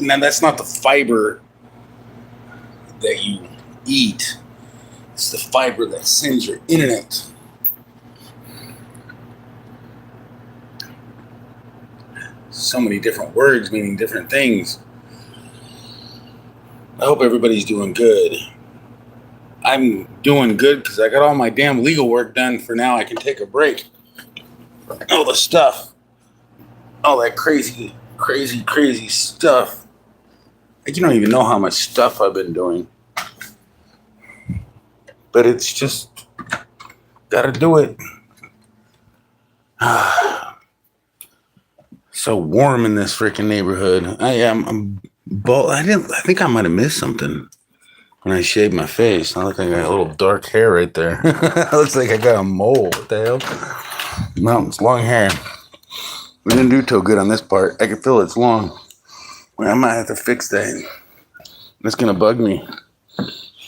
Now, that's not the fiber that you eat. It's the fiber that sends your internet. So many different words meaning different things. I hope everybody's doing good. I'm doing good because I got all my damn legal work done for now. I can take a break. All the stuff. All that crazy stuff. You don't even know how much stuff I've been doing. But it's just gotta do it. So warm in this freaking neighborhood. I think I might have missed something when I shaved my face. I look like I got a little dark hair right there. Looks like I got a mole. What the hell? No, it's long hair. We didn't do too good on this part. I can feel it's long. I might have to fix that. That's gonna bug me.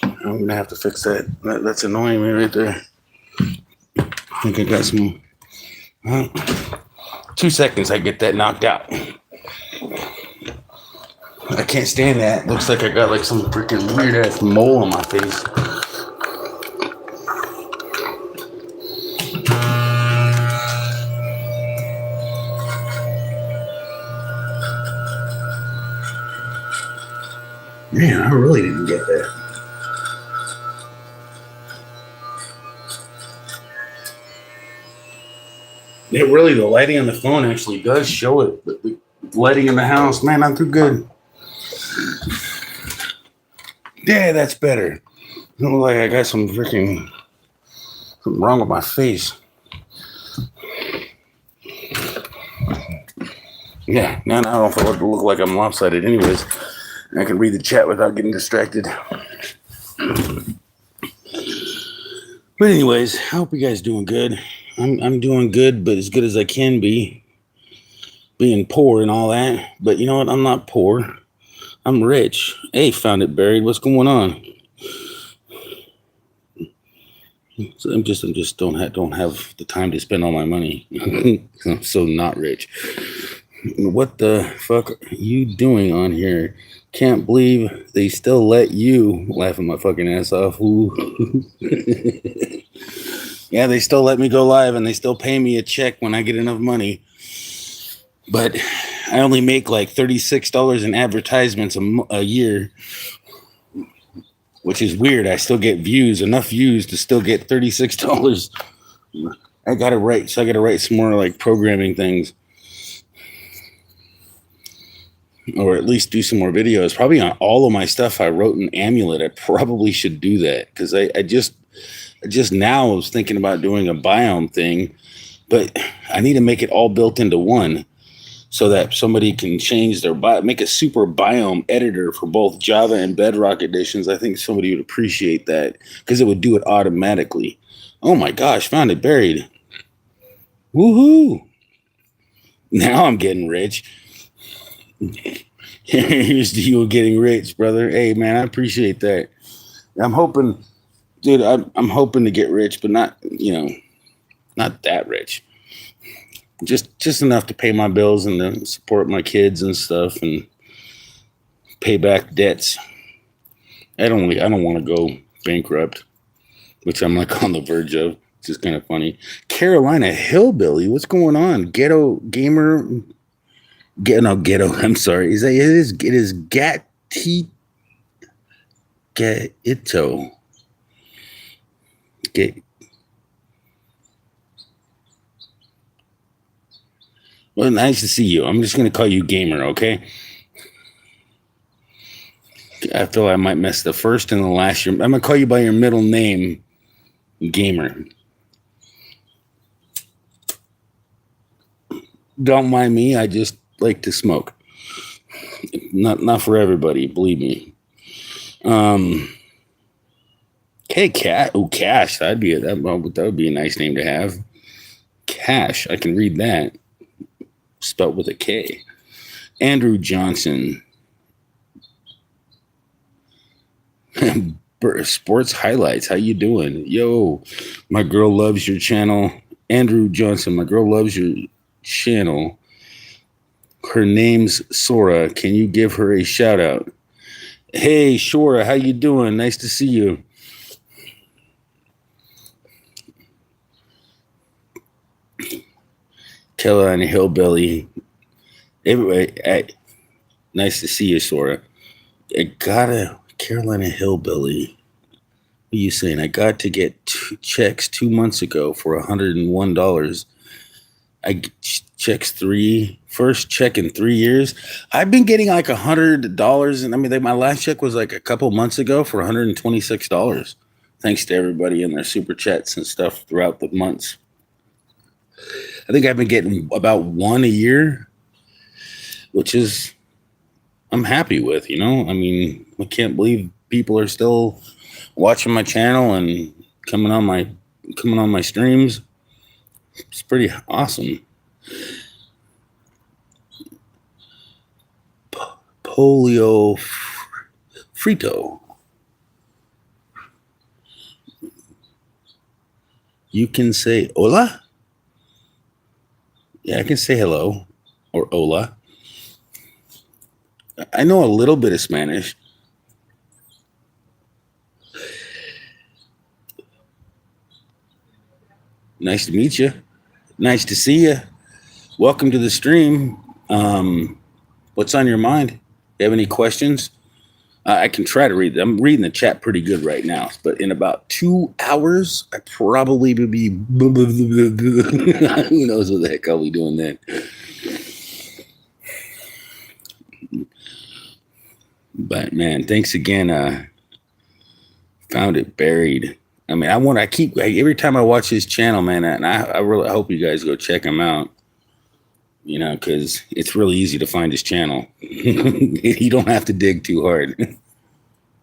I'm gonna have to fix that. That's annoying me right there. I think I got some. 2 seconds, I get that knocked out. I can't stand that. Looks like I got like some freaking weird ass mole on my face. Man, I really didn't get that. It really, the lighting on the phone actually does show it. But the lighting in the house, man, I'm too good. Yeah, that's better. It looks like I got something wrong with my face. Yeah, now I don't feel like to look like I'm lopsided anyways. I can read the chat without getting distracted. But anyways, I hope you guys doing good. I'm doing good, but as good as I can be. Being poor and all that. But you know what? I'm not poor. I'm rich. Hey, found it buried. What's going on? So I'm just don't have the time to spend all my money. I'm so not rich. What the fuck are you doing on here? Can't believe they still let you laughing my fucking ass off. Yeah, they still let me go live and they still pay me a check when I get enough money. But I only make like $36 in advertisements a year, which is weird. I still get enough views to still get $36. I got to write some more like programming things. Or at least do some more videos. Probably on all of my stuff I wrote in Amulet. I probably should do that because I just now was thinking about doing a biome thing, but I need to make it all built into one so that somebody can change their make a super biome editor for both Java and Bedrock editions. I think somebody would appreciate that because it would do it automatically. Oh my gosh, found it buried. Woohoo! Now I'm getting rich. Here's to you getting rich, brother. Hey, man, I appreciate that. I'm hoping, dude, I'm hoping to get rich, but not that rich. Just enough to pay my bills and to support my kids and stuff and pay back debts. I don't want to go bankrupt, which I'm like on the verge of. It's just kind of funny. Carolina Hillbilly, what's going on? Ghetto gamer. Ghetto. I'm sorry. It is Gatito. Well, nice to see you. I'm just gonna call you Gamer, okay? I feel I might mess the first and the last. I'm gonna call you by your middle name, Gamer. Don't mind me. I just like to smoke. Not for everybody, believe me. Hey, Cat. Oh, Cash. That would be a nice name to have. Cash. I can read that. Spelled with a K. Andrew Johnson. Sports highlights. How you doing? Yo, my girl loves your channel. Andrew Johnson. My girl loves your channel. Her name's Sora. Can you give her a shout out? Hey, Shora, how you doing? Nice to see you. Carolina Hillbilly. Everybody, nice to see you, Sora. I got a Carolina Hillbilly. What are you saying? I got to get 2 checks 2 months ago for $101. I checks first check in 3 years. I've been getting like $100, and I mean, my last check was like a couple months ago for $126. Thanks to everybody in their super chats and stuff throughout the months. I think I've been getting about one a year, which is I'm happy with. You know, I mean, I can't believe people are still watching my channel and coming on my streams. It's pretty awesome. Polio Frito. You can say hola. Yeah, I can say hello or hola. I know a little bit of Spanish. Nice to meet you. Nice to see you. Welcome to the stream. What's on your mind? You have any questions? I can try to read. I'm reading the chat pretty good right now, but in about 2 hours, I probably would be. Who knows what the heck I'll be doing then? But man, thanks again. Found it buried. I mean, every time I watch his channel, man, and I really hope you guys go check him out. You know, because it's really easy to find his channel. You don't have to dig too hard.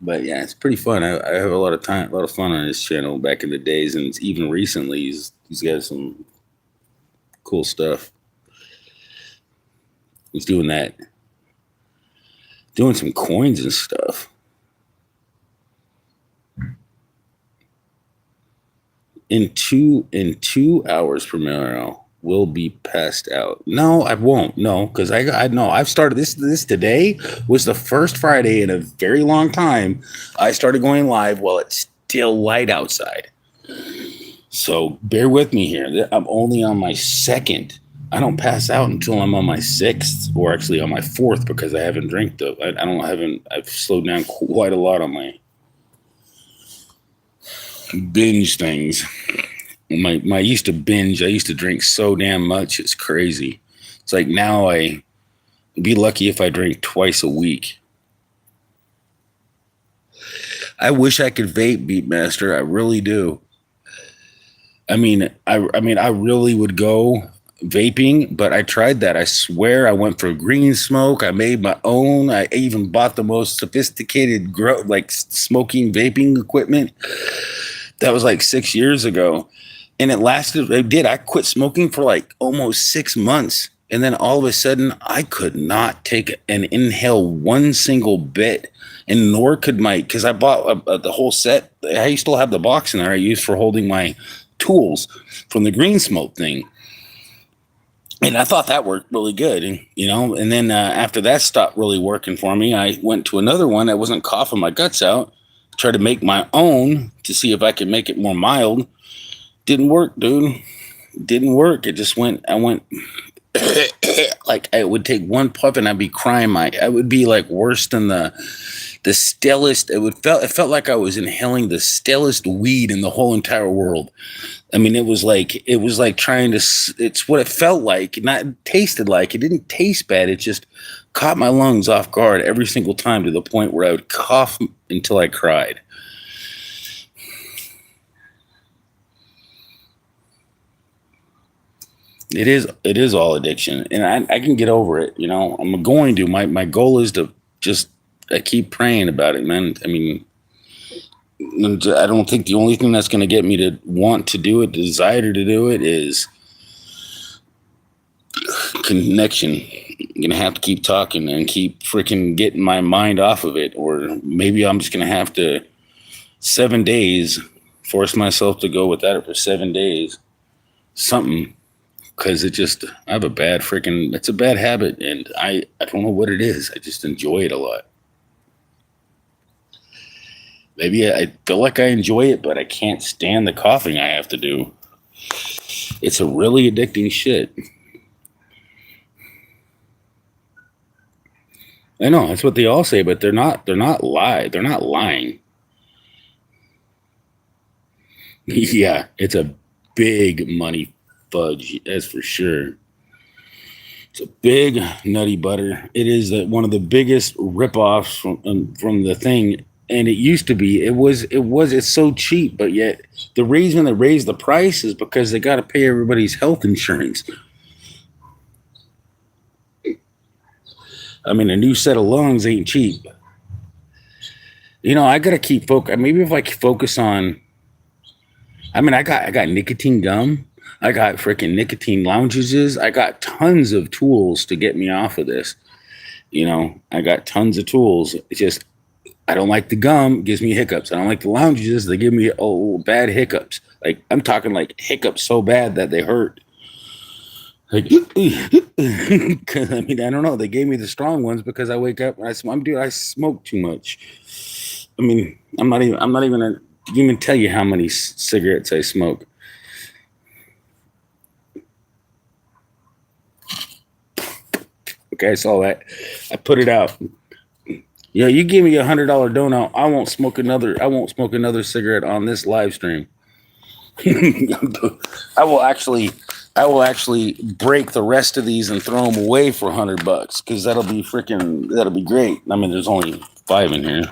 But yeah, it's pretty fun. I have a lot of fun on his channel back in the days, and even recently, he's got some cool stuff. He's doing some coins and stuff. In 2 hours, PremiereHell will be passed out. No, I won't. No, because I know I've started this today was the first Friday in a very long time I started going live while it's still light outside. So bear with me here. I'm only on my second. I don't pass out until I'm on my 6th, or actually on my 4th, because I haven't drank though. I've slowed down quite a lot on my binge things. I used to binge. I used to drink so damn much. It's crazy. It's like now I'd be lucky if I drink twice a week. I wish I could vape, Beatmaster. I really do. I mean, I really would go vaping, but I tried that. I swear I went for green smoke. I made my own. I even bought the most sophisticated smoking vaping equipment. That was like 6 years ago. And it lasted. I quit smoking for like almost 6 months. And then all of a sudden, I could not take and inhale one single bit. And nor could because I bought the whole set. I still have the box in there I use for holding my tools from the green smoke thing. And I thought that worked really good, and then after that stopped really working for me, I went to another one that wasn't coughing my guts out, tried to make my own to see if I could make it more mild. Didn't work, dude. Didn't work. I went like I would take one puff and I'd be crying. I would be like worse than the stillest. It felt like I was inhaling the stillest weed in the whole entire world. I mean, it was like trying to. It's what it felt like, not tasted like. It didn't taste bad. It just caught my lungs off guard every single time, to the point where I would cough until I cried. It is all addiction, and I can get over it. I'm going to. My goal is to just keep praying about it, man. I mean, I don't think the only thing that's going to get me to want to do it, desire to do it, is connection. I'm going to have to keep talking and keep freaking getting my mind off of it. Or maybe I'm just going to have to 7 days, force myself to go without it for 7 days. Something. because I have a bad freaking, it's a bad habit, and I don't know what it is. I just enjoy it a lot. Maybe I feel like I enjoy it, but I can't stand the coughing I have to do. It's a really addicting shit. I know that's what they all say, but they're not lying. Yeah, it's a big money fudge, that's for sure. It's a big nutty butter. It is one of the biggest ripoffs from the thing. And it used to be. It's so cheap, but yet the reason they raised the price is because they got to pay everybody's health insurance. I mean, a new set of lungs ain't cheap. I gotta keep focus. Maybe if I focus on, I mean, I got nicotine gum. I got freaking nicotine lounges. I got tons of tools to get me off of this. I got tons of tools. It's just I don't like the gum. It gives me hiccups. I don't like the lounges. They give me bad hiccups. Like I'm talking like hiccups so bad that they hurt. Like, because I mean, I don't know. They gave me the strong ones because I wake up and I smoke too much. I mean, I'm not even gonna even tell you how many cigarettes I smoke. Okay, I saw that. I put it out. You give me $100 donut, I won't smoke another cigarette on this live stream. I will actually break the rest of these and throw them away for $100 because that'll be great. I mean, there's only 5 in here.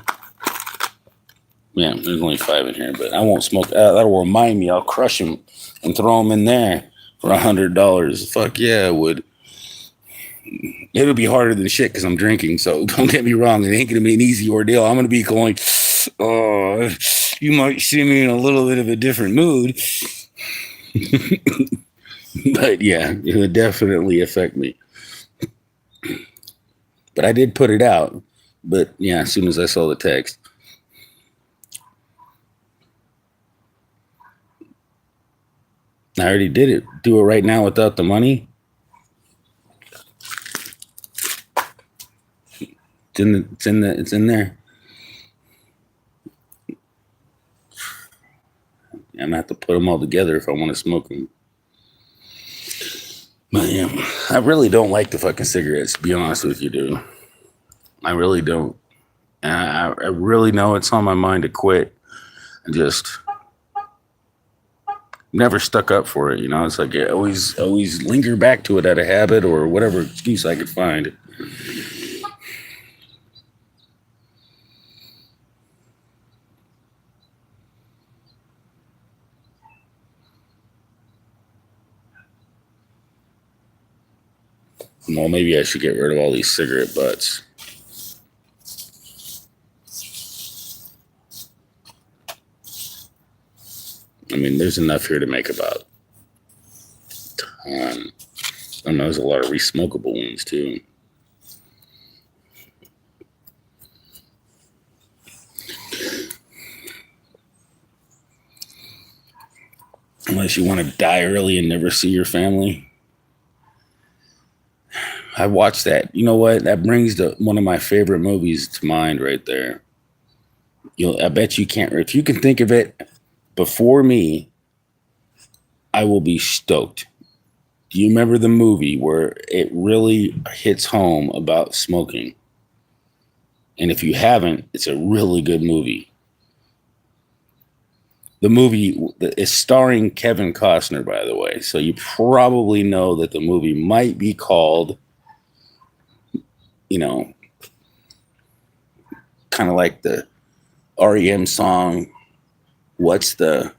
Yeah, there's only 5 in here, but I won't smoke. That'll remind me. I'll crush them and throw them in there for $100. Fuck yeah, I would. It'll be harder than shit because I'm drinking. So don't get me wrong. It ain't going to be an easy ordeal. I'm going to be going, oh, you might see me in a little bit of a different mood. But yeah, it would definitely affect me. But I did put it out. But yeah, as soon as I saw the text. I already did it. Do it right now without the money. It's in there. I'm gonna have to put them all together if I want to smoke them. But yeah, I really don't like the fucking cigarettes, to be honest with you, dude. I really don't. I really know it's on my mind to quit. I just never stuck up for it, It's like I always linger back to it out of habit or whatever excuse I could find. Well, maybe I should get rid of all these cigarette butts. I mean, there's enough here to make about a ton. I know there's a lot of resmokable ones, too. Unless you want to die early and never see your family. I watched that. You know what? That brings one of my favorite movies to mind right there. I bet you can't. If you can think of it before me, I will be stoked. Do you remember the movie where it really hits home about smoking? And if you haven't, it's a really good movie. The movie is starring Kevin Costner, by the way. So you probably know that the movie might be called, kind of like the REM song, what's the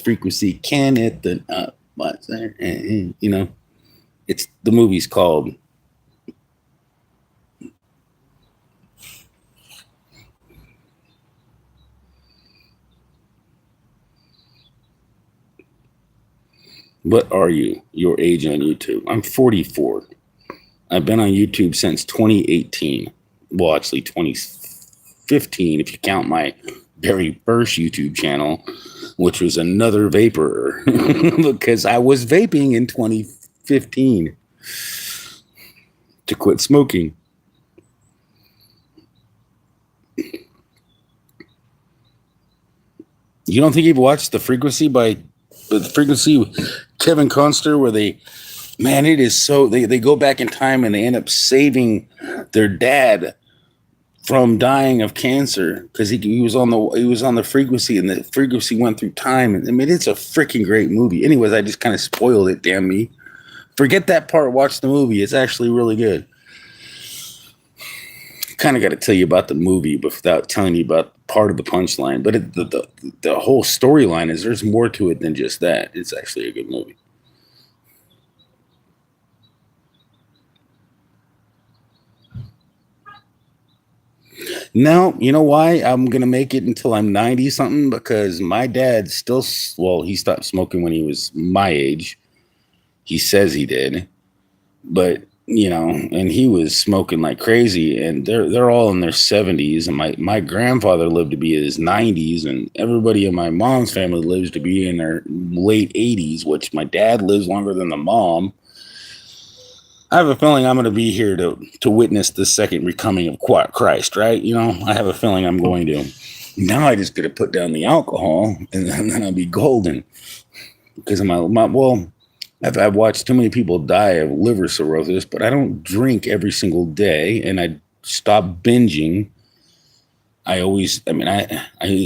frequency? Can it the what's there? It's the movie's called. What are you? Your age on YouTube? I'm 44. I've been on YouTube since 2018. Well, actually 2015 if you count my very first YouTube channel. which was another vapor because I was vaping in 2015 to quit smoking. You don't think you've watched The Frequency with Kevin Conster, where man, it is so, they go back in time and they end up saving their dad from dying of cancer because he was on the frequency, and the frequency went through time. And I mean, it's a freaking great movie. Anyways, I just kind of spoiled it. Damn me. Forget that part. Watch the movie. It's actually really good. Kind of got to tell you about the movie without telling you about part of the punchline. But the whole storyline is there's more to it than just that. It's actually a good movie. No, you know why? I'm going to make it until I'm 90 something because my dad still, well, he stopped smoking when he was my age. He says he did. But, and he was smoking like crazy, and they're all in their 70s, and my grandfather lived to be in his 90s, and everybody in my mom's family lives to be in their late 80s, which my dad lives longer than the mom. I have a feeling I'm going to be here to witness the second recoming of Christ, right? I have a feeling I'm going to. Now I just got to put down the alcohol, and then I'll be golden. Because of I've watched too many people die of liver cirrhosis, but I don't drink every single day, and I stopped binging. I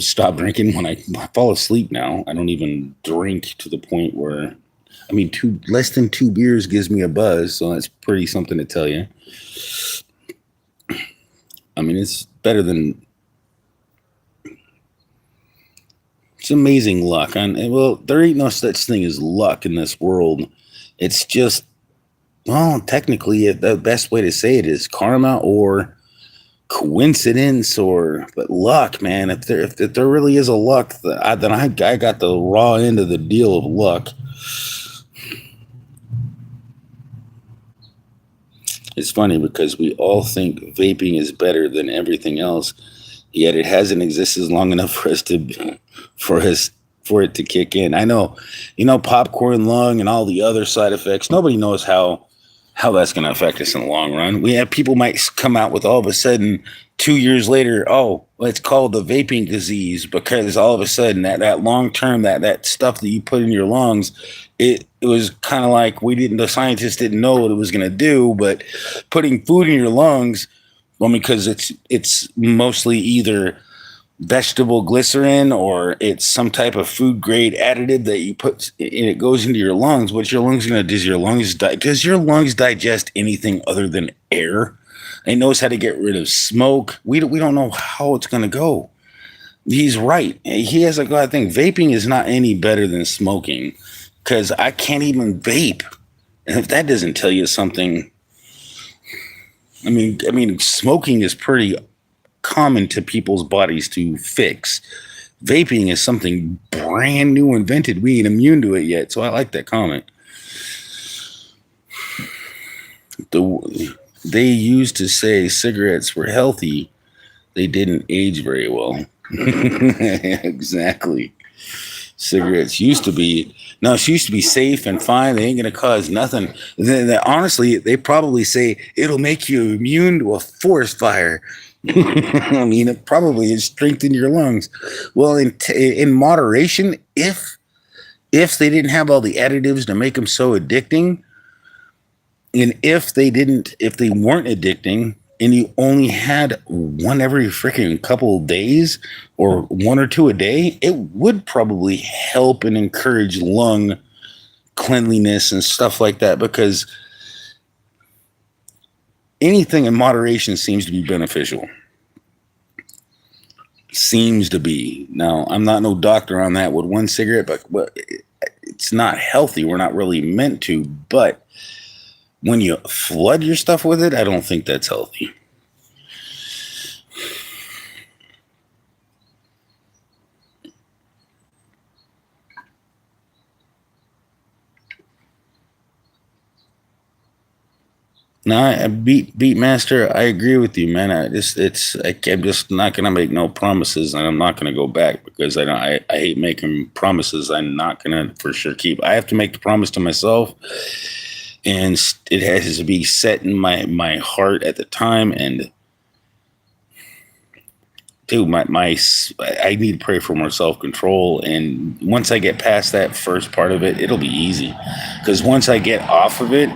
stop drinking when I fall asleep now. I don't even drink to the point where, less than 2 beers gives me a buzz, so that's pretty something to tell you. It's better than. It's amazing luck. And well, there ain't no such thing as luck in this world. It's just, well, technically, the best way to say it is karma or coincidence, but luck, man. If there really is a luck, then I got the raw end of the deal of luck. It's funny because we all think vaping is better than everything else, yet it hasn't existed long enough for it to kick in. I know, popcorn lung and all the other side effects. Nobody knows how that's going to affect us in the long run. We have people might come out with all of a sudden 2 years later, oh, it's called the vaping disease because all of a sudden that long term, that stuff that you put in your lungs, it was kind of like the scientists didn't know what it was going to do, but putting food in your lungs, because it's mostly either vegetable glycerin or it's some type of food grade additive that you put and it goes into your lungs. What your lungs going to do? Does your lungs digest anything other than air? It knows how to get rid of smoke. We don't know how it's going to go. He's right. He has a good thing. Vaping is not any better than smoking because I can't even vape. And if that doesn't tell you something, smoking is pretty common to people's bodies to fix. Vaping is something brand new invented. We ain't immune to it yet. So I like that comment. They used to say cigarettes were healthy. They didn't age very well. Exactly. Cigarettes used to be safe and fine. They ain't gonna cause nothing. Honestly, they probably say it'll make you immune to a forest fire. It probably is strengthen your lungs. Well, in moderation, if they didn't have all the additives to make them so addicting, and if they weren't addicting, and you only had one every freaking couple of days or one or two a day, it would probably help and encourage lung cleanliness and stuff like that, because anything in moderation seems to be beneficial. Seems to be. Now, I'm not no doctor on that with one cigarette, but it's not healthy. We're not really meant to, but when you flood your stuff with it, I don't think that's healthy. No, Beatmaster, I agree with you, man. I'm just not gonna make no promises, and I'm not gonna go back because I don't. I hate making promises. I'm not gonna for sure keep. I have to make the promise to myself, and it has to be set in my heart at the time. And dude, I need to pray for more self control. And once I get past that first part of it, it'll be easy. Because once I get off of it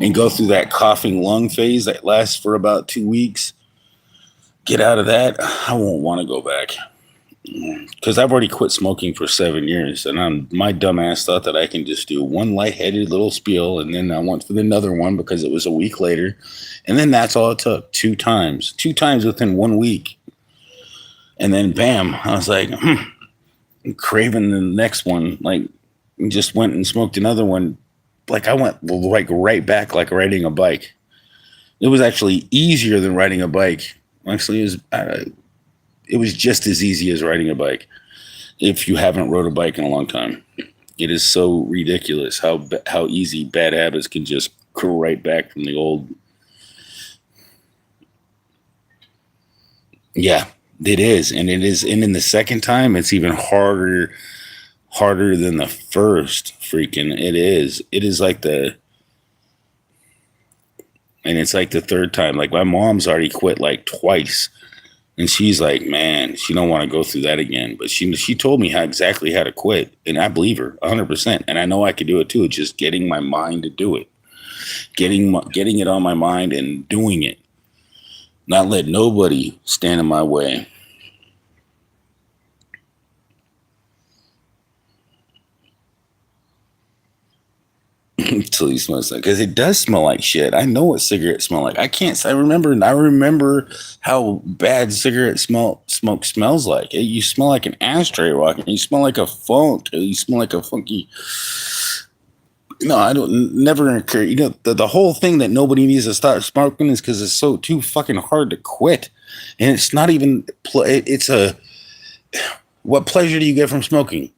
and go through that coughing lung phase that lasts for about 2 weeks, get out of that, I won't want to go back. Because I've already quit smoking for 7 years, and my dumbass thought that I can just do one lightheaded little spiel, and then I went for another one because it was a week later, and then that's all it took. Two times within 1 week. And then bam, I was like, craving the next one. Like, just went and smoked another one. Like, I went like right back, like riding a bike. It was actually easier than riding a bike. Actually, it was just as easy as riding a bike. If you haven't rode a bike in a long time, it is so ridiculous how easy bad habits can just go right back from the old. Yeah. It is, and in the second time, it's even harder than the first. Freaking, it is. It is like and it's like the third time. Like my mom's already quit like twice, and she's like, man, she don't want to go through that again. But she told me exactly how to quit, and I believe her 100%. And I know I could do it too. It's just getting my mind to do it, getting it on my mind and doing it. Not let nobody stand in my way. Until he smells like, because it does smell like shit. I know what cigarettes smell like. I remember how bad smoke smells like. You smell like an ashtray rocking. You smell like a funk. You smell like a funky. No, I don't. Never occur. You know, the whole thing that nobody needs to start smoking is because it's so too fucking hard to quit, and it's not even. It's a. What pleasure do you get from smoking?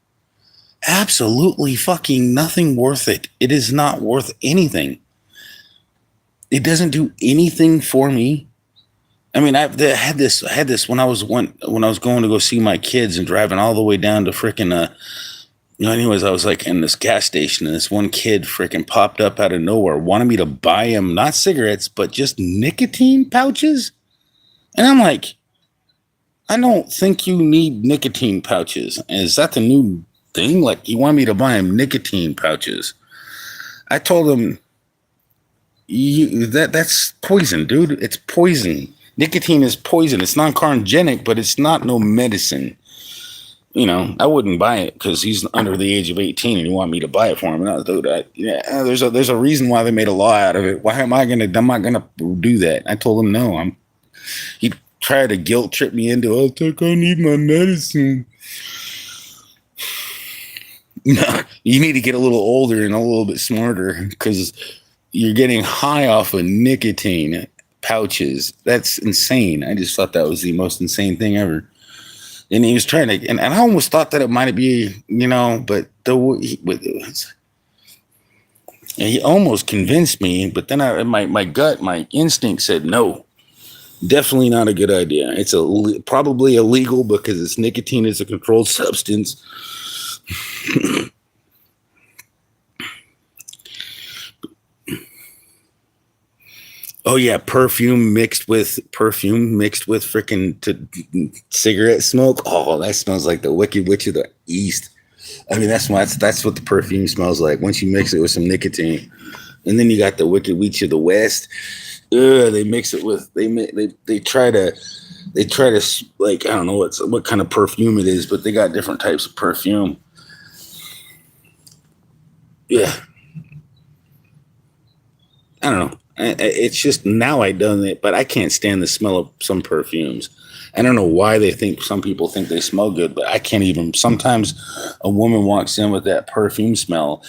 Absolutely fucking nothing worth it. It is not worth anything. It doesn't do anything for me. I mean, I had this when I was going to go see my kids and driving all the way down to freaking anyways, I was like in this gas station, and this one kid freaking popped up out of nowhere, wanted me to buy him not cigarettes but just nicotine pouches. And I'm like, I don't think you need nicotine pouches. Is that the new thing? Like, you want me to buy him nicotine pouches? I told him, that's poison, dude. It's poison. Nicotine is poison. It's non-carcinogenic, but it's not no medicine. You know, I wouldn't buy it because he's under the age of 18 and you want me to buy it for him. And I was, dude, there's a reason why they made a law out of it. Why am I gonna? I'm not gonna do that. I told him no. He tried to guilt trip me into, I need my medicine. No, you need to get a little older and a little bit smarter because you're getting high off of nicotine pouches. That's insane. I just thought that was the most insane thing ever. And he was trying to, and I almost thought that it might be, but he almost convinced me. But then my gut, my instinct said no. Definitely not a good idea. It's probably illegal because it's nicotine is a controlled substance. Oh yeah, perfume mixed with freaking cigarette smoke. Oh, that smells like the Wicked Witch of the East. I mean, that's what the perfume smells like once you mix it with some nicotine. And then you got the Wicked Witch of the West. They mix it with they try to like, I don't know what kind of perfume it is, but they got different types of perfume. Yeah, I don't know. It's just now I done it, but I can't stand the smell of some perfumes. I don't know why some people think they smell good, but I can't even. Sometimes a woman walks in with that perfume smell,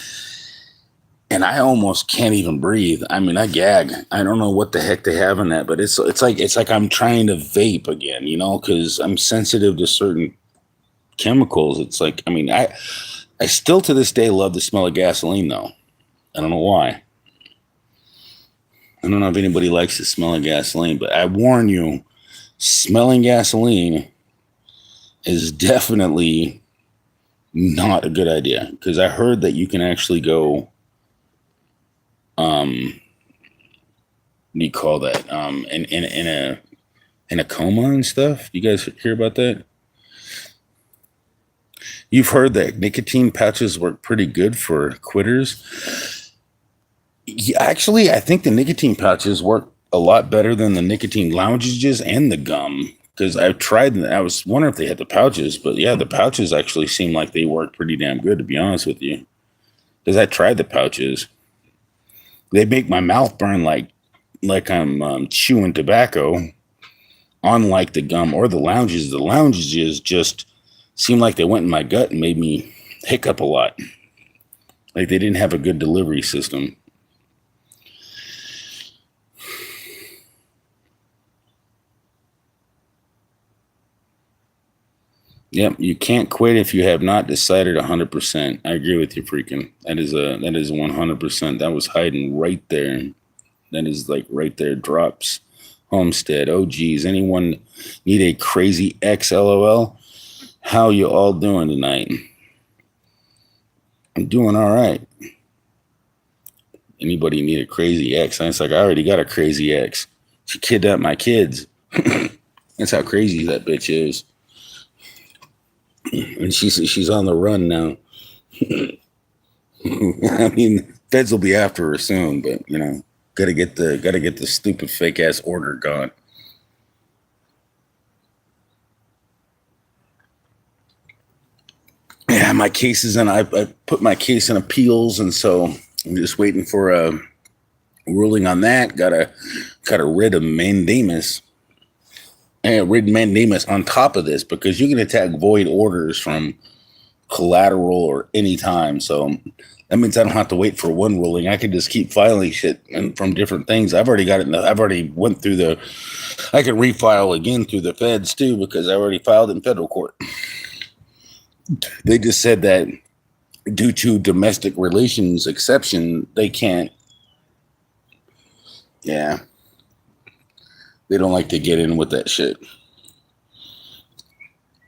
and I almost can't even breathe. I mean, I gag. I don't know what the heck they have in that, but it's like I'm trying to vape again, because I'm sensitive to certain chemicals. It's like, I mean, I still to this day love the smell of gasoline, though. I don't know why. I don't know if anybody likes the smell of gasoline, but I warn you, smelling gasoline is definitely not a good idea, because I heard that you can actually go, what do you call that? In a coma and stuff. You guys hear about that? You've heard that nicotine pouches work pretty good for quitters. Yeah, actually, I think the nicotine pouches work a lot better than the nicotine lounges and the gum. Because I've tried them. I was wondering if they had the pouches, but yeah, the pouches actually seem like they work pretty damn good, to be honest with you. Because I tried the pouches. They make my mouth burn like I'm chewing tobacco. Unlike the gum or the lounges just seemed like they went in my gut and made me hiccup a lot. Like they didn't have a good delivery system. Yep, you can't quit if you have not decided 100%. I agree with you, freaking. That is 100%. That was hiding right there. That is like right there. Drops. Homestead. Oh geez, anyone need a crazy X? LOL. How you all doing tonight? I'm doing all right. Anybody need a crazy X? And it's like, I already got a crazy X. She kidnapped my kids. That's how crazy that bitch is. And she's on the run now. I mean, feds will be after her soon, but you know, gotta get the stupid fake ass order gone. Yeah, my case is in. I put my case in appeals, and so I'm just waiting for a ruling on that. Got a writ of mandamus. Writ mandamus on top of this, because you can attack void orders from collateral or any time. So that means I don't have to wait for one ruling. I can just keep filing shit and from different things. I've already got it. I've already went through I can refile again through the feds too, because I already filed in federal court. They just said that due to domestic relations exception, they can't. Yeah. They don't like to get in with that shit.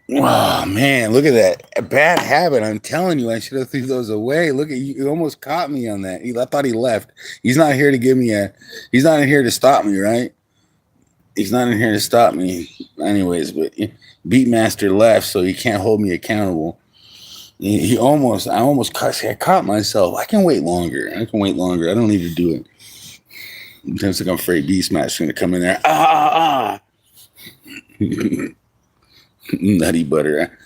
Oh man, look at that. A bad habit. I'm telling you, I should have threw those away. Look at you. You almost caught me on that. I thought he left. He's not here to he's not in here to stop me, right? He's not in here to stop me. Anyways, but Beatmaster left, so he can't hold me accountable. I almost caught myself. I can wait longer. I don't need to do it. Sometimes like I'm afraid Beastmaster's going to come in there. Nutty butter.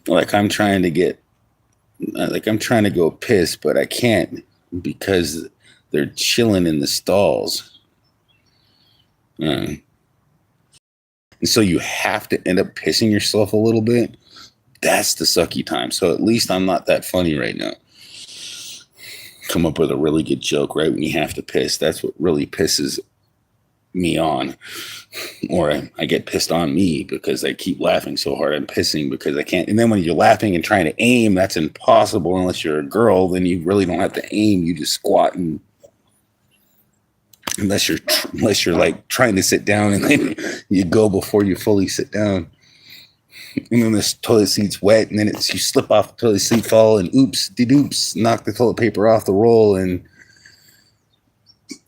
I'm trying to go piss, but I can't because they're chilling in the stalls. And so you have to end up pissing yourself a little bit. That's the sucky time. So at least I'm not that funny right now. Come up with a really good joke right when you have to piss. That's what really pisses me on. Or I get pissed on me because I keep laughing so hard. I'm pissing because I can't. And then when you're laughing and trying to aim, that's impossible unless you're a girl. Then you really don't have to aim. You just squat and unless you're like trying to sit down and then you go before you fully sit down. And then this toilet seat's wet, and then you slip off the toilet seat, fall, and oops, knock the toilet paper off the roll, and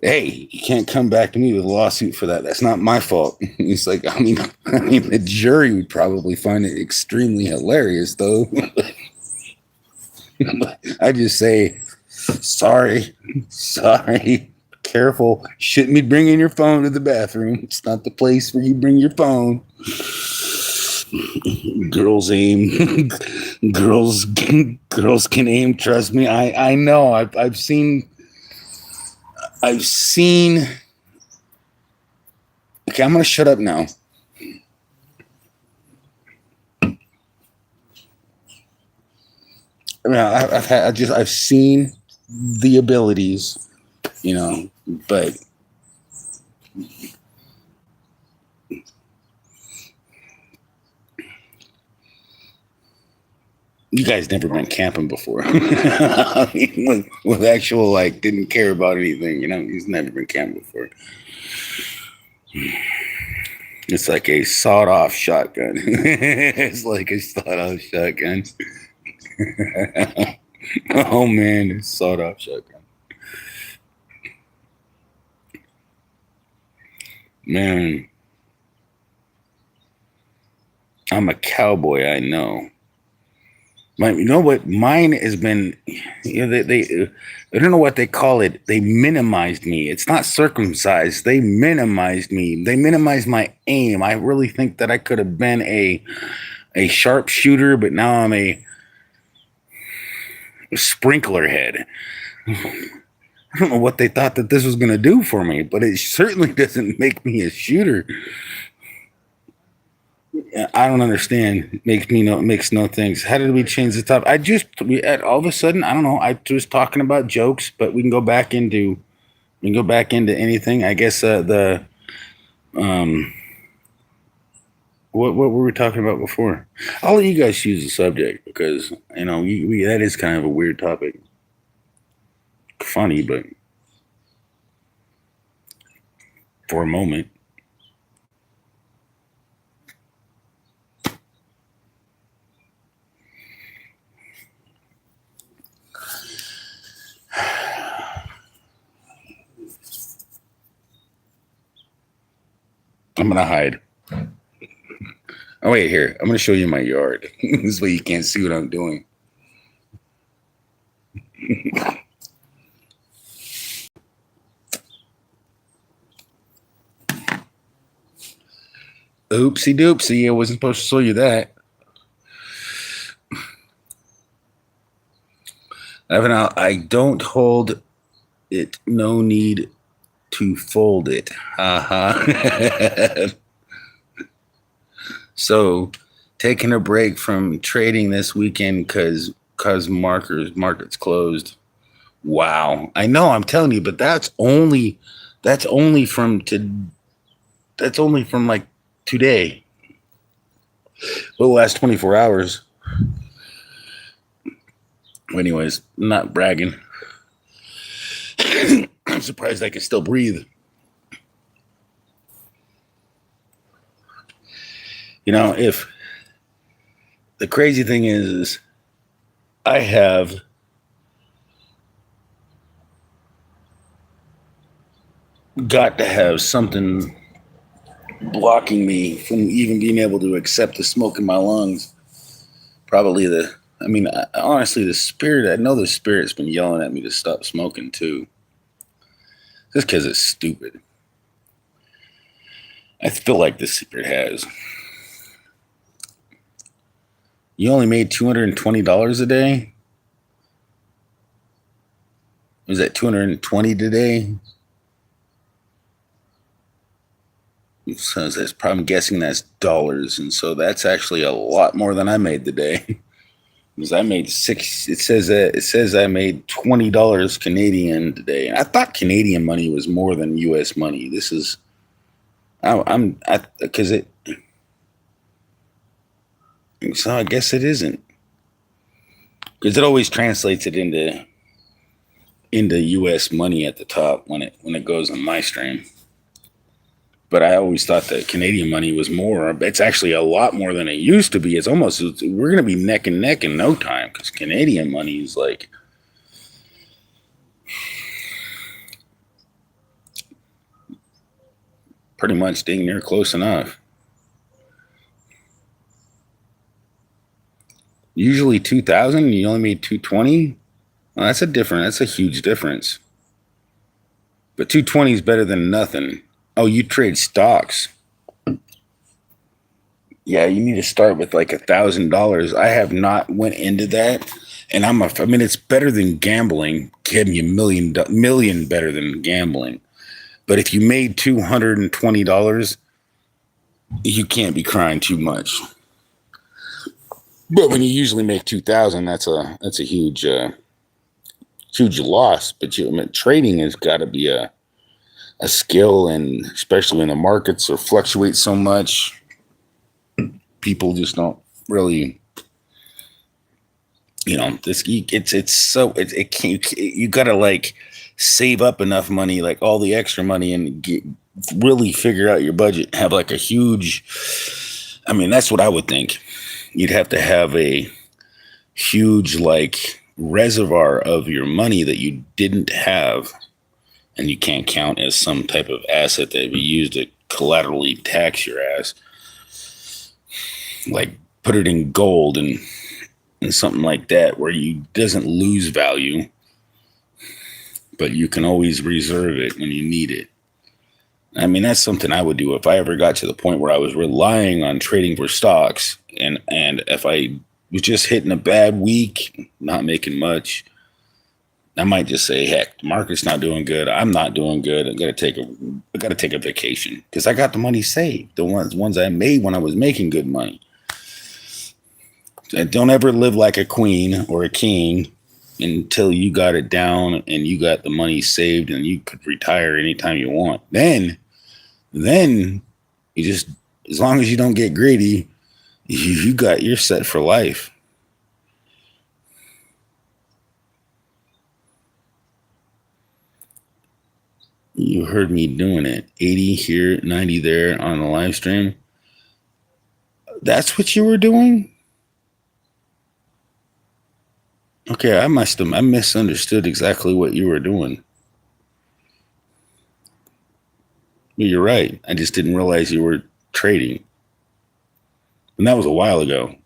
hey, you can't come back to me with a lawsuit for that. That's not my fault. It's like, I mean, the jury would probably find it extremely hilarious, though. I just say, sorry, careful. Shouldn't be bringing your phone to the bathroom. It's not the place where you bring your phone. Girls aim. girls can aim. Trust me. I know. I've seen. Okay, I'm gonna shut up now. I mean, I've seen the abilities, but You guys never been camping before. I mean, with actual, like, didn't care about anything, you know, he's never been camping before. It's like a sawed-off shotgun. It's like a sawed-off shotgun. Oh, man, it's sawed-off shotgun. Man, I'm a cowboy, I know. You know what? Mine has been, you know, I don't know what they call it. They minimized me. It's not circumcised. They minimized me. They minimized my aim. I really think that I could have been a sharpshooter, but now I'm a sprinkler head. I don't know what they thought that this was going to do for me, but it certainly doesn't make me a shooter. I don't understand. Makes no things. How did we change the topic? All of a sudden, I don't know. I was talking about jokes, but we can go back into anything. I guess what were we talking about before? I'll let you guys choose the subject because you know that is kind of a weird topic. Funny, but for a moment. I'm gonna hide. Oh wait, here. I'm gonna show you my yard. This way you can't see what I'm doing. Oopsie doopsie. I wasn't supposed to show you that. I don't hold it. No need to fold it. So, taking a break from trading this weekend because market's closed. Wow, I know. I'm telling you, but that's only from like today. The last 24 hours. Anyways, I'm not bragging. I'm surprised I can still breathe. You know, if the crazy thing is I have got to have something blocking me from even being able to accept the smoke in my lungs. Probably honestly, the spirit, I know the spirit's been yelling at me to stop smoking too. Just because it's stupid. I feel like the spirit has. You only made $220 a day? Was that $220 today? So I'm guessing that's dollars, and so that's actually a lot more than I made today. Because I made it says I made $20 Canadian today. And I thought Canadian money was more than US money. This is so I guess it isn't. Because it always translates it into US money at the top when it goes on my stream. But I always thought that Canadian money was more. It's actually a lot more than it used to be. We're going to be neck and neck in no time because Canadian money is like pretty much dang near close enough. Usually 2,000, you only made 220. Well, that's a huge difference. But 220 is better than nothing. Oh, you trade stocks. Yeah, you need to start with like $1,000. I have not went into that, and it's better than gambling. Give me a million better than gambling. But if you made $220, you can't be crying too much. But when you usually make 2,000, that's a huge loss. But trading has got to be a skill, and especially when the markets fluctuate so much, people just don't really It can't, you gotta like save up enough money, like all the extra money, and really figure out your budget. Have like a huge, I mean, that's what I would think. You'd have to have a huge like reservoir of your money that you didn't have and you can't count as some type of asset that would be used to collaterally tax your ass. Like put it in gold and something like that where you doesn't lose value, but you can always reserve it when you need it. I mean, that's something I would do if I ever got to the point where I was relying on trading for stocks, and if I was just hitting a bad week, not making much, I might just say, heck, the market's not doing good. I'm not doing good. I gotta take a vacation because I got the money saved. The ones I made when I was making good money. And don't ever live like a queen or a king until you got it down and you got the money saved and you could retire anytime you want. Then you just, as long as you don't get greedy, you're set for life. You heard me doing it. 80 here, 90 there on the live stream. That's what you were doing? Okay, I misunderstood exactly what you were doing. You're right. I just didn't realize you were trading. And that was a while ago.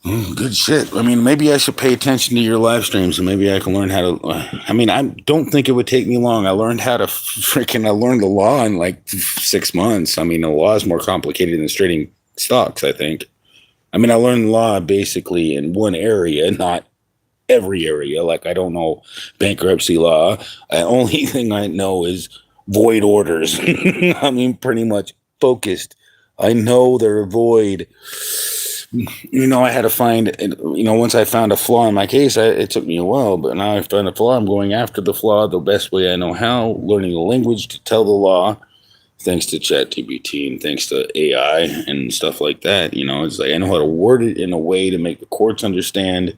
Good shit. I mean, maybe I should pay attention to your live streams and maybe I can learn how to. I mean, I don't think it would take me long. I learned the law in like 6 months. I mean, the law is more complicated than trading stocks, I think. I mean, I learned law basically in one area, not every area. Like, I don't know bankruptcy law. The only thing I know is void orders. I mean, pretty much focused. I know they're void. I had to find, once I found a flaw in my case, it took me a while, but now I found a flaw. I'm going after the flaw the best way I know how, learning the language to tell the law, thanks to ChatGPT and thanks to AI and stuff like that. It's like I know how to word it in a way to make the courts understand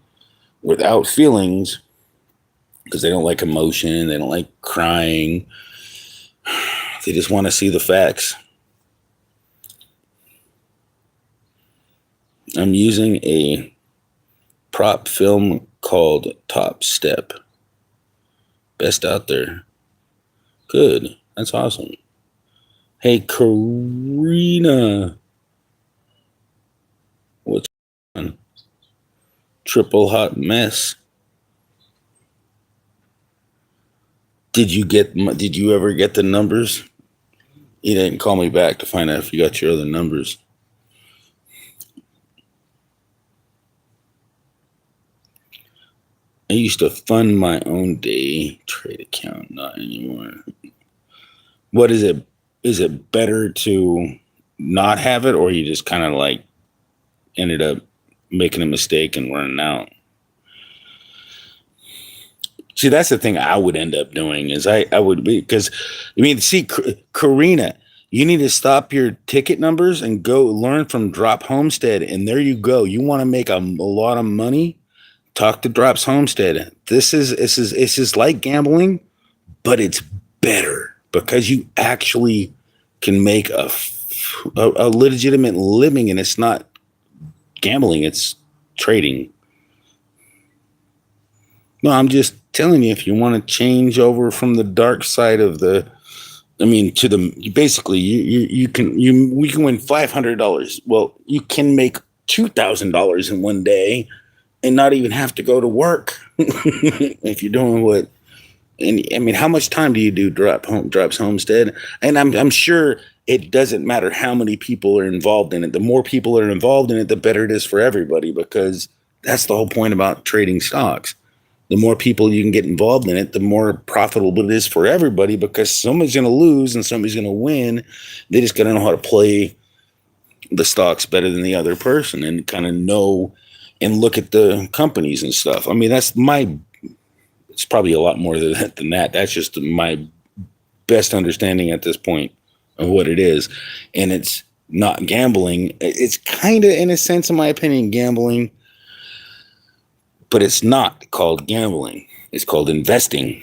without feelings, because they don't like emotion, they don't like crying. They just want to see the facts. I'm using a prop film called Top Step. Best out there. Good. That's awesome. Hey, Karina. What's on? Triple hot mess. Did you ever get the numbers? You didn't call me back to find out if you got your other numbers. I used to fund my own day trade account, not anymore. What is it? Is it better to not have it, or you just kind of like ended up making a mistake and running out? See, that's the thing I would end up doing is I would be, because, see, Karina, you need to stop your ticket numbers and go learn from Drop Homestead. And there you go. You want to make a lot of money? Talk to Drops Homestead. This is like gambling, but it's better because you actually can make a legitimate living, and it's not gambling, it's trading. No, I'm just telling you, if you want to change over from the dark side of to the, basically we can win $500. Well, you can make $2,000 in one day and not even have to go to work. If you're doing what, and how much time do you do Drops Homestead? And I'm sure it doesn't matter how many people are involved in it. The more people are involved in it, the better it is for everybody, because that's the whole point about trading stocks. The more people you can get involved in it, the more profitable it is for everybody, because somebody's going to lose and somebody's going to win. They just got to know how to play the stocks better than the other person and kind of know and look at the companies and stuff. It's probably a lot more than that. That's just my best understanding at this point of what it is. And it's not gambling. It's kind of, in a sense, in my opinion, gambling, but it's not called gambling. It's called investing.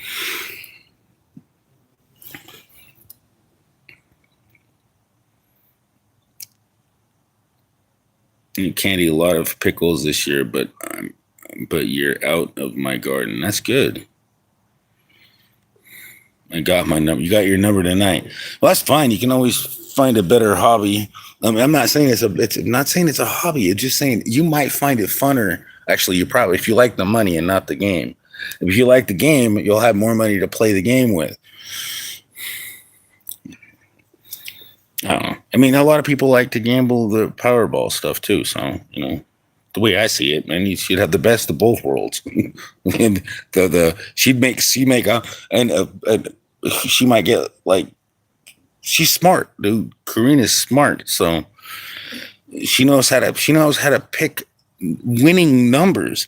You can't eat a lot of pickles this year, but you're out of my garden. That's good. I got my number. You got your number tonight. Well, that's fine. You can always find a better hobby. I mean, I'm not saying it's not saying it's a hobby. It's just saying you might find it funner. Actually, you probably, if you like the money and not the game. If you like the game, you'll have more money to play the game with. I don't know. I mean, a lot of people like to gamble the Powerball stuff too. So, the way I see it, man, you should have the best of both worlds. And she might get, like, she's smart, dude. Karina's smart, so she knows how to pick winning numbers.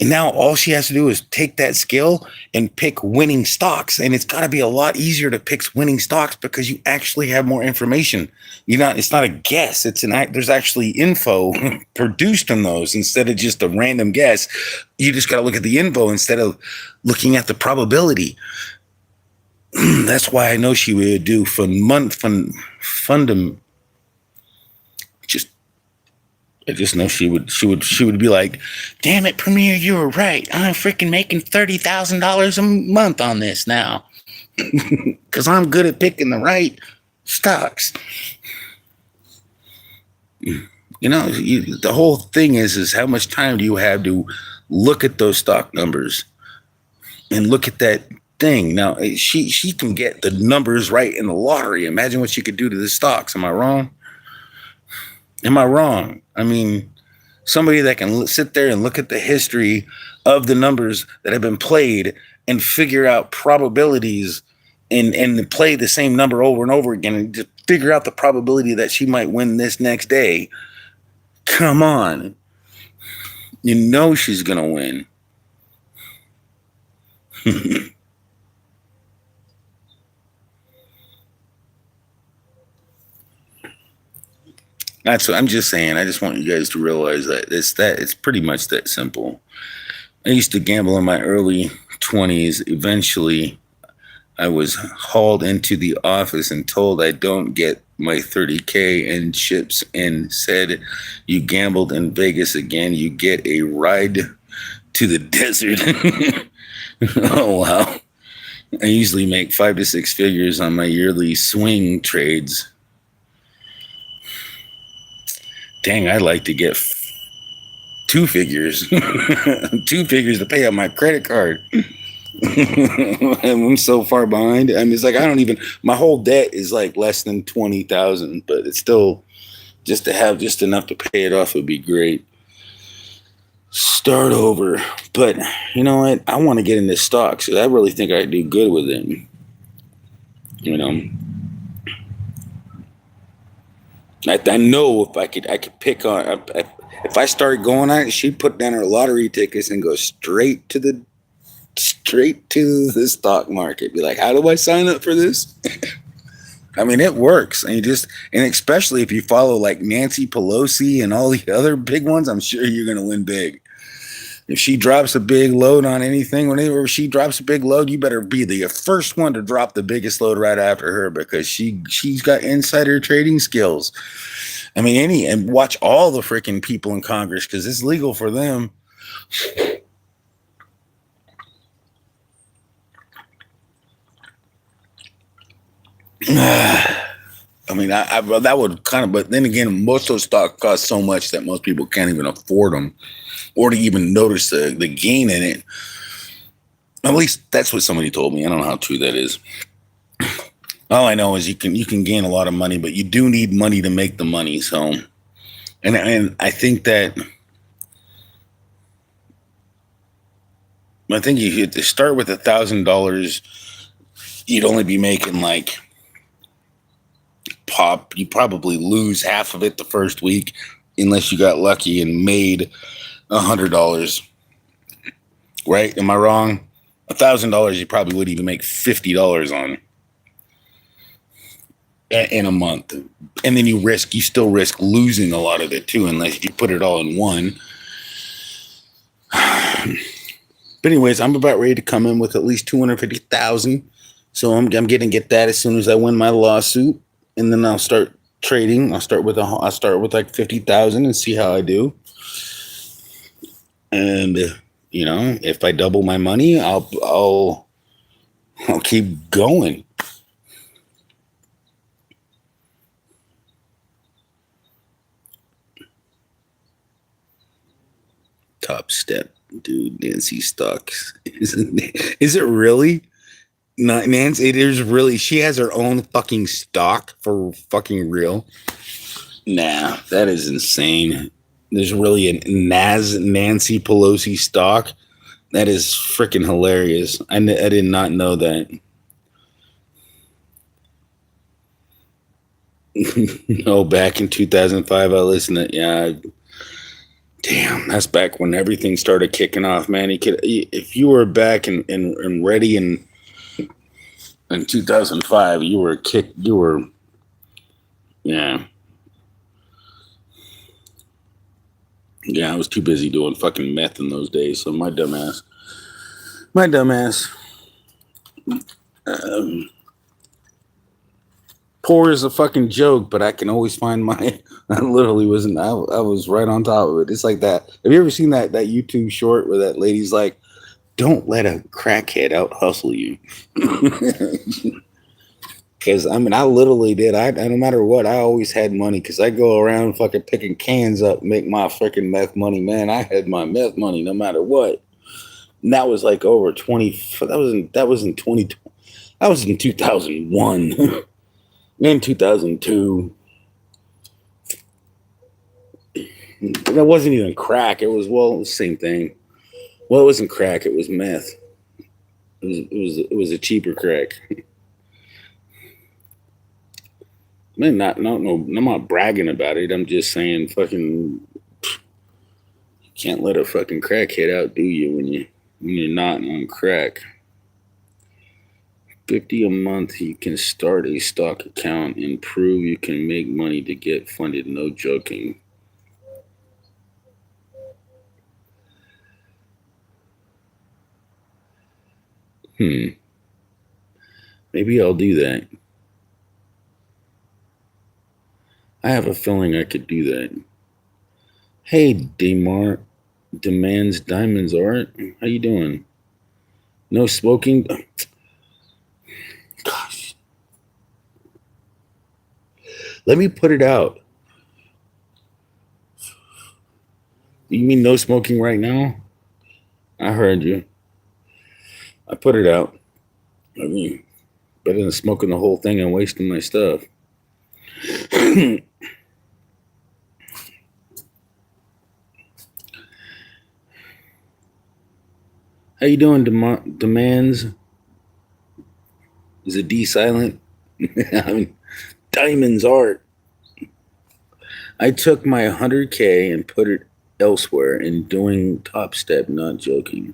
And now all she has to do is take that skill and pick winning stocks. And it's got to be a lot easier to pick winning stocks because you actually have more information. It's not a guess. There's actually info produced in those instead of just a random guess. You just got to look at the info instead of looking at the probability. That's why I know she would do fundum. I just know she would be like, damn it, Premiere, you were right. I'm freaking making $30,000 a month on this now. Because I'm good at picking the right stocks. The whole thing is how much time do you have to look at those stock numbers and look at that thing. Now, she can get the numbers right in the lottery. Imagine what she could do to the stocks. Am I wrong? I mean, somebody that can sit there and look at the history of the numbers that have been played and figure out probabilities and play the same number over and over again and just figure out the probability that she might win this next day. Come on. You know she's going to win. That's what I'm just saying. I just want you guys to realize that it's pretty much that simple. I used to gamble in my early 20s. Eventually, I was hauled into the office and told I don't get my $30K in chips and said, you gambled in Vegas again. You get a ride to the desert. Oh, wow. I usually make 5 to 6 figures on my yearly swing trades. Dang, I'd like to get 2 figures. 2 figures to pay on my credit card. I'm so far behind. I mean, it's like my whole debt is like less than 20,000, but it's still, just to have just enough to pay it off would be great. Start over. But you know what? I want to get into stocks. I really think I do good with it. I know if I could pick on, if I start going on it, she'd put down her lottery tickets and go straight to the stock market. Be like, how do I sign up for this? I mean, it works. And especially if you follow like Nancy Pelosi and all the other big ones, I'm sure you're going to win big. If she drops a big load on anything, whenever she drops a big load, you better be the first one to drop the biggest load right after her, because she's got insider trading skills. I mean, and watch all the freaking people in Congress, because it's legal for them. I mean, that would kind of, but then again, most of those stocks cost so much that most people can't even afford them or to even notice the gain in it. At least that's what somebody told me. I don't know how true that is. All I know is you can gain a lot of money, but you do need money to make the money. So, and I think that, I think you had to start with $1,000. You'd only be making like you probably lose half of it the first week, unless you got lucky and made $100. Right? Am I wrong? $1,000 you probably would even make $50 on. in a month. And then you still risk losing a lot of it too, unless you put it all in one. But anyways, I'm about ready to come in with at least 250,000. So I'm going to get that as soon as I win my lawsuit, and then I'll start trading. I'll start with like 50,000 and see how I do. And if I double my money, I'll keep going. Top Step, dude. Nancy Stocks. Is it really? Not Nancy. It is really. She has her own fucking stock for fucking real. Nah, that is insane. There's really a Nancy Pelosi stock. That is freaking hilarious. I did not know that. No, back in 2005, I listened to, yeah. Damn, that's back when everything started kicking off, man. If you were back and ready in 2005, yeah. Yeah, I was too busy doing fucking meth in those days, so my dumbass. Poor is a fucking joke, but I can always find my. I literally wasn't. I was right on top of it. It's like that. Have you ever seen that YouTube short where that lady's like, "Don't let a crackhead out hustle you." Because I literally did. I no matter what, I always had money because I go around fucking picking cans up, make my freaking meth money. Man, I had my meth money no matter what. And that was like over 20. That was in 20. That was in 2001. In 2002. That wasn't even crack. It was the same thing. Well, it wasn't crack. It was meth. It was a cheaper crack. Man, no, I'm not bragging about it. I'm just saying, fucking, you can't let a fucking crackhead outdo you when you're not on crack. 50 a month, you can start a stock account and prove you can make money to get funded. No joking. Maybe I'll do that. I have a feeling I could do that. Hey, Demands Diamonds Art. How you doing? No smoking? Gosh. Let me put it out. You mean no smoking right now? I heard you. I put it out. I mean, better than smoking the whole thing and wasting my stuff. How you doing, Demands? Is it D silent? Diamonds Art. I took my 100K and put it elsewhere in doing Top Step, not joking.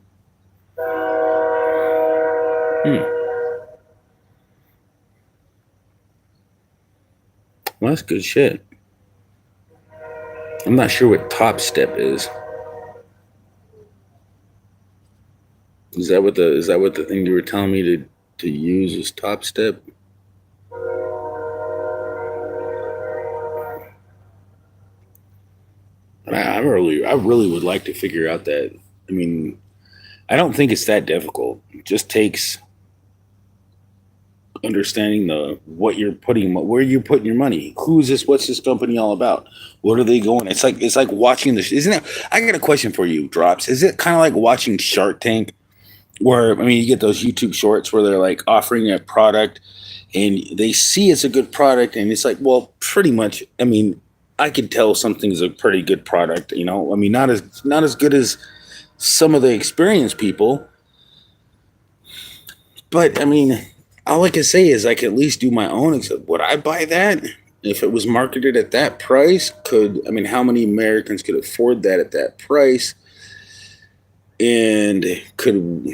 Well, that's good shit. I'm not sure what Top Step is. Is that what the thing you were telling me to use is Top Step? I really would like to figure out that. I mean, I don't think it's that difficult. It just takes understanding where you're putting your money. Who's this? What's this company all about? What are they going? It's like watching this. Isn't it? I got a question for you, Drops. Is it kind of like watching Shark Tank, where you get those YouTube shorts where they're like offering a product, and they see it's a good product, and it's like, well, pretty much. I can tell something's a pretty good product. Not as good as some of the experienced people, but all I can say is I can at least do my own. Except, would I buy that if it was marketed at that price? How many Americans could afford that at that price? And could,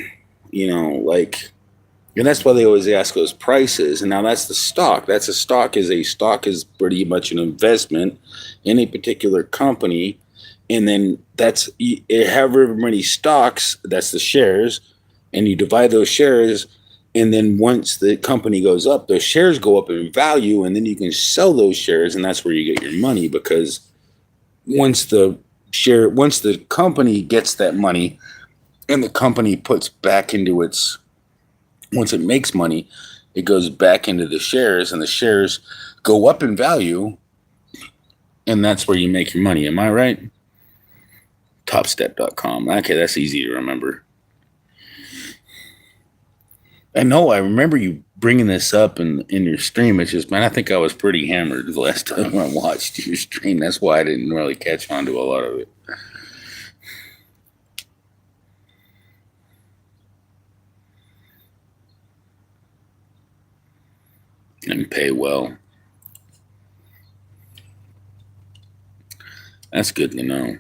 And that's why they always ask those prices. And now that's the stock. That's a stock is pretty much an investment in a particular company. And then that's however many stocks, that's the shares. And you divide those shares. And then once the company goes up, those shares go up in value. And then you can sell those shares. And that's where you get your money, because once the company gets that money and the company puts back into its, once it makes money, it goes back into the shares, and the shares go up in value, and that's where you make your money. Am I right? Topstep.com. Okay, that's easy to remember. I know, I remember you bringing this up in your stream. It's just, man, I think I was pretty hammered the last time I watched your stream. That's why I didn't really catch on to a lot of it. And pay well. That's good to know.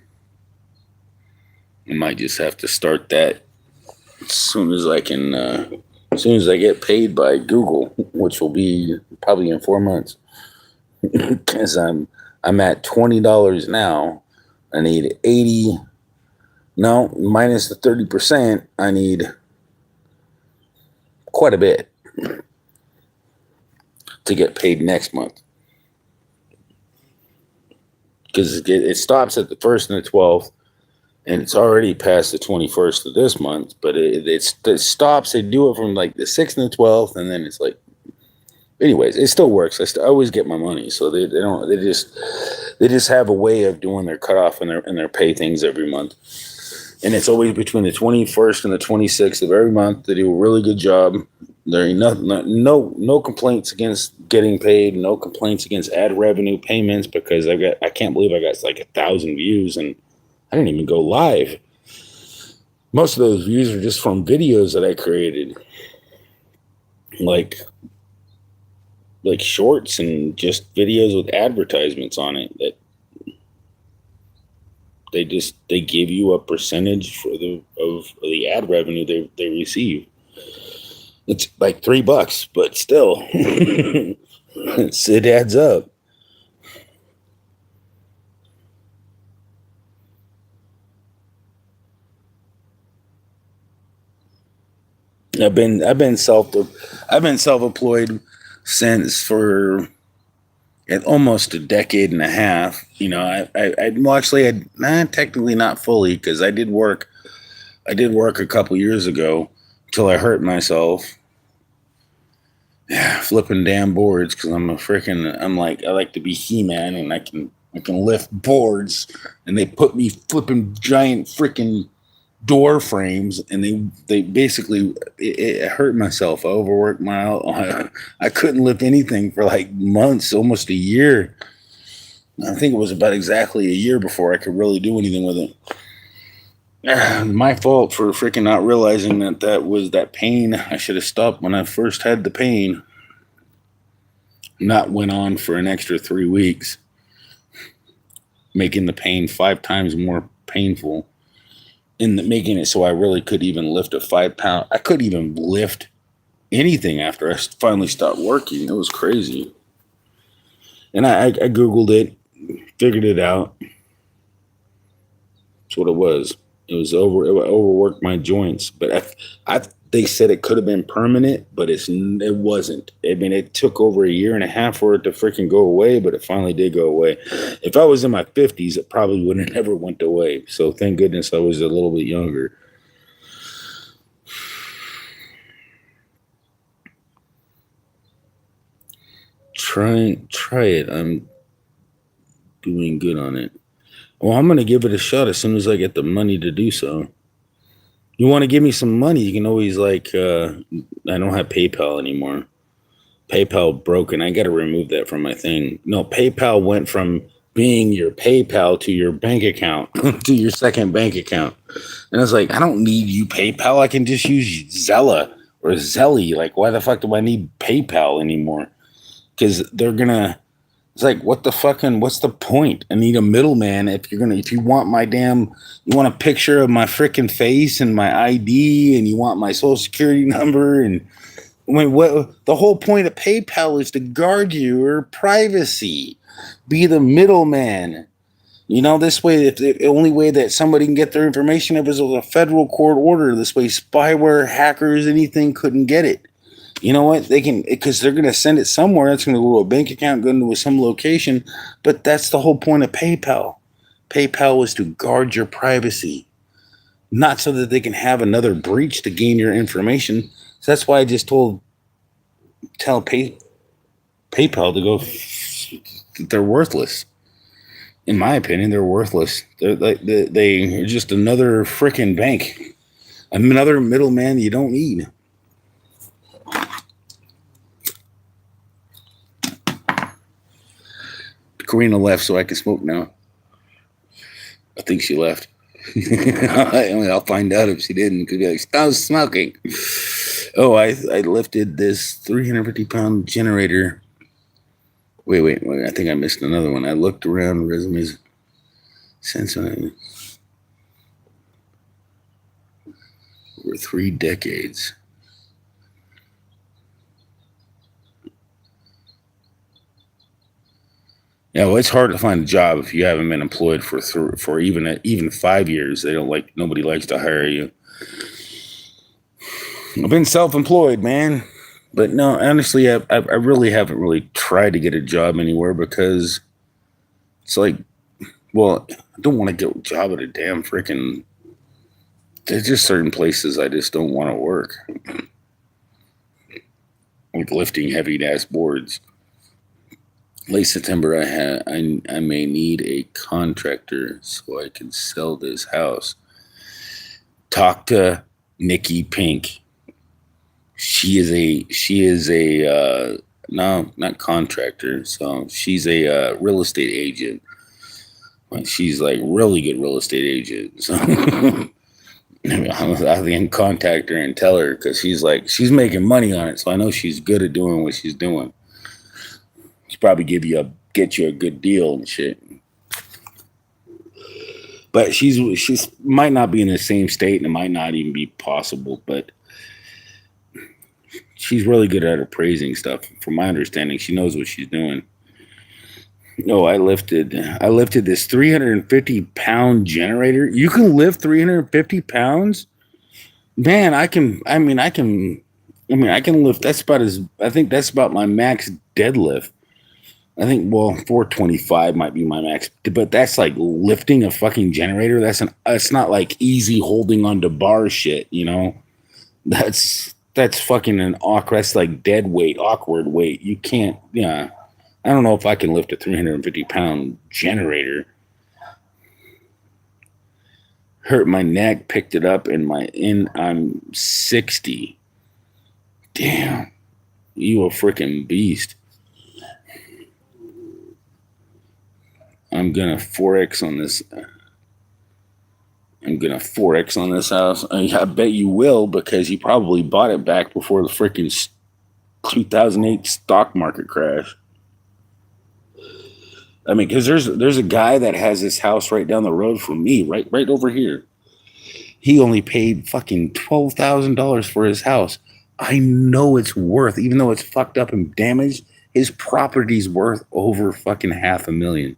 I might just have to start that as soon as I can, as soon as I get paid by Google, which will be probably in 4 months. Because I'm at $20 now. I need 80. No, minus the 30%. I need quite a bit to get paid next month, because it stops at the 1st and the 12th, and it's already past the 21st of this month. But it stops. They do it from like the 6th and the 12th, and then it's like, anyways, it still works. I always get my money, so they just have a way of doing their cutoff and their pay things every month. And it's always between the 21st and the 26th of every month. They do a really good job. There ain't no complaints against getting paid. No complaints against ad revenue payments, because I can't believe I got like 1,000 views and I didn't even go live. Most of those views are just from videos that I created, like shorts and just videos with advertisements on it that they give you a percentage of the ad revenue they receive. It's like $3, but still, it adds up. I've been self-employed since for almost a decade and a half. You know, technically not fully, because I did work a couple years ago till I hurt myself. Yeah, flipping damn boards, because I like to be He-Man, and I can lift boards, and they put me flipping giant freaking door frames, and they basically, it hurt myself. I overworked I couldn't lift anything for like months, almost a year. I think it was about exactly a year before I could really do anything with it. My fault for freaking not realizing that was that pain. I should have stopped when I first had the pain. Not went on for an extra 3 weeks, making the pain 5 times more painful, and making it so I really could even lift a 5-pound. I couldn't even lift anything after I finally stopped working. It was crazy. And I Googled it, figured it out. That's what it was. It overworked my joints, but they said it could have been permanent, but it wasn't. I mean, it took over a year and a half for it to freaking go away, but it finally did go away. If I was in my 50s, it probably would have never went away. So thank goodness I was a little bit younger. Try it. I'm doing good on it. Well, I'm going to give it a shot as soon as I get the money to do so. You want to give me some money, you can always I don't have PayPal anymore. PayPal broken. I got to remove that from my thing. No, PayPal went from being your PayPal to your bank account, to your second bank account. And I was like, I don't need you PayPal. I can just use Zella or Zelly. Like, why the fuck do I need PayPal anymore? Because it's like, what's the point? I need a middleman. If you want you want a picture of my freaking face and my ID, and you want my social security number, and When what the whole point of PayPal is to guard your privacy, be the middleman. You know, this way, if the only way that somebody can get their information if it was a federal court order, this way, spyware, hackers, anything couldn't get it. You know what? They can, because they're going to send it somewhere. It's going to go to a bank account, go into some location. But that's the whole point of PayPal. PayPal was to guard your privacy, not so that they can have another breach to gain your information. So that's why I just tell PayPal to go. They're worthless. In my opinion, they're worthless. They're just another freaking bank, another middleman you don't need. Karina left, so I can smoke now. I think she left. I'll find out if she didn't. Could be like, stop smoking. Oh, I lifted this 350-pound generator. Wait. I think I missed another one. I looked around resumes since over 3 decades. Yeah, well, it's hard to find a job if you haven't been employed for even 5 years. Nobody likes to hire you. I've been self-employed, man. But no, honestly, I really haven't really tried to get a job anywhere because it's like, well, I don't want to get a job at a damn freaking. There's just certain places I just don't want to work, like lifting heavy ass boards. Late September, I may need a contractor so I can sell this house. Talk to Nikki Pink. She is a no, not contractor. So she's a real estate agent. She's like really good real estate agent. So I can contact her and tell her because she's making money on it. So I know she's good at doing what she's doing. She'll probably get you a good deal and shit. But she's might not be in the same state and it might not even be possible, but she's really good at appraising stuff. From my understanding, she knows what she's doing. No, I lifted this 350-pound generator. You can lift 350 pounds? Man, I can lift. I think that's about my max deadlift. I think, 425 might be my max, but that's like lifting a fucking generator. It's not like easy holding onto bar shit, you know? That's fucking that's like dead weight, awkward weight. You can't, yeah. I don't know if I can lift a 350-pound generator. Hurt my neck, picked it up, and I'm 60. Damn. You a freaking beast. I'm gonna 4X on this. I'm gonna 4X on this house. I bet you will because you probably bought it back before the freaking 2008 stock market crash. I mean, because there's a guy that has this house right down the road from me, right over here. He only paid fucking $12,000 for his house. I know it's worth, even though it's fucked up and damaged, his property's worth over fucking $500,000.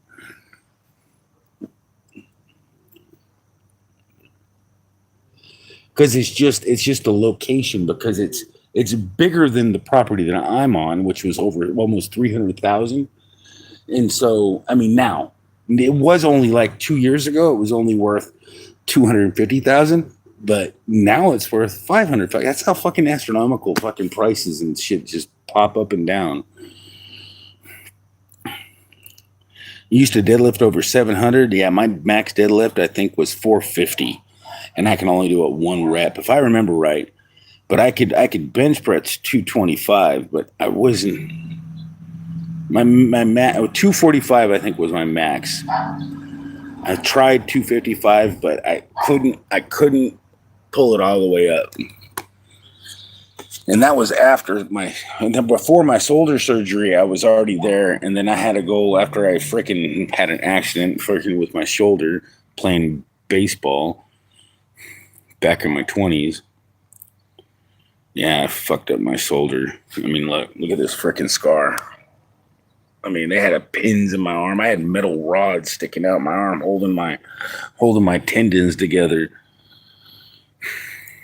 Because it's just the location, because it's bigger than the property that I'm on, which was over almost 300,000. And so, I mean, now it was only like 2 years ago, it was only worth 250,000, but now it's worth 500,000. That's how fucking astronomical fucking prices and shit just pop up and down. You used to deadlift over 700. Yeah, my max deadlift I think was 450. And I can only do it 1 rep, if I remember right. But I could bench press 225, but I wasn't. My 245 I think was my max. I tried 255, but I couldn't pull it all the way up. And that was before my shoulder surgery. I was already there, and then I had to go after I freaking had an accident freaking with my shoulder playing baseball back in my 20s. Yeah, I fucked up my shoulder. I mean, look at this freaking scar. I mean, they had pins in my arm. I had metal rods sticking out my arm, holding my tendons together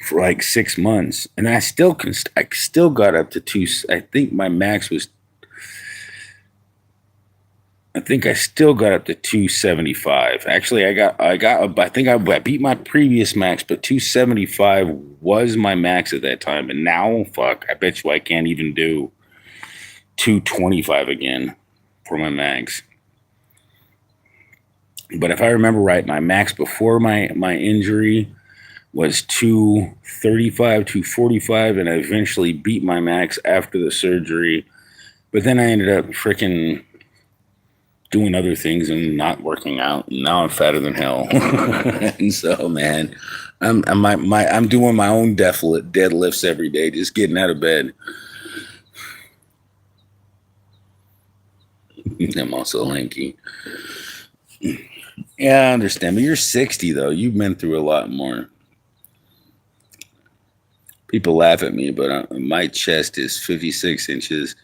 for like 6 months, and I still got up to two. I think my max was. I think I still got up to 275. Actually, I think I beat my previous max, but 275 was my max at that time. And now, fuck, I bet you I can't even do 225 again for my max. But if I remember right, my max before my injury was 235, 245, and I eventually beat my max after the surgery. But then I ended up freaking doing other things and not working out. And now I'm fatter than hell. And so, man, I'm doing my own deadlifts every day, just getting out of bed. I'm also lanky. Yeah, I understand. But you're 60, though. You've been through a lot more. People laugh at me, but my chest is 56 inches,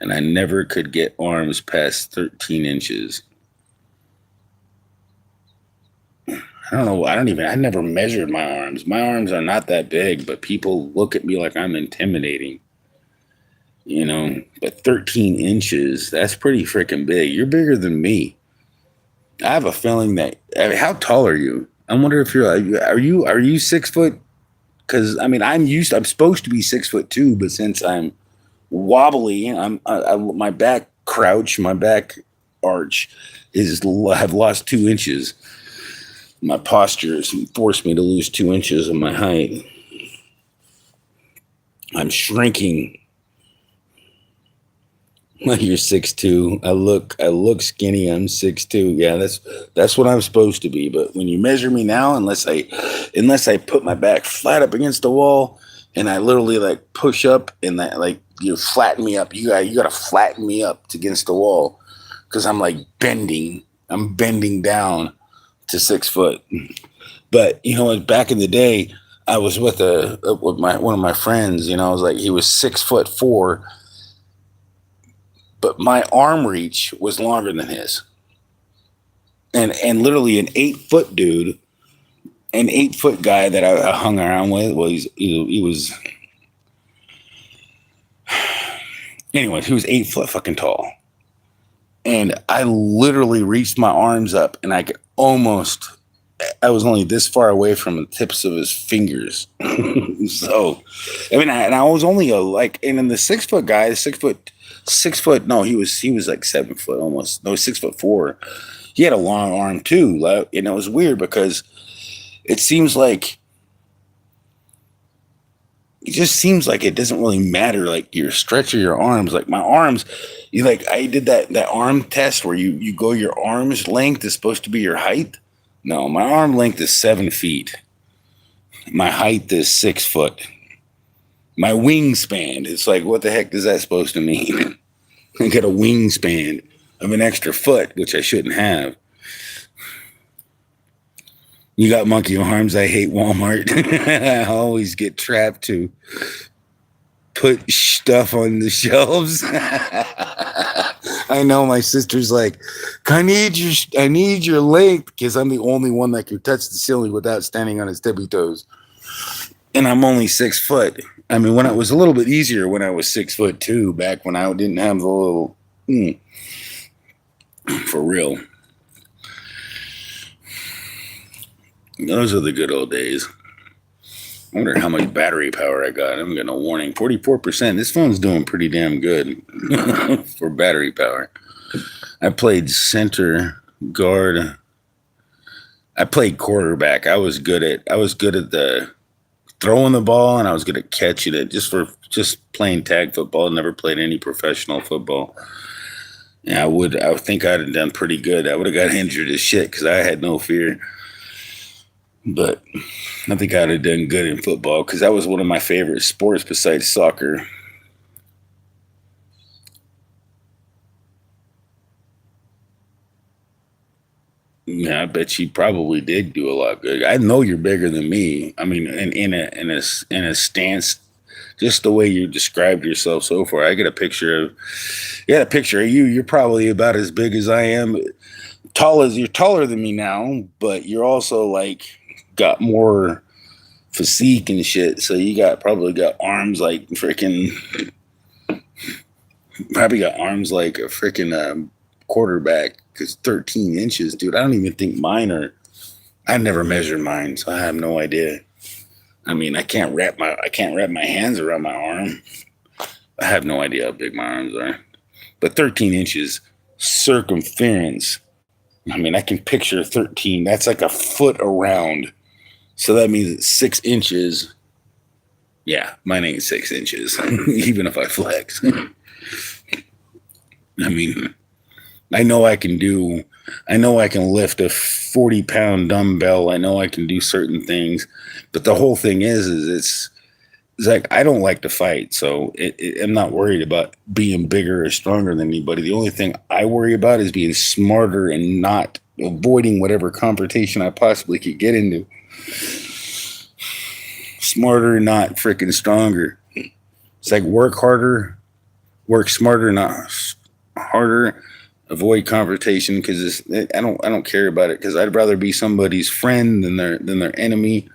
and I never could get arms past 13 inches. I don't know. I never measured my arms. My arms are not that big, but people look at me like I'm intimidating. But 13 inches, that's pretty freaking big. You're bigger than me. I have a feeling that, how tall are you? I wonder if are you 6 foot? Because I'm supposed to be 6'2", but since I'm wobbly, my back crouch, my back arch have lost 2 inches. My posture has forced me to lose 2 inches of my height. I'm shrinking. You're 6'2". I look skinny. I'm 6'2". Yeah, that's what I'm supposed to be. But when you measure me now, unless I put my back flat up against the wall and I literally like push up and that like you flatten me up, you gotta flatten me up against the wall because I'm like bending. I'm bending down to 6 foot. But back in the day, I was with one of my friends. I was like, he was 6'4". But my arm reach was longer than his. And literally an 8-foot dude, an 8-foot guy that I hung around with, he was anyways, he was 8 foot fucking tall. And I literally reached my arms up and I was only this far away from the tips of his fingers. So, and I was only and then the 6 foot guy, no, he was like 7 foot almost. No, 6'4". He had a long arm too. And it was weird because it just seems like it doesn't really matter. Like your stretch of your arms, like my arms, I did that arm test where you go, your arm's length is supposed to be your height. No, my arm length is 7 feet. My height is 6 foot. My wingspan, it's like, what the heck is that supposed to mean? I got a wingspan of an extra foot, which I shouldn't have. You got monkey arms. I hate Walmart. I always get trapped to put stuff on the shelves. I know my sister's like, I need your length because I'm the only one that can touch the ceiling without standing on his tippy toes. And I'm only 6 foot. I mean, when it was a little bit easier when I was 6'2", back when I didn't have the little, for real. Those are the good old days. I wonder how much battery power I got. I'm getting a warning. 44%. This phone's doing pretty damn good for battery power. I played center, guard. I played quarterback. I was good at the throwing the ball, and I was good at catching it. Just playing tag football. Never played any professional football. Yeah, I think I'd have done pretty good. I would have got injured as shit because I had no fear. But I think I'd have done good in football because that was one of my favorite sports besides soccer. Yeah, I bet you probably did do a lot good. I know you're bigger than me. I mean, in a stance just the way you described yourself so far. I get a picture of, you. You're probably about as big as I am. You're taller than me now, but you're also like got more physique and shit. So you probably got arms like freaking, probably got arms like a freaking quarterback. Because 13 inches, dude. I don't even think mine are. I never measured mine, so I have no idea. I mean, I can't wrap my hands around my arm. I have no idea how big my arms are. But 13 inches circumference. I mean, I can picture 13. That's like a foot around. So that means it's 6 inches. Yeah, mine ain't 6 inches, even if I flex. I mean, I know I can lift a 40-pound dumbbell. I know I can do certain things. But the whole thing is it's like I don't like to fight. So I'm not worried about being bigger or stronger than anybody. The only thing I worry about is being smarter and not avoiding whatever confrontation I possibly could get into. Smarter, not freaking stronger. It's like work harder, work smarter, not harder. Avoid confrontation because I don't care about it because I'd rather be somebody's friend than their enemy.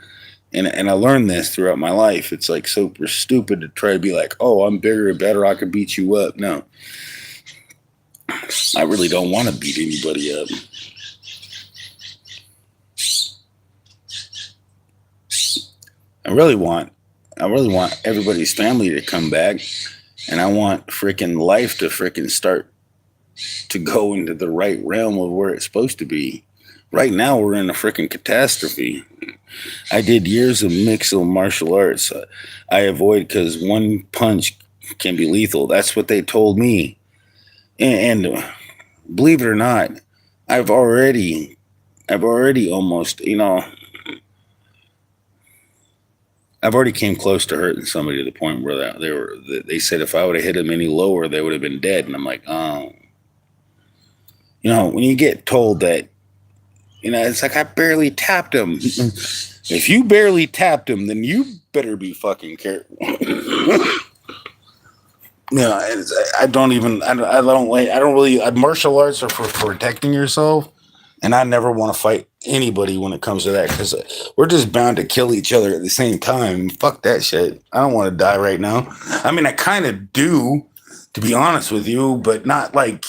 And I learned this throughout my life. It's like super stupid to try to be like, oh, I'm bigger and better, I can beat you up. No. I really don't want to beat anybody up. I really want everybody's family to come back, and I want freaking life to freaking start to go into the right realm of where it's supposed to be. Right now, we're in a freaking catastrophe. I did years of mixed martial arts. I avoid because one punch can be lethal. That's what they told me. And believe it or not, I've already almost, I've already came close to hurting somebody to the point where they said if I would have hit them any lower, they would have been dead. And I'm like, oh. When you get told that, it's like I barely tapped him. If you barely tapped him, then you better be fucking careful. Martial arts are for protecting yourself, and I never want to fight anybody when it comes to that because we're just bound to kill each other at the same time. Fuck that shit. I don't want to die right now. I mean, I kind of do, to be honest with you, but not like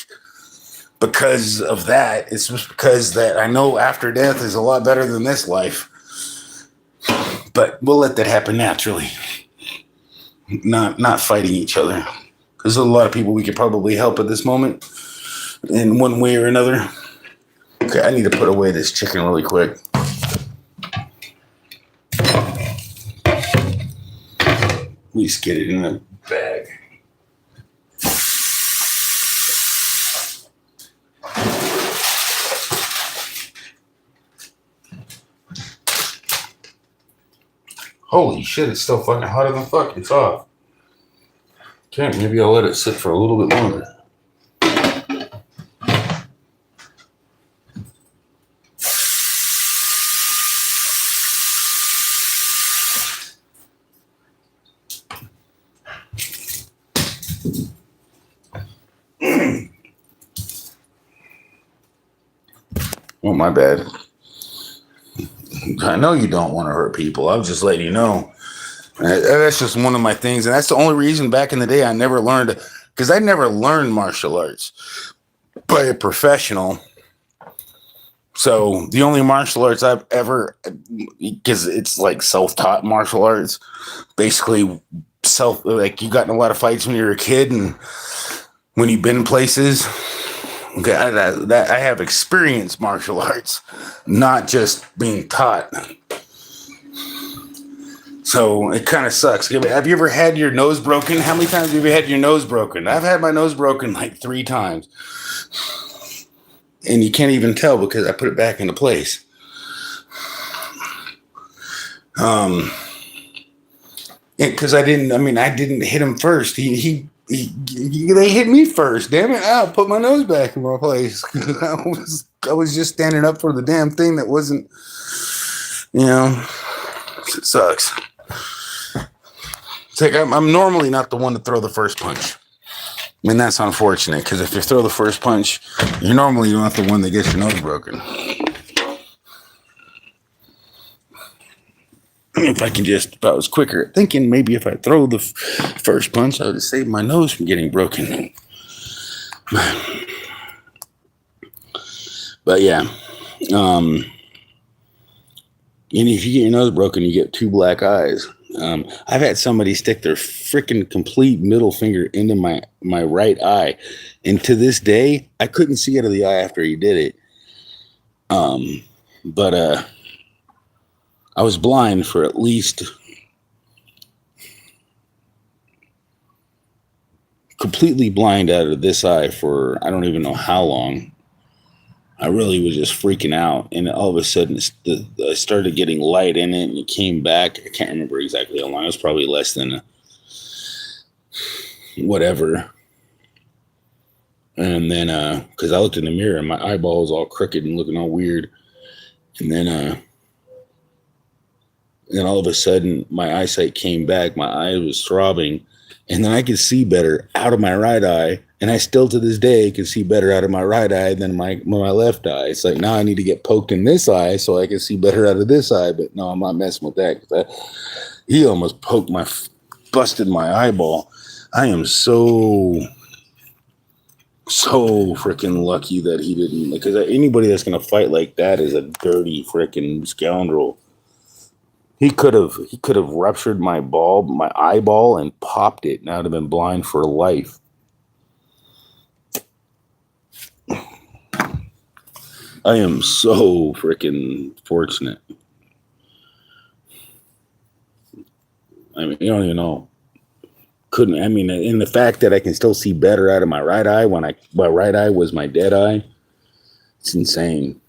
because of that. It's just because that I know after death is a lot better than this life. But we'll let that happen naturally. Not fighting each other. There's a lot of people we could probably help at this moment in one way or another. Okay, I need to put away this chicken really quick. At least get it in a bag. Holy shit, it's still fucking hotter than fuck. It's off. Okay, maybe I'll let it sit for a little bit longer. Oh, my bad. I know you don't want to hurt people. I was just letting you know. That's just one of my things. And that's the only reason back in the day I never learned, because I never learned martial arts by a professional. So the only martial arts I've ever, because it's like self-taught martial arts, basically like you got in a lot of fights when you were a kid and when you've been places. Okay, I have experienced martial arts, not just being taught. So it kind of sucks. Have you ever had your nose broken? How many times have you had your nose broken? I've had my nose broken like 3 times. And you can't even tell because I put it back into place. Because I didn't hit him first. They hit me first. Damn it! I'll put my nose back in my place. I was just standing up for the damn thing that wasn't. It sucks. It's like I'm normally not the one to throw the first punch. I mean, that's unfortunate because if you throw the first punch, you're normally not the one that gets your nose broken. If I was quicker at thinking, maybe if I throw the first punch, I would have saved my nose from getting broken. But yeah, and if you get your nose broken, you get 2 black eyes. I've had somebody stick their freaking complete middle finger into my right eye, and to this day, I couldn't see out of the eye after he did it. But I was blind for at least completely blind out of this eye for I don't even know how long. I really was just freaking out, and all of a sudden I started getting light in it, and it came back. I can't remember exactly how long. It was probably less than whatever. And then, because I looked in the mirror, and my eyeball was all crooked and looking all weird. And then all of a sudden, my eyesight came back. My eye was throbbing, and then I could see better out of my right eye. And I still, to this day, can see better out of my right eye than my left eye. It's like, now I need to get poked in this eye so I can see better out of this eye. But no, I'm not messing with that. He almost busted my eyeball. I am so freaking lucky that he didn't. Because anybody that's going to fight like that is a dirty freaking scoundrel. He could have ruptured my eyeball and popped it, and I'd have been blind for life. I am so freaking fortunate. I mean, you don't even know. And the fact that I can still see better out of my right eye when my right eye was my dead eye, it's insane.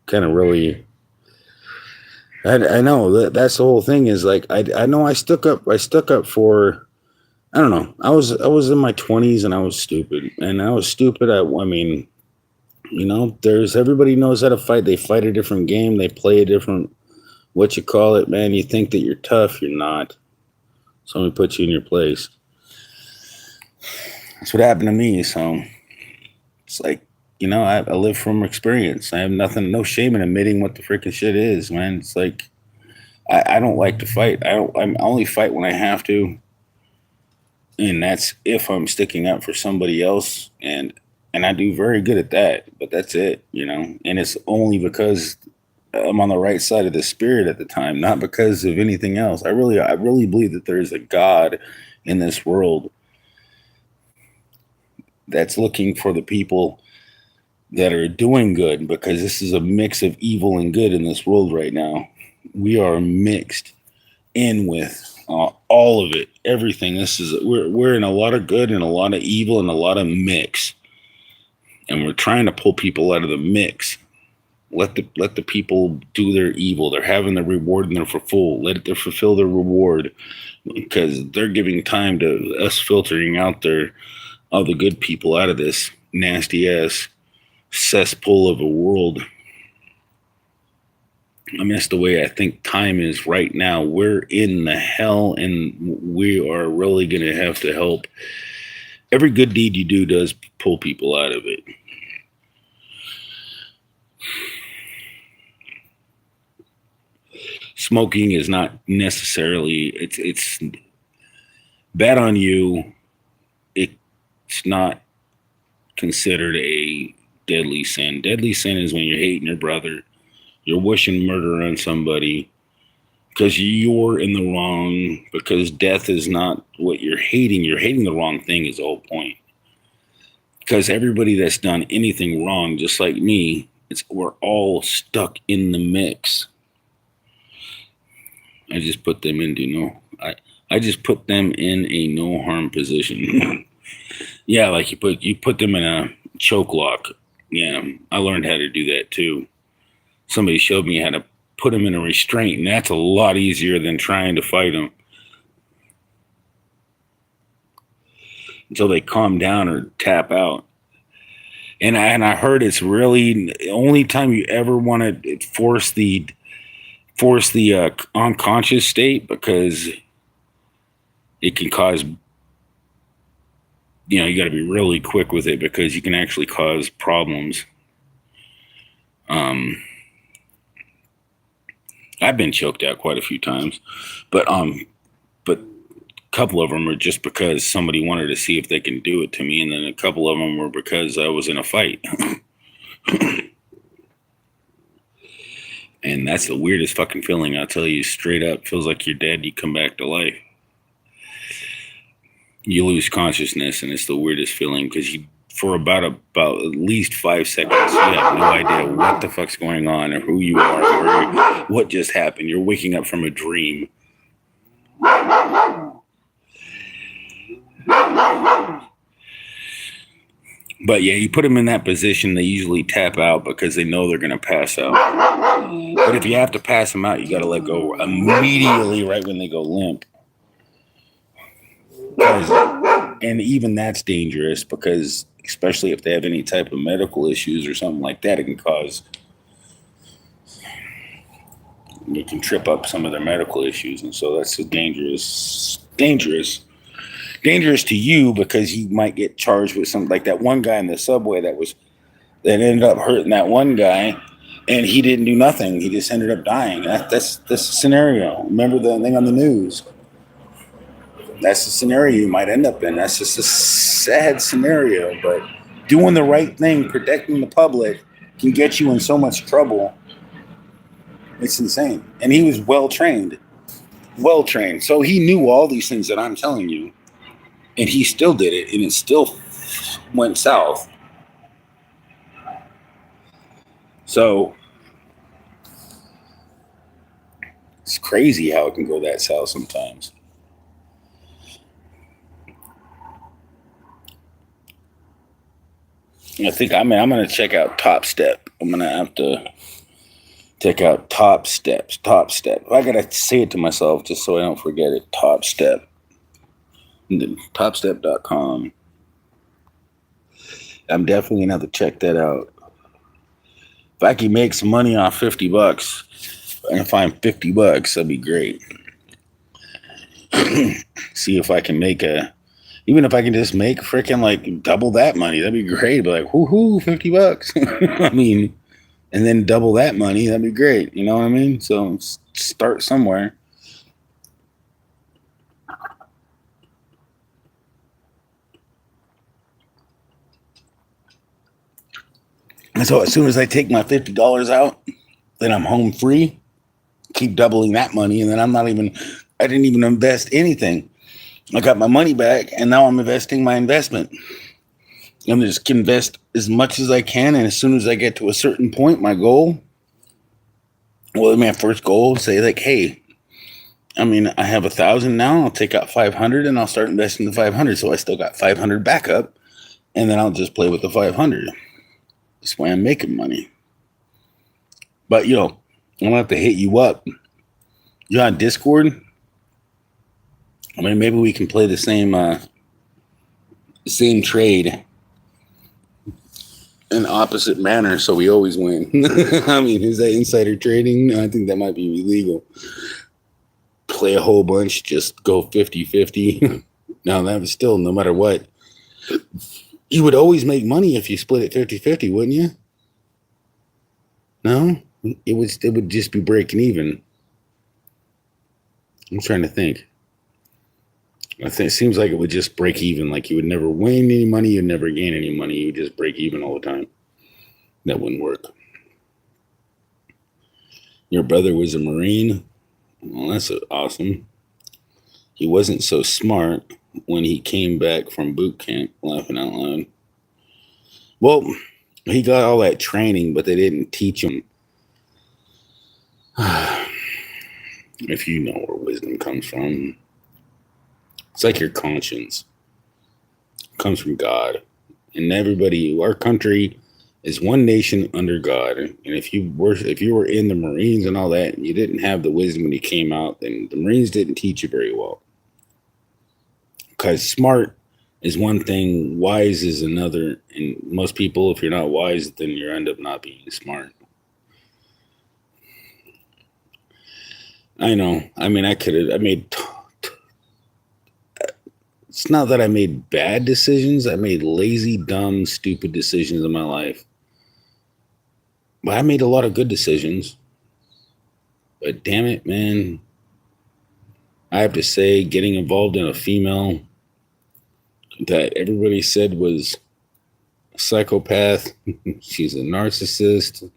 Kind of really. I know that's the whole thing is like I know I stuck up for I don't know I was in my 20s and I was stupid I mean, you know, everybody knows how to fight. They fight a different game. They play a different man. You think that you're tough, you're not. Somebody puts you in your place. That's what happened to me. So it's like, you know, I live from experience. I have no shame in admitting what the freaking shit is, man. It's like, I don't like to fight. I only fight when I have to. And that's if I'm sticking up for somebody else. And I do very good at that, but that's it, you know? And it's only because I'm on the right side of the spirit at the time, not because of anything else. I really believe that there is a God in this world that's looking for the people that are doing good, because this is a mix of evil and good in this world right now. We are mixed in with all of it, everything. We're in a lot of good and a lot of evil and a lot of mix, and we're trying to pull people out of the mix. Let the people do their evil. They're having their reward and they're for full. Let it fulfill their reward, because they're giving time to us filtering out all the good people out of this nasty ass cesspool of a world. I mean, that's the way I think time is right now. We're in the hell, and we are really going to have to help. Every good deed you do does pull people out of it. Smoking is not necessarily, it's bad on you. It's not considered a deadly sin. Deadly sin is when you're hating your brother, you're wishing murder on somebody because you're in the wrong, because death is not what you're hating. You're hating the wrong thing is the whole point. Because everybody that's done anything wrong, just like me, we're all stuck in the mix. I just put them into I just put them in a no harm position. Yeah, like you put them in a choke lock. Yeah, I learned how to do that too. Somebody showed me how to put them in a restraint, and that's a lot easier than trying to fight them until they calm down or tap out. And I heard it's really the only time you ever want to force the unconscious state, because it can cause, you got to be really quick with it, because you can actually cause problems. I've been choked out quite a few times, but a couple of them are just because somebody wanted to see if they can do it to me, and then a couple of them were because I was in a fight. And that's the weirdest fucking feeling, I'll tell you straight up. Feels like you're dead, you come back to life. You lose consciousness, and it's the weirdest feeling, because for about at least 5 seconds, you have no idea what the fuck's going on, or who you are, or what just happened. You're waking up from a dream. But yeah, you put them in that position, they usually tap out because they know they're going to pass out. But if you have to pass them out, you got to let go immediately right when they go limp. And even that's dangerous, because especially if they have any type of medical issues or something like that, it can trip up some of their medical issues. And so that's dangerous to you, because you might get charged with something like that one guy in the subway that ended up hurting that one guy, and he didn't do nothing. He just ended up dying. That's the scenario. Remember the thing on the news? That's the scenario you might end up in. That's just a sad scenario, but doing the right thing, protecting the public, can get you in so much trouble. It's insane. And he was well trained. So he knew all these things that I'm telling you, and he still did it, and it still went south. So it's crazy how it can go that south sometimes. I'm going to check out Top Step. I'm going to have to check out Top Step. I got to say it to myself just so I don't forget it. Top Step. Topstep.com. I'm definitely going to have to check that out. If I can make some money off $50, and find $50, that'd be great. See if I can even if I can just make freaking like double that money, that'd be great. But like, woohoo, $50. I mean, and then double that money, that'd be great. You know what I mean? So start somewhere. And so as soon as I take my $50 out, then I'm home free. Keep doubling that money, and then I didn't even invest anything. I got my money back, and now I'm investing my investment. I'm just invest as much as I can, and as soon as I get to a certain point, my first goal, say like, hey, I have 1,000 now. I'll take out 500, and I'll start investing the 500. So I still got 500 backup, and then I'll just play with the 500. That's why I'm making money. But I'm gonna have to hit you up. You on Discord? Maybe we can play the same trade in opposite manner, so we always win. Is that insider trading? I think that might be illegal. Play a whole bunch, just go 50-50. Now that was still, no matter what, you would always make money if you split it 50-50, wouldn't you? No? It would just be breaking even. I'm trying to think. It seems like it would just break even. Like you would never win any money, you'd never gain any money. You would just break even all the time. That wouldn't work. Your brother was a Marine? Well, that's awesome. He wasn't so smart when he came back from boot camp, laughing out loud. Well, he got all that training, but they didn't teach him. If you know where wisdom comes from. It's like your conscience. It comes from God. And our country is one nation under God. And if you were in the Marines and all that, and you didn't have the wisdom when you came out, then the Marines didn't teach you very well. Because smart is one thing, wise is another. And most people, if you're not wise, then you end up not being smart. I know. I mean, it's not that I made bad decisions. I made lazy, dumb, stupid decisions in my life. But I made a lot of good decisions. But damn it, man. I have to say, getting involved in a female that everybody said was a psychopath, she's a narcissist,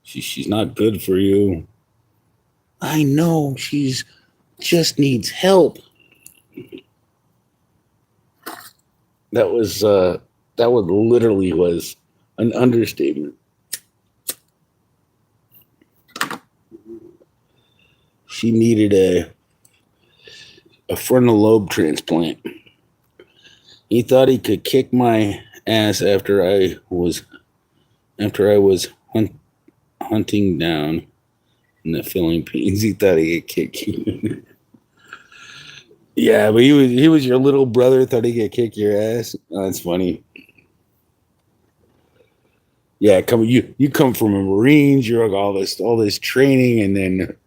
she's not good for you. I know, she's just needs help. That was literally was an understatement. She needed a frontal lobe transplant. He thought he could kick my ass after I was hunting down in the Philippines. He thought he could kick you. Yeah, but he was your little brother. Thought he could kick your ass. Oh, that's funny. Yeah, you come from a Marines. You're like all this training, and then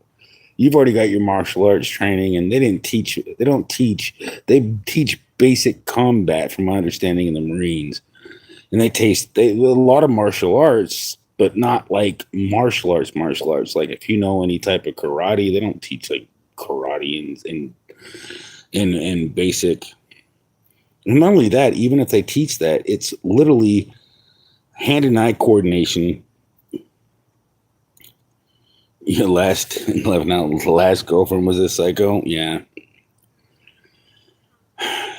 you've already got your martial arts training, and they didn't teach. They don't teach. They teach basic combat, from my understanding, in the Marines, and a lot of martial arts, but not like martial arts. Martial arts, like if you know any type of karate, they don't teach like karate and basic. And not only that, even if they teach that, it's literally hand and eye coordination. Your last girlfriend was a psycho. Yeah.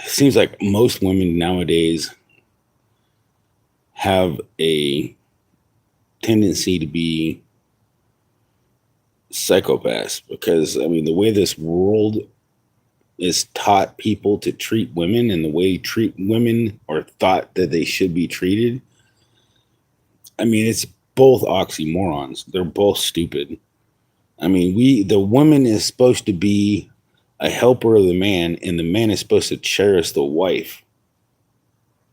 Seems like most women nowadays have a tendency to be psychopaths, because I mean, the way this world is taught people to treat women and the way treat women are thought that they should be treated. I mean, it's both oxymorons. They're both stupid. I mean, the woman is supposed to be a helper of the man, and the man is supposed to cherish the wife,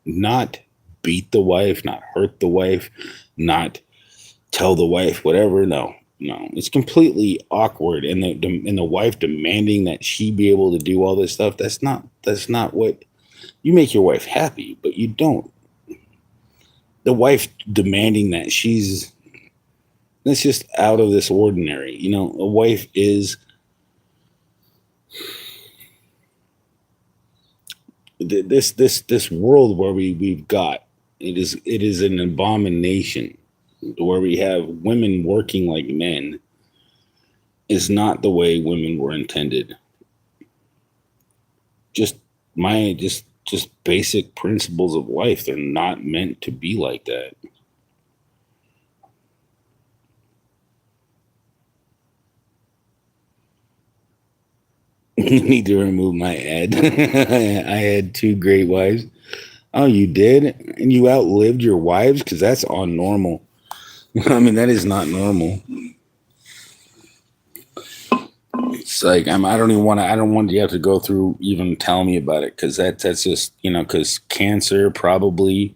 not beat the wife, not hurt the wife, not tell the wife whatever. No, it's completely awkward. And the wife demanding that she be able to do all this stuff. That's not what you make your wife happy, but you don't. The wife demanding that that's just out of this ordinary. A wife is this world where we've got it is an abomination, where we have women working like men is not the way women were intended. Just basic principles of life. They're not meant to be like that. You need to remove my ad. I had 2 great wives. Oh, you did? And you outlived your wives? Because that's unnormal. I mean, that is not normal. It's like I don't want you to have to go through even tell me about it, because that's just because cancer, probably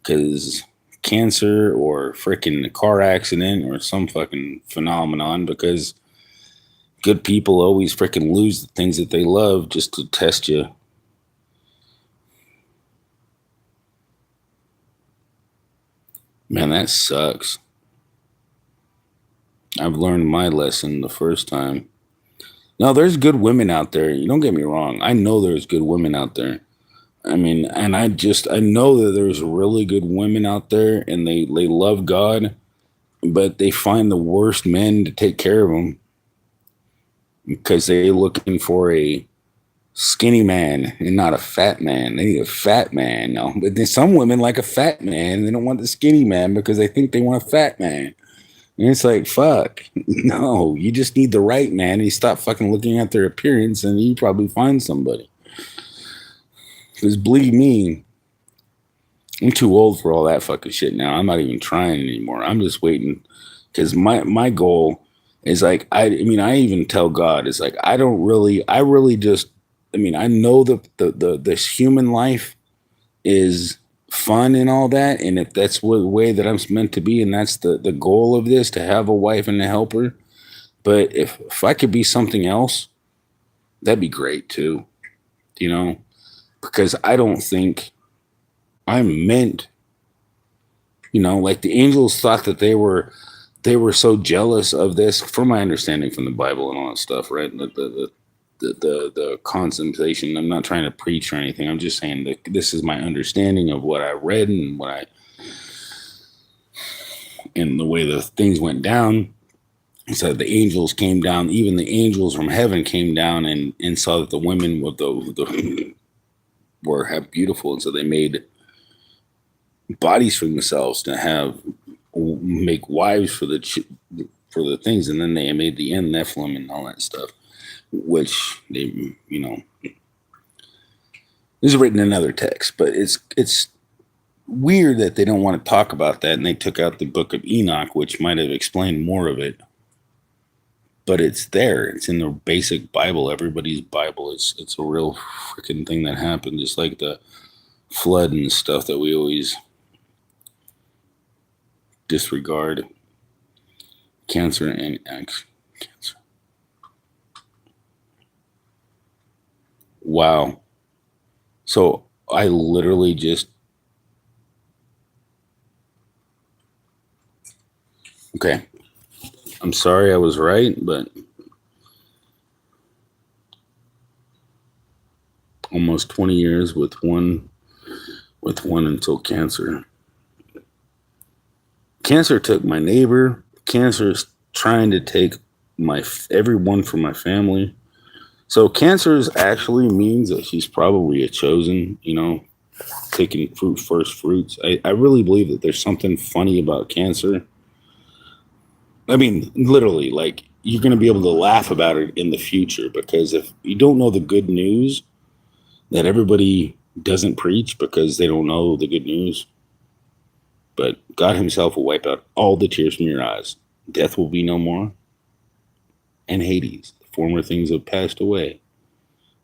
because cancer or freaking car accident or some fucking phenomenon, because good people always freaking lose the things that they love just to test you. Man, that sucks. I've learned my lesson the first time. No, there's good women out there. You don't get me wrong. I know there's good women out there. I mean, and I know that there's really good women out there, and they love God, but they find the worst men to take care of them because they're looking for a skinny man and not a fat man. They need a fat man. No, but then some women like a fat man. They don't want the skinny man because they think they want a fat man. And it's like, fuck. No, you just need the right man. And you stop fucking looking at their appearance, and you probably find somebody. Because believe me, I'm too old for all that fucking shit now. I'm not even trying anymore. I'm just waiting. Because my goal is like, I even tell God, it's like, I know this human life is fun and all that, and if that's the way that I'm meant to be, and that's the goal of this, to have a wife and a helper. But if I could be something else, that'd be great too, you know, because I don't think I'm meant, you know, like the angels thought that they were so jealous of this, from my understanding from the Bible and all that stuff, right? The contemplation. I'm not trying to preach or anything. I'm just saying that this is my understanding of what I read and and the way the things went down. So the angels came down, even the angels from heaven came down and saw that the women with were beautiful, and so they made bodies for themselves to make wives for the things, and then they made the end Nephilim and all that stuff, which they, you know, this is written in another text, but it's weird that they don't want to talk about that, and they took out the book of Enoch, which might have explained more of it. But it's there. It's in the basic Bible. Everybody's Bible. It's a real freaking thing that happened, just like the flood and stuff that we always disregard. Cancer and cancer. Wow. So I literally just... Okay. I'm sorry I was right, but almost 20 years with one until cancer. Cancer took my neighbor. Cancer's trying to take everyone from my family. So cancer actually means that she's probably a chosen, you know, taking first fruits. I really believe that there's something funny about cancer. I mean, literally, like, you're going to be able to laugh about it in the future, because if you don't know the good news that everybody doesn't preach because they don't know the good news, but God himself will wipe out all the tears from your eyes. Death will be no more, and Hades, the former things have passed away.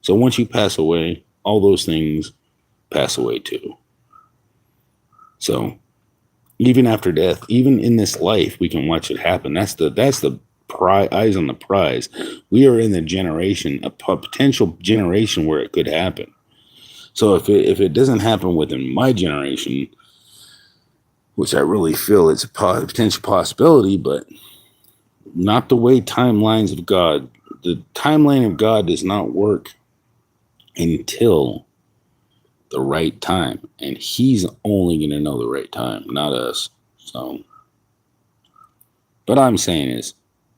So once you pass away, all those things pass away too. So even after death, even in this life, we can watch it happen. That's the eyes on the prize. We are in a potential generation where it could happen. So if it doesn't happen within my generation, which I really feel it's a potential possibility, but not the way timelines of God. The timeline of God does not work until the right time, and he's only going to know the right time, not us. So what I'm saying is,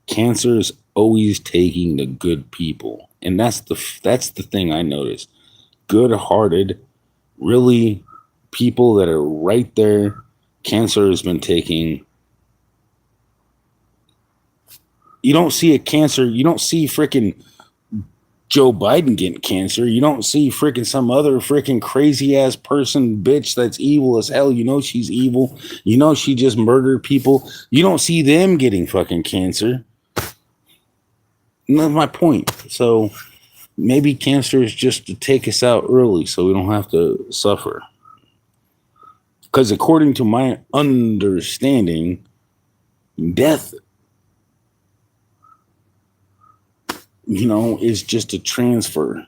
cancer is always taking the good people, and that's the thing I noticed. Good-hearted, really, people that are right there. Cancer has been taking. You don't see freaking Joe Biden getting cancer. You don't see freaking some other freaking crazy ass person, bitch, that's evil as hell. You know she's evil. You know she just murdered people. You don't see them getting fucking cancer. And that's my point. So maybe cancer is just to take us out early so we don't have to suffer. Because according to my understanding, death, you know, is just a transfer.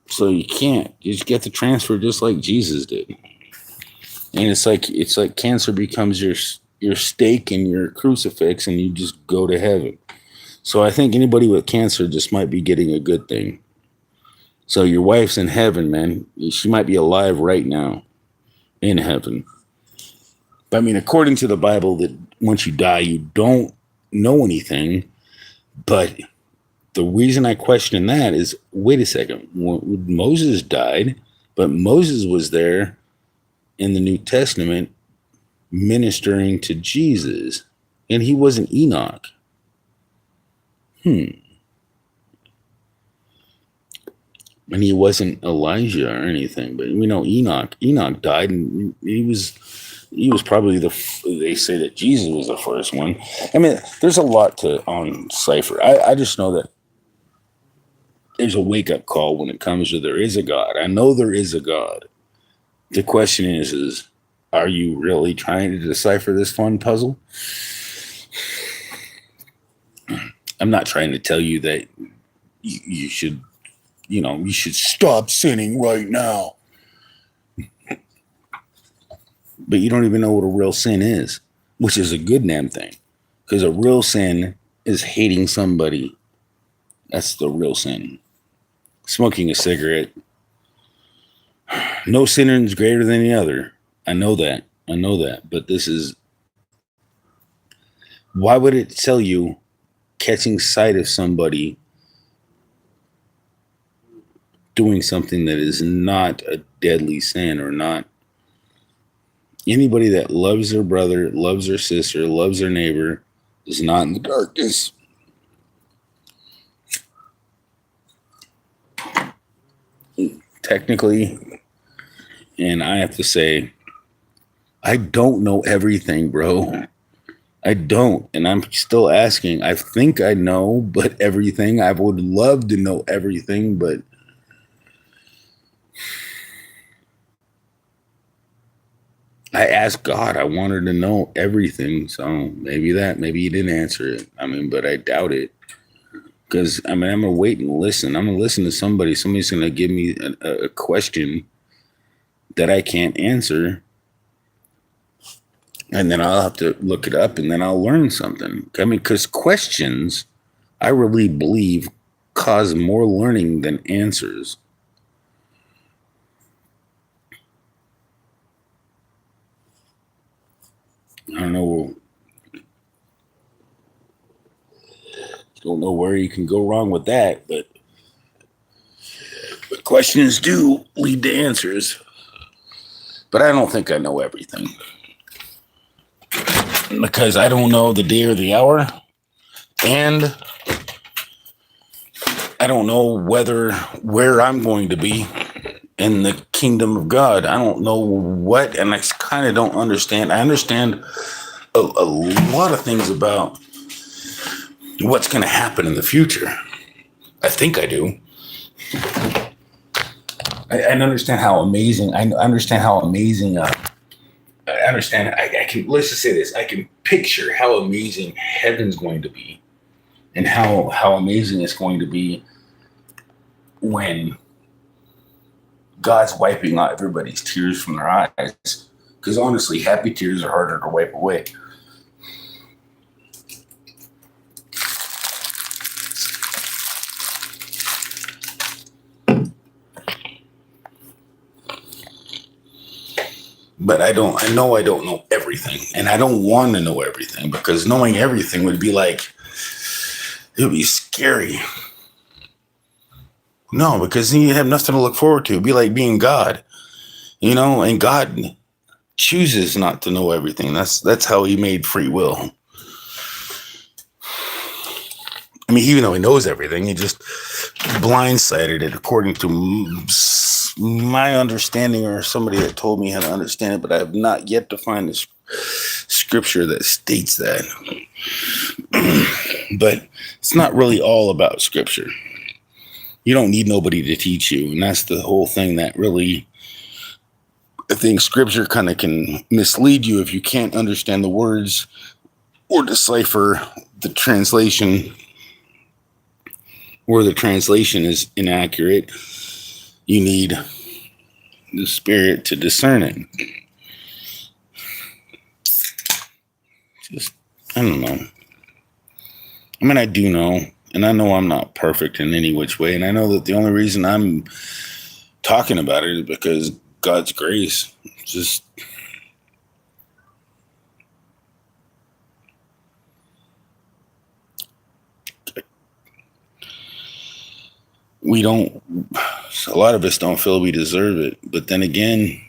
So you just get the transfer just like Jesus did. And it's like cancer becomes your stake and your crucifix, and you just go to heaven. So I think anybody with cancer just might be getting a good thing. So your wife's in heaven, man. She might be alive right now in heaven. But I mean, according to the Bible, that once you die, you don't know anything. But the reason I question that is, wait a second, Moses died, but Moses was there in the New Testament ministering to Jesus, and he wasn't Enoch. And he wasn't Elijah or anything, but we know Enoch died, and he was probably they say that Jesus was the first one. I mean, there's a lot to decipher. I just know that there's a wake-up call when it comes to there is a God. I know there is a God. The question is are you really trying to decipher this fun puzzle? I'm not trying to tell you that you should, you should stop sinning right now. But you don't even know what a real sin is, which is a good damn thing. Because a real sin is hating somebody. That's the real sin. Smoking a cigarette. No sinner is greater than the other. I know that. But this is... Why would it tell you catching sight of somebody doing something that is not a deadly sin or not? Anybody that loves their brother, loves their sister, loves their neighbor is not in the darkness. Technically, and I have to say, I don't know everything, bro. I don't. And I'm still asking. I think I know, but everything. I would love to know everything, but I asked God. I wanted to know everything. So maybe he didn't answer it. But I doubt it. Because, I'm going to wait and listen. I'm going to listen to somebody. Somebody's going to give me a question that I can't answer. And then I'll have to look it up and then I'll learn something. Because questions, I really believe, cause more learning than answers. I don't know where you can go wrong with that, but questions do lead to answers. But I don't think I know everything. Because I don't know the day or the hour. And I don't know where I'm going to be in the kingdom of God. I don't know what, and I kind of don't understand. I understand a lot of things about what's going to happen in the future. I think I do. I understand how amazing. I understand how amazing. I understand. I can. Let's just say this. I can picture how amazing heaven's going to be, and how amazing it's going to be when God's wiping out everybody's tears from their eyes. Because honestly, happy tears are harder to wipe away. But I know I don't know everything. And I don't want to know everything, because knowing everything would be like, it would be scary. No, because then you have nothing to look forward to. It'd be like being God, and God chooses not to know everything. That's how he made free will. Even though he knows everything, he just blindsided it according to my understanding, or somebody that told me how to understand it, but I have not yet to find the scripture that states that. But it's not really all about scripture. You don't need nobody to teach you, and that's the whole thing that really, I think scripture kind of can mislead you if you can't understand the words or decipher the translation, or the translation is inaccurate. You need the Spirit to discern it. I don't know. I do know, and I know I'm not perfect in any which way, and I know that the only reason I'm talking about it is because God's grace. Just a lot of us don't feel we deserve it. But then again,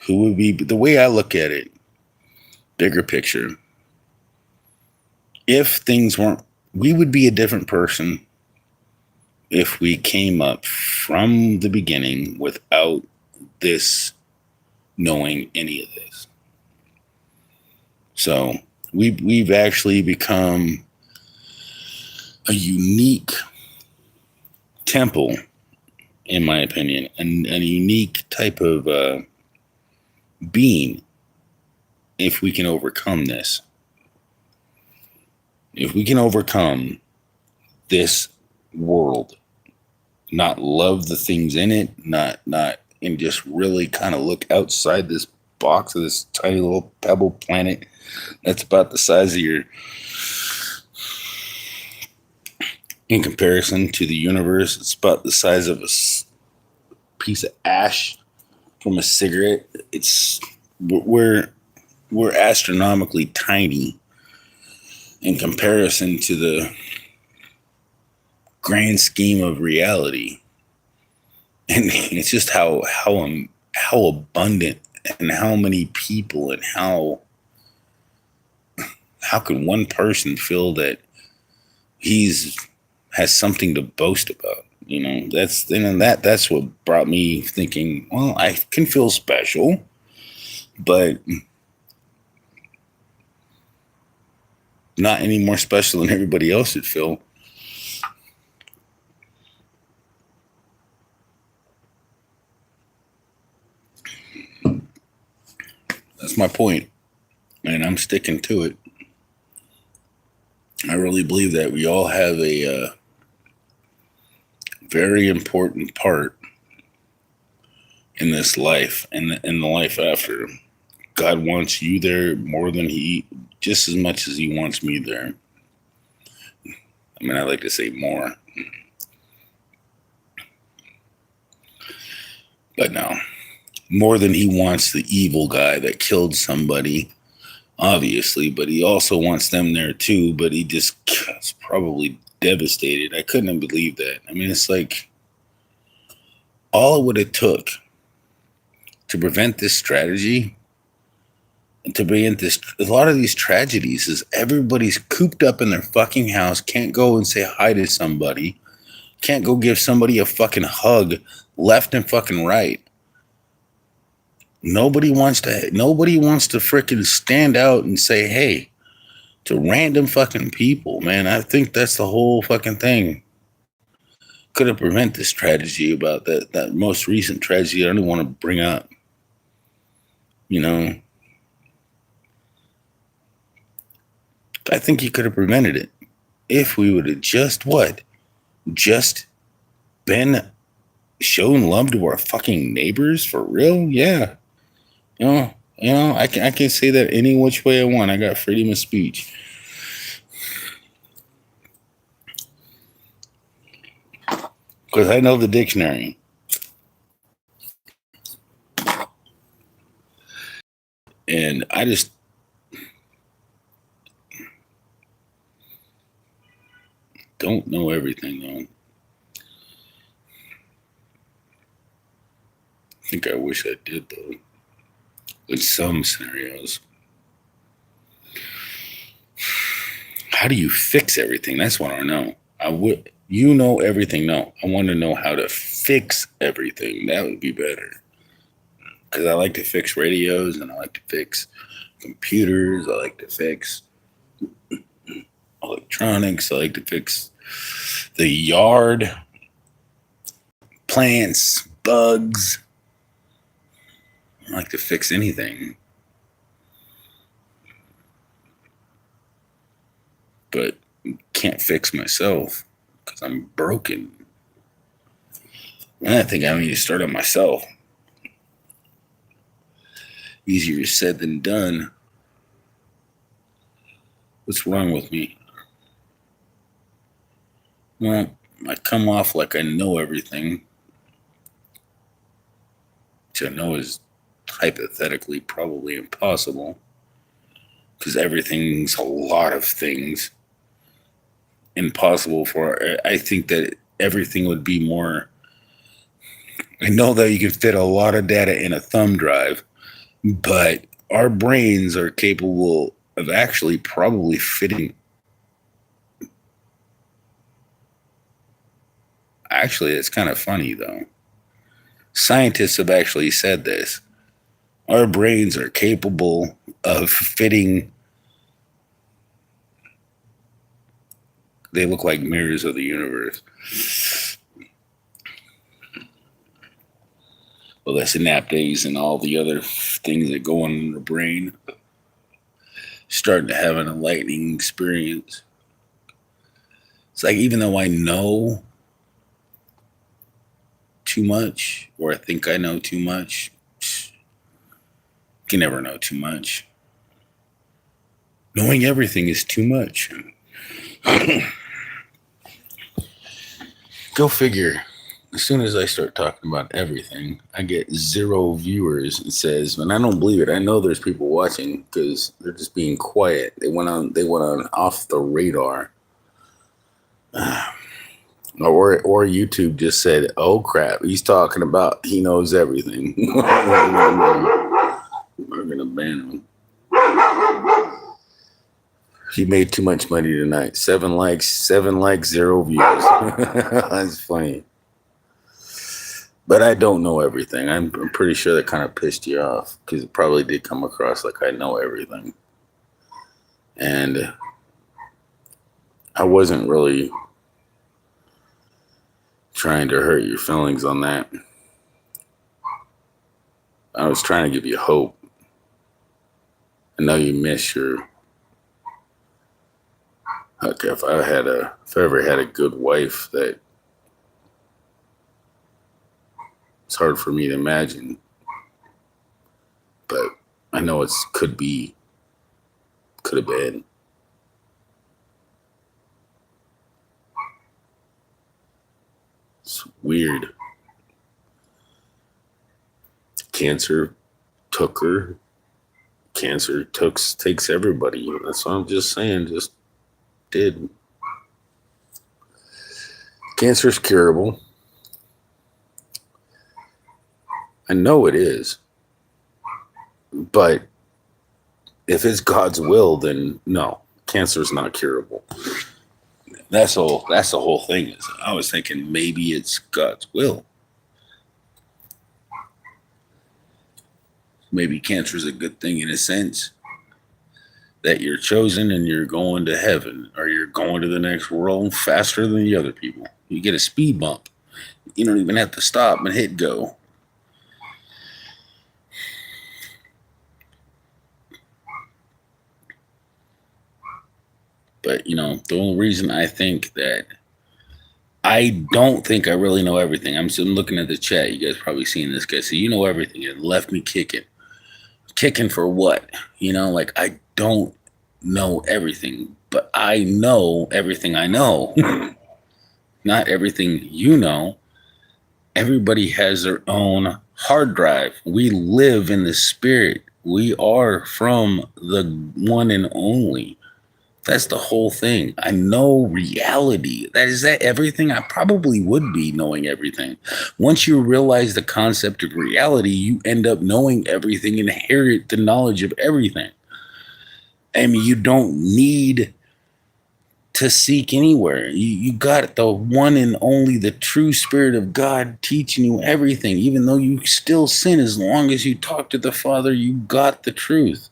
who would be, the way I look at it, bigger picture, if things weren't, we would be a different person if we came up from the beginning without this, knowing any of this. So we've actually become a unique temple, in my opinion, and a unique type of being if we can overcome this. If we can overcome this world, not love the things in it, not and just really kind of look outside this box of this tiny little pebble planet that's about the size of your, in comparison to the universe, it's about the size of a piece of ash from a cigarette. It's we're astronomically tiny in comparison to the grand scheme of reality. And it's just how abundant and how many people and how can one person feel that has something to boast about. That's what brought me thinking, well, I can feel special, but not any more special than everybody else would feel. That's my point, and I'm sticking to it. I really believe that we all have a very important part in this life and in the life after. God wants you there more than just as much as he wants me there. I mean, I like to say more. But no, more than he wants the evil guy that killed somebody, obviously, but he also wants them there too, but he just is probably devastated. I couldn't believe that. I mean, it's like all it would have took to prevent this strategy and to prevent a lot of these tragedies is everybody's cooped up in their fucking house, can't go and say hi to somebody, can't go give somebody a fucking hug left and fucking right. Nobody wants to freaking stand out and say hey to random fucking people, man. I think that's the whole fucking thing. Could have prevented this tragedy about that most recent tragedy I don't want to bring up. I think you could have prevented it if we would have just been shown love to our fucking neighbors for real. Yeah. I can say that any which way I want. I got freedom of speech. Because I know the dictionary. And I just don't know everything, though. I think I wish I did, though. In some scenarios. How do you fix everything? That's what I know. You know everything. No, I want to know how to fix everything. That would be better. Because I like to fix radios and I like to fix computers. I like to fix electronics. I like to fix the yard, plants, bugs. I like to fix anything. But can't fix myself because I'm broken. And I think I need to start on myself. Easier said than done. What's wrong with me? Well, I come off like I know everything, which I know is hypothetically probably impossible because everything's a lot of things impossible for. I think that everything would be more. I know that you can fit a lot of data in a thumb drive, but our brains are capable of actually probably fitting. Actually, it's kind of funny, though. Scientists have actually said this. Our brains are capable of fitting They look like mirrors of the universe. Well, the synapses and all the other things that go on in the brain starting to have an enlightening experience. It's like, even though I know too much, or I think I know too much, you can never know too much. Knowing everything is too much. Go figure. As soon as I start talking about everything, I get 0 viewers. It says, and I don't believe it. I know there's people watching because they're just being quiet. They went on off the radar. Or YouTube just said, "Oh crap, he's talking about he knows everything." We're gonna ban him. He made too much money tonight. 7 likes, 0 views. That's funny. But I don't know everything. I'm pretty sure that kind of pissed you off because it probably did come across like I know everything. And I wasn't really trying to hurt your feelings on that. I was trying to give you hope. I know you miss your... Okay, if I ever had a good wife, that it's hard for me to imagine, but I know it could have been. It's weird. Cancer took her. Cancer takes everybody. That's what I'm just saying. Just did. Cancer's curable. I know it is. But if it's God's will, then no, cancer's not curable. That's the whole thing. I was thinking maybe it's God's will. Maybe cancer is a good thing in a sense, that you're chosen and you're going to heaven, or you're going to the next world faster than the other people. You get a speed bump. You don't even have to stop and hit go. But, the only reason I think that I don't think I really know everything. I'm sitting looking at the chat. You guys probably seen this guy. So you know everything. It left me kicking. Kicking for what? I don't know everything, but I know everything I know. Not everything you know. Everybody has their own hard drive. We live in the spirit. We are from the one and only. That's the whole thing. I know reality. Is that everything? I probably would be knowing everything. Once you realize the concept of reality, you end up knowing everything, inherit the knowledge of everything. I mean, you don't need to seek anywhere. You got the one and only, the true spirit of God teaching you everything. Even though you still sin, as long as you talk to the Father, you got the truth.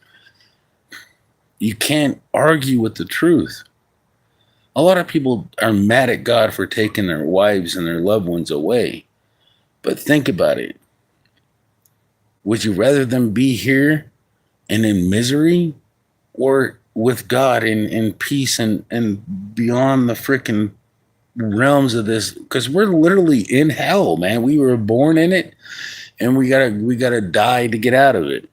You can't argue with the truth. A lot of people are mad at God for taking their wives and their loved ones away. But think about it. Would you rather them be here and in misery, or with God in peace and beyond the freaking realms of this? Because we're literally in hell, man. We were born in it, and we gotta die to get out of it.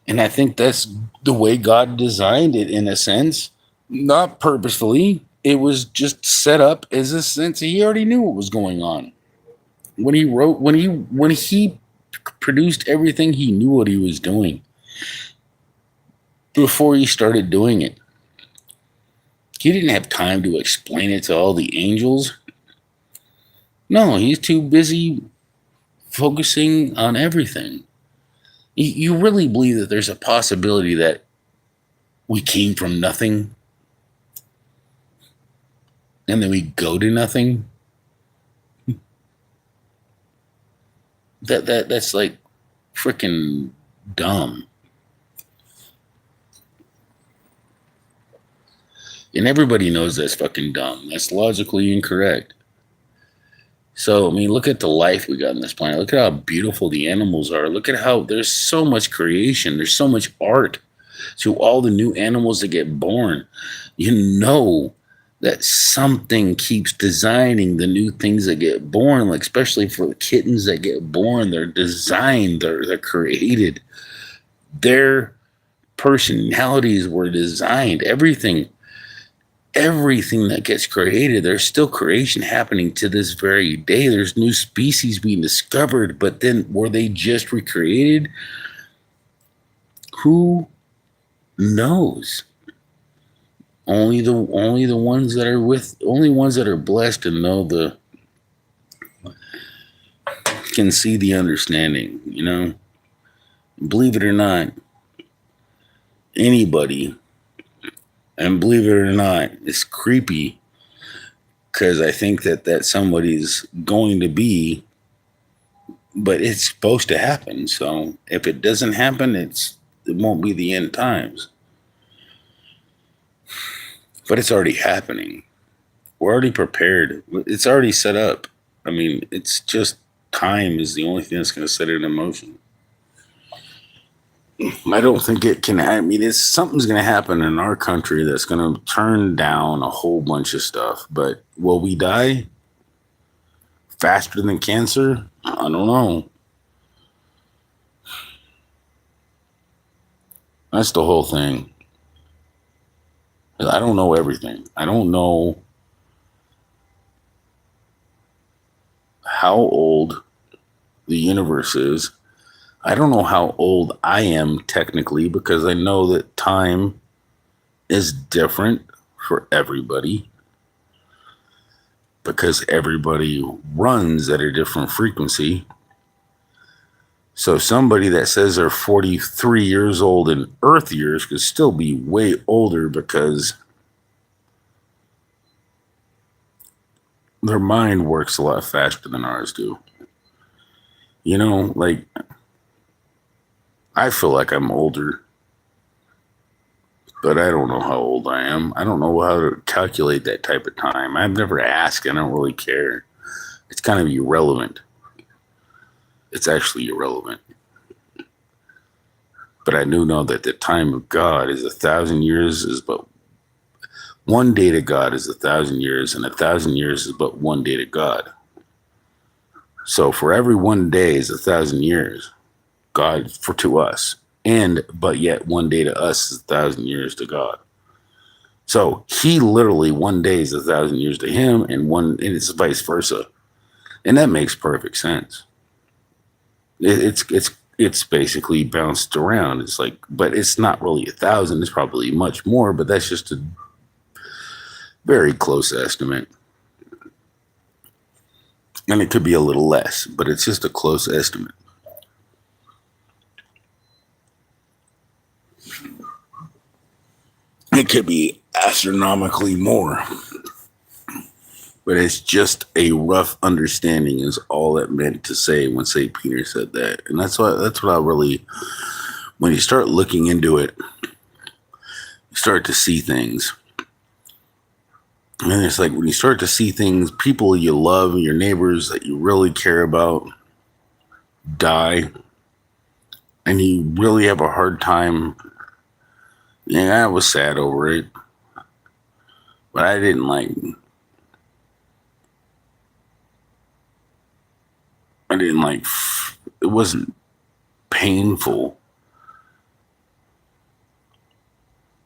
And I think that's the way God designed it, in a sense. Not purposefully. It was just set up as a sense. He already knew what was going on. When he produced everything, he knew what he was doing before he started doing it. He didn't have time to explain it to all the angels. No, he's too busy focusing on everything. You really believe that there's a possibility that we came from nothing and then we go to nothing? That's like freaking dumb. And everybody knows that's fucking dumb. That's logically incorrect. So, I mean, look at the life we got on this planet. Look at how beautiful the animals are. Look at how there's so much creation. There's so much art to all the new animals that get born. You know that something keeps designing the new things that get born, like especially for the kittens that get born. They're designed, they're created. Their personalities were designed. Everything that gets created, there's still creation happening to this very day. There's new species being discovered, but then were they just recreated? Who knows? Only the ones that are blessed and know can see the understanding, you know. Believe it or not, anybody, and believe it or not, it's creepy because I think that somebody's going to be, but it's supposed to happen. So if it doesn't happen, it won't be the end times. But it's already happening. We're already prepared. It's already set up. I mean, it's just time is the only thing that's going to set it in motion. I don't think it can. I mean, something's going to happen in our country that's going to turn down a whole bunch of stuff. But will we die faster than cancer? I don't know. That's the whole thing. I don't know everything. I don't know how old the universe is. I don't know how old I am technically because I know that time is different for everybody because everybody runs at a different frequency. So somebody that says they're 43 years old in Earth years could still be way older because their mind works a lot faster than ours do. You know, like, I feel like I'm older, but I don't know how old I am. I don't know how to calculate that type of time. I've never asked. I don't really care. It's kind of irrelevant. It's actually irrelevant. But I do know that the time of God is 1,000 years is but one day to God is 1,000 years, and 1,000 years is but one day to God. So for every one day is 1,000 years. God to us, but yet one day to us is 1,000 years to God. So he literally one day is 1,000 years to him, and it's vice versa, and that makes perfect sense. It's basically bounced around. It's like, but it's not really 1,000. It's probably much more, but that's just a very close estimate, and it could be a little less, but it's just a close estimate. It could be astronomically more, but it's just a rough understanding is all it meant to say when St. Peter said that. And that's what I really, when you start looking into it, you start to see things. And it's like when you start to see things, people you love, your neighbors that you really care about die, and you really have a hard time. Yeah, I was sad over it, but I didn't it wasn't painful.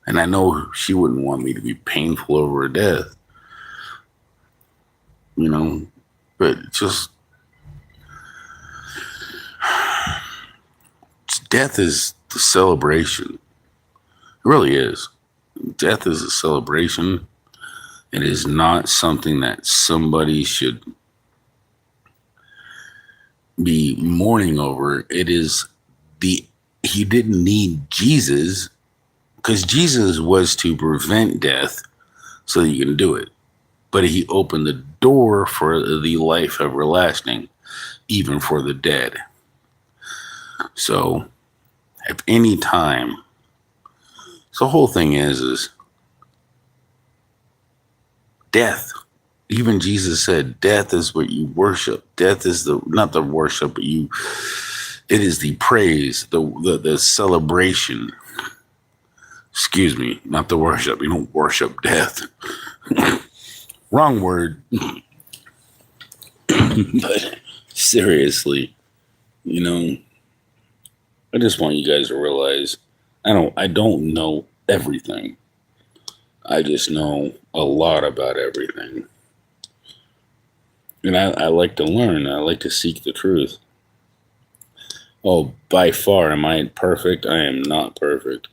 And I know she wouldn't want me to be painful over her death, you know, but just death is the celebration. It really is. Death is a celebration. It is not something that somebody should be mourning over. It is he didn't need Jesus because Jesus was to prevent death so that you can do it. But he opened the door for the life everlasting, even for the dead. So at any time, so the whole thing is Death. Even Jesus said, death is what you worship. Death is not the worship, but it is the praise, the celebration. Excuse me, not the worship. You don't worship death. Wrong word. But seriously, I just want you guys to realize I don't know everything. I just know a lot about everything. And I like to learn. I like to seek the truth. Oh, by far, am I perfect? I am not perfect.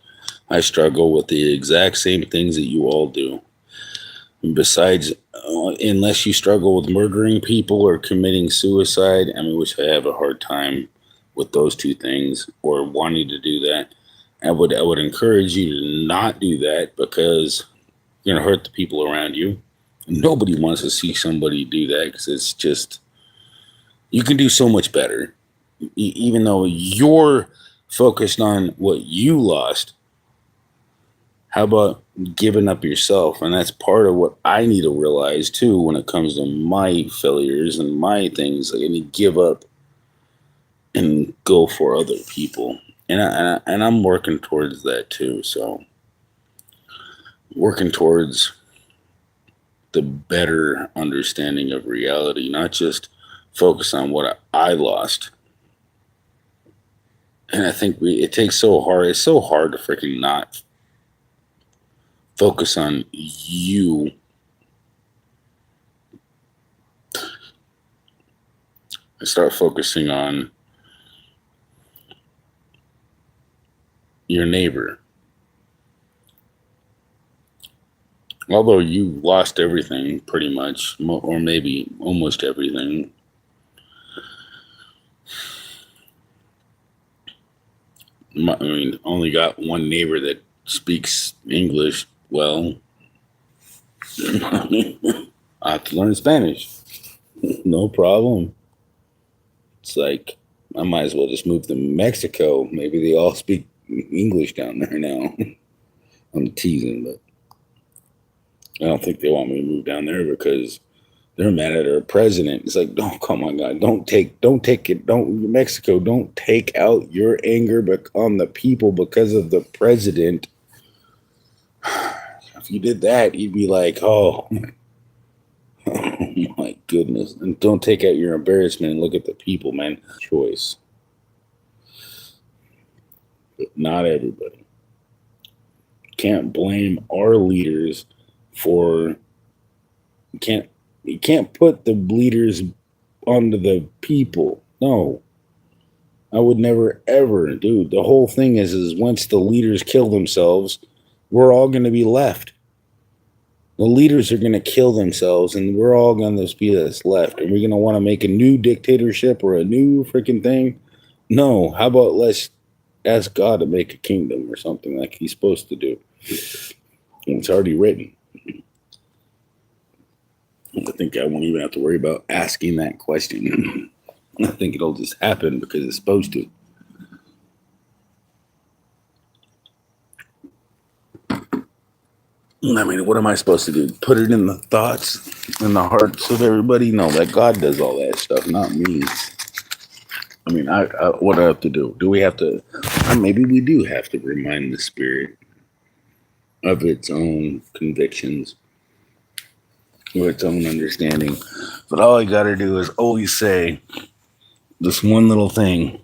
I struggle with the exact same things that you all do. And besides, unless you struggle with murdering people or committing suicide, which I have a hard time with those two things, or wanting to do that, I would encourage you to not do that, because you're going to hurt the people around you. Nobody wants to see somebody do that, because it's just, you can do so much better. Even though you're focused on what you lost, how about giving up yourself? And that's part of what I need to realize too when it comes to my failures and my things. Like, I need to give up and go for other people. And I'm working towards that too. So working towards the better understanding of reality, not just focus on what I lost. And I think it takes so hard. It's so hard to freaking not focus on you. I start focusing on your neighbor. Although you lost everything pretty much, or maybe almost everything. Only got one neighbor that speaks English well. I have to learn Spanish. No problem. It's like, I might as well just move to Mexico. Maybe they all speak English down there now. I'm teasing, but I don't think they want me to move down there because they're mad at our president. It's like, oh, come on, God, don't take it. Mexico, don't take out your anger on the people because of the president. If you did that, you'd be like, oh my goodness. And don't take out your embarrassment and look at the people, man. Choice. But not everybody. Can't blame our leaders for, you can't put the leaders onto the people. No. I would never, ever. Dude, the whole thing is once the leaders kill themselves, we're all going to be left. The leaders are going to kill themselves, and we're all going to be this left. Are we going to want to make a new dictatorship or a new freaking thing? No. How about let's ask God to make a kingdom or something like he's supposed to do? And it's already written. I think I won't even have to worry about asking that question. I think it'll just happen because it's supposed to. What am I supposed to do? Put it in the thoughts and the hearts of everybody? No, that God does all that stuff, not me. What do I have to do? Do we have to? Maybe we do have to remind the spirit of its own convictions or its own understanding. But all I got to do is always say this one little thing.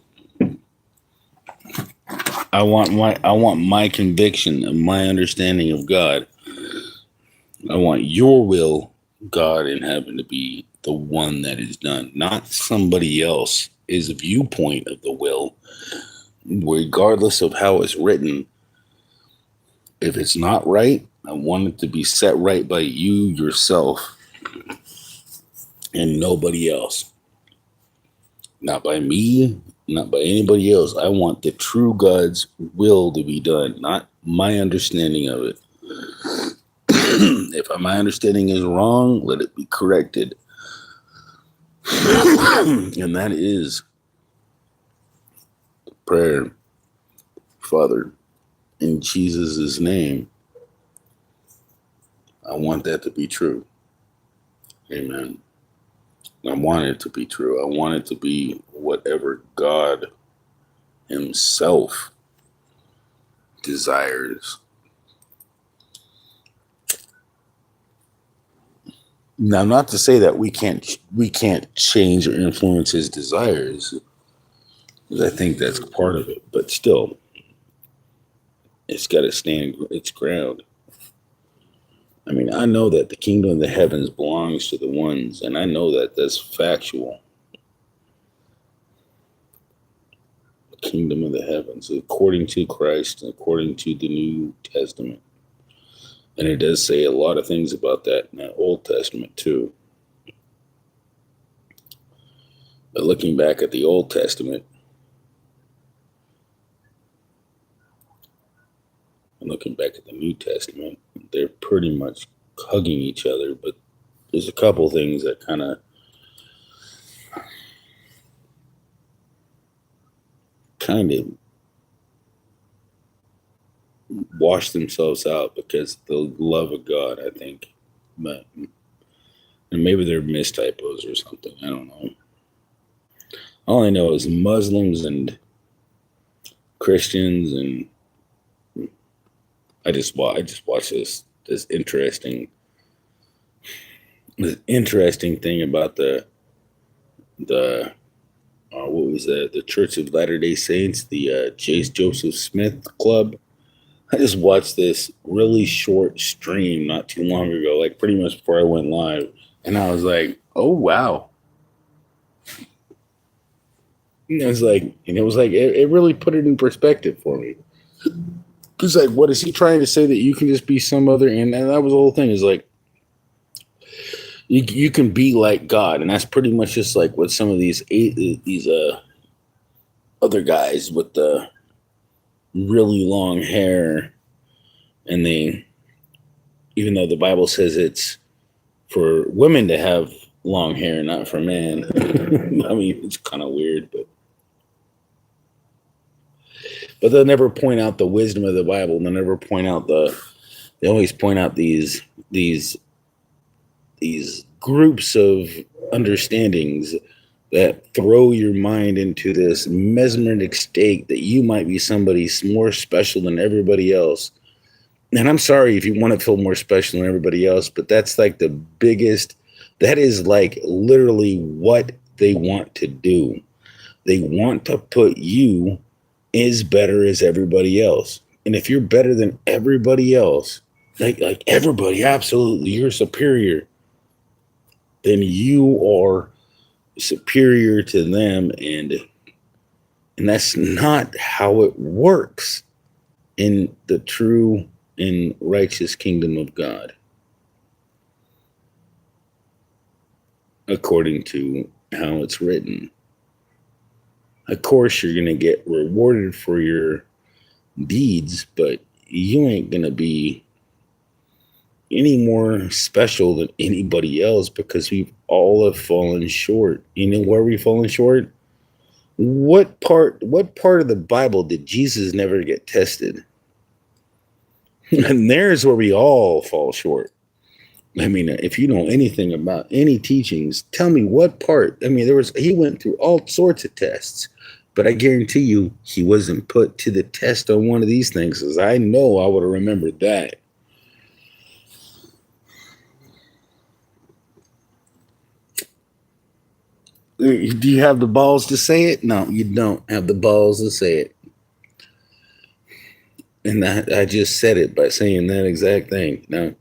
I want my conviction and my understanding of God. I want your will, God in heaven, to be the one that is done, not somebody else's viewpoint of the will. Regardless of how it's written, if it's not right, I want it to be set right by you yourself and nobody else. Not by me, not by anybody else. I want the true God's will to be done, not my understanding of it. If my understanding is wrong, let it be corrected. And that is prayer. Father, in Jesus' name, I want that to be true. Amen. I want it to be true. I want it to be whatever God himself desires. Now, not to say that we can't change or influence his desires, because I think that's part of it. But still, it's got to stand its ground. I mean, I know that the kingdom of the heavens belongs to the ones, and I know that that's factual. The kingdom of the heavens, according to Christ, and according to the New Testament. And it does say a lot of things about that in the Old Testament too. But looking back at the Old Testament and looking back at the New Testament, they're pretty much hugging each other. But there's a couple things that kind of wash themselves out because of the love of God, I think. But and maybe they're mistypos or something. I don't know. All I know is Muslims and Christians, and I just watched this interesting thing about the what was that? The Church of Latter-day Saints, the Chase Joseph Smith Club. I just watched this really short stream not too long ago, like pretty much before I went live, and I was like, "Oh wow!" And it was like it really put it in perspective for me. Because like, what is he trying to say, that you can just be some other? And that was the whole thing. Is like you can be like God, and that's pretty much just like what some of these other guys with the really long hair, and they, even though the Bible says it's for women to have long hair, not for men. I mean, it's kind of weird, but they'll never point out the wisdom of the Bible. They'll never point out they always point out these groups of understandings that throw your mind into this mesmeric state that you might be somebody more special than everybody else. And I'm sorry if you want to feel more special than everybody else, but that's like the biggest, that is like literally what they want to do. They want to put you as better as everybody else. And if you're better than everybody else, like everybody, absolutely, you're superior, then you are superior to them. And that's not how it works in the true and righteous kingdom of God, according to how it's written. Of course, you're going to get rewarded for your deeds, but you ain't going to be any more special than anybody else, because we've all have fallen short. You know where we've fallen short? What part of the Bible did Jesus never get tested? And there's where we all fall short. I mean, if you know anything about any teachings, tell me what part. I mean, he went through all sorts of tests, but I guarantee you he wasn't put to the test on one of these things, because I know I would have remembered that. Do you have the balls to say it? No, you don't have the balls to say it. And I just said it by saying that exact thing. Now,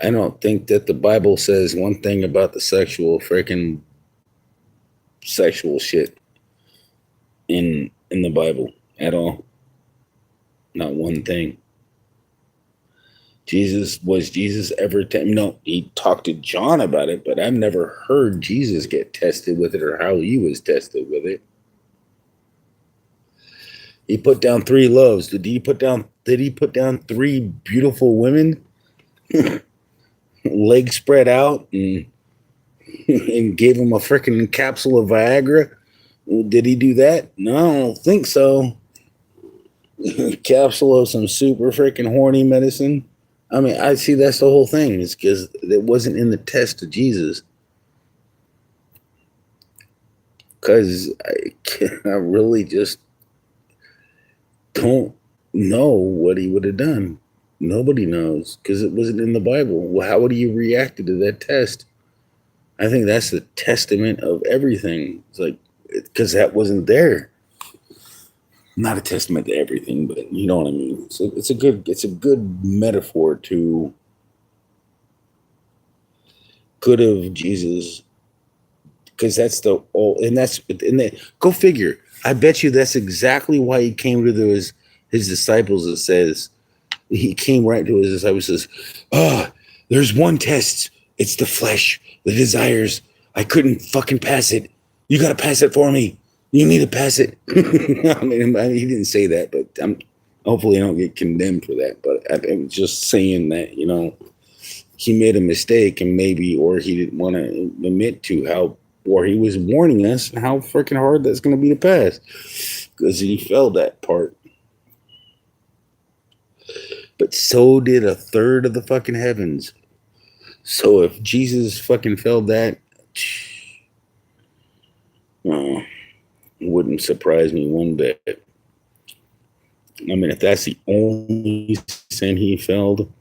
I don't think that the Bible says one thing about the sexual shit in the Bible at all. Not one thing. Was Jesus ever no, he talked to John about it, but I've never heard Jesus get tested with it or how he was tested with it. He put down 3 loaves. Did he put down 3 beautiful women? Legs spread out, and gave him a freaking capsule of Viagra? Did he do that? No, I don't think so. Capsule of some super freaking horny medicine. I mean, I see that's the whole thing. It's because it wasn't in the test of Jesus. because I really just don't know what he would have done. Nobody knows because it wasn't in the Bible. Well, how would he have reacted to that test? I think that's the testament of everything. It's like, because that wasn't there. Not a testament to everything, but you know what I mean. So it's a good metaphor to could have Jesus, because that's the all, and go figure. I bet you that's exactly why he came to his disciples. It says he came right to his disciples. Says, there's one test. It's the flesh, the desires. I couldn't fucking pass it. You got to pass it for me. You need to pass it. I mean, he didn't say that, but hopefully I don't get condemned for that. But I'm just saying that, he made a mistake and maybe, or he didn't want to admit to how, or he was warning us how freaking hard that's going to be to pass because he failed that part. But so did a third of the fucking heavens. So if Jesus fucking failed that, wouldn't surprise me one bit. I mean, if that's the only sin he failed,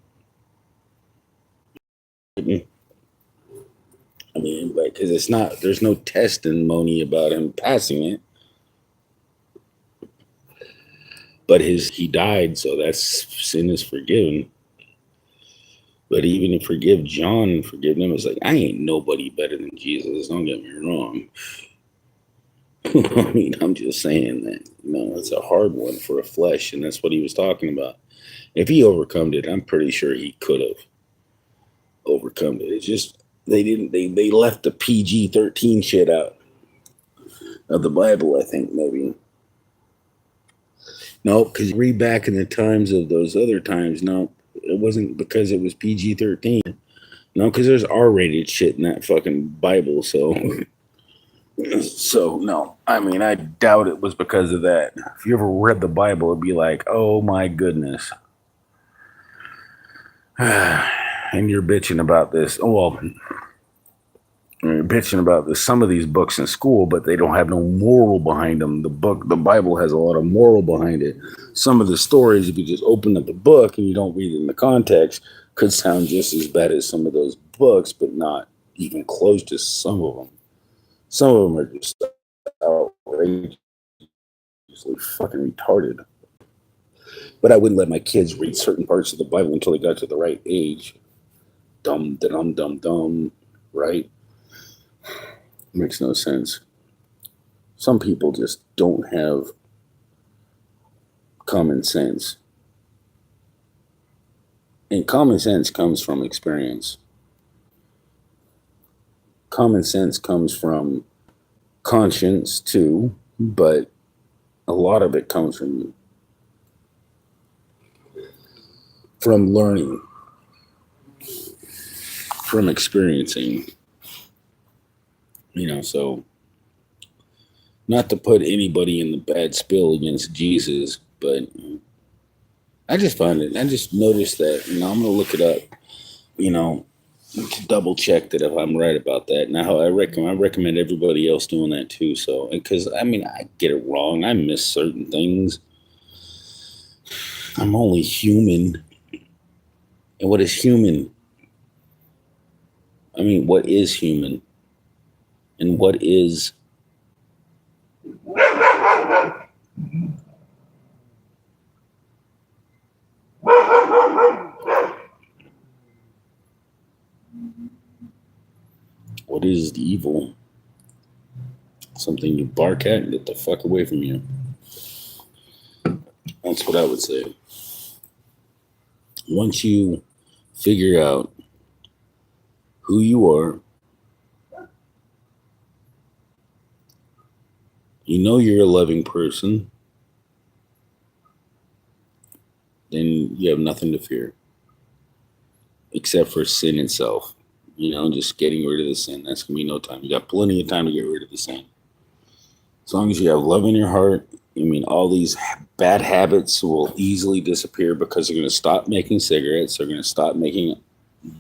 I mean, like, because there's no testimony about him passing it. But he died, so that sin is forgiven. But even to forgive John and forgive him, it's like, I ain't nobody better than Jesus. Don't get me wrong. I mean, I'm just saying that, it's a hard one for a flesh, and that's what he was talking about. If he overcome it, I'm pretty sure he could have overcome it. It's just they left the PG-13 shit out of the Bible, I think, maybe. No, because you read back in the times of those other times, no, it wasn't because it was PG-13. No, because there's R-rated shit in that fucking Bible, so no. I mean, I doubt it was because of that. If you ever read the Bible, it'd be like, oh my goodness. And you're bitching about this. Oh, well, you're bitching about some of these books in school, but they don't have no moral behind them. The Bible has a lot of moral behind it. Some of the stories, if you just open up the book and you don't read it in the context, could sound just as bad as some of those books, but not even close to some of them. Some of them are just outrageously fucking retarded. But I wouldn't let my kids read certain parts of the Bible until they got to the right age. Dumb, right? Makes no sense. Some people just don't have common sense. And common sense comes from experience. Common sense comes from conscience too, but a lot of it comes from learning, from experiencing. So not to put anybody in the bad spill against Jesus, but I just noticed that, I'm going to look it up, to double check that if I'm right about that. Now, I recommend everybody else doing that too. So, because I get it wrong. I miss certain things. I'm only human. And what is human? What is human? And what is the evil? Something you bark at and get the fuck away from you. That's what I would say. Once you figure out who you are, you're a loving person, then you have nothing to fear. Except for sin itself. Just getting rid of the sin. That's going to be no time. You got plenty of time to get rid of the sin. As long as you have love in your heart, all these bad habits will easily disappear because they're going to stop making cigarettes. They're going to stop making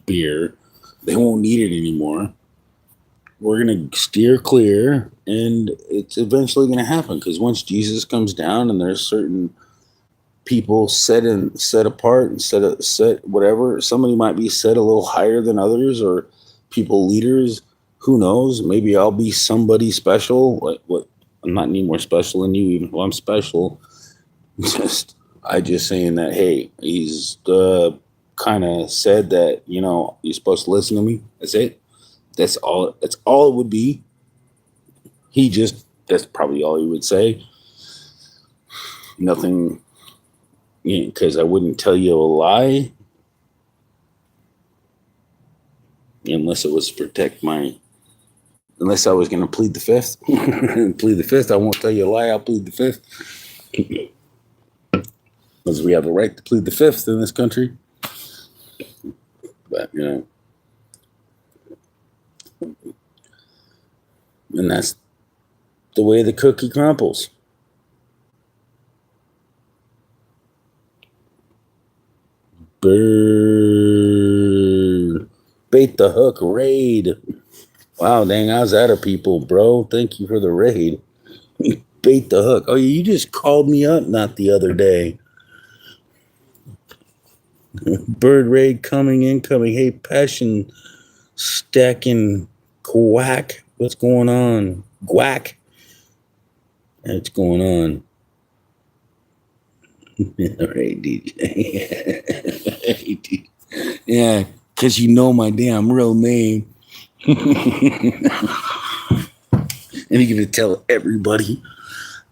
beer. They won't need it anymore. we're going to steer clear, and it's eventually going to happen, because once Jesus comes down and there's certain people set apart and set whatever, somebody might be set a little higher than others, or people leaders, who knows, maybe I'll be somebody special. What I'm not any more special than you, even though I'm special. I just saying that, hey, he's kind of said that, you're supposed to listen to me. That's it. That's all it would be. That's probably all he would say. Nothing, because I wouldn't tell you a lie unless it was to protect unless I was going to plead the fifth. Plead the fifth. I won't tell you a lie. I'll plead the fifth. Because we have a right to plead the fifth in this country. But, and that's the way the cookie crumbles. Brrr. Bait the hook raid. Wow, dang, how's that, people, bro? Thank you for the raid. Bait the hook. Oh, you just called me up not the other day. Bird raid coming, incoming. Hey, passion stacking quack. What's going on? Quack. What's going on? All right, DJ. Yeah, because you know my damn real name. And you're going to tell everybody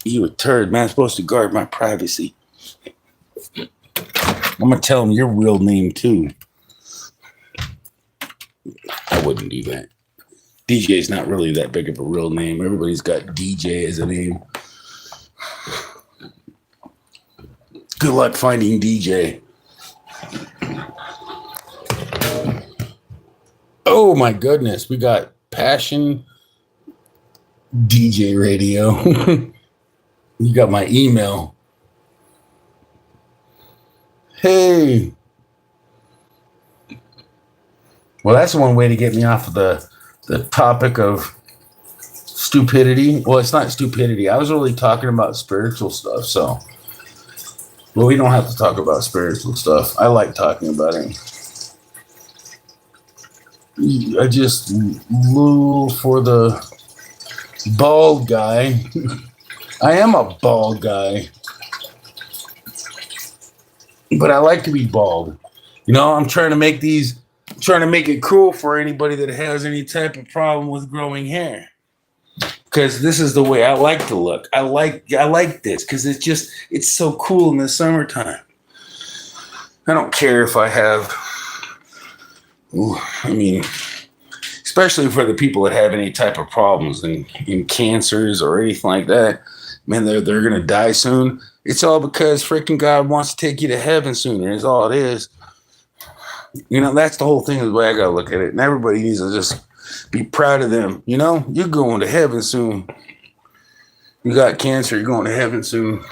you a turd, man. I'm supposed to guard my privacy. I'm going to tell them your real name, too. I wouldn't do that. DJ is not really that big of a real name. Everybody's got DJ as a name. Good luck finding DJ. Oh, my goodness. We got Passion DJ Radio. You got my email. Hey. Well, that's one way to get me off of the topic of stupidity. Well, it's not stupidity. I was really talking about spiritual stuff, so. Well, we don't have to talk about spiritual stuff. I like talking about it. I just rule for the bald guy. I am a bald guy. But I like to be bald. I'm trying to make it cool for anybody that has any type of problem with growing hair. Because this is the way I like to look. I like this because it's so cool in the summertime. I don't care if I have, especially for the people that have any type of problems in cancers or anything like that. Man, they're going to die soon. It's all because freaking God wants to take you to heaven sooner. Is all it is. That's the whole thing, is the way I got to look at it. And everybody needs to just be proud of them. You're going to heaven soon. You got cancer, you're going to heaven soon.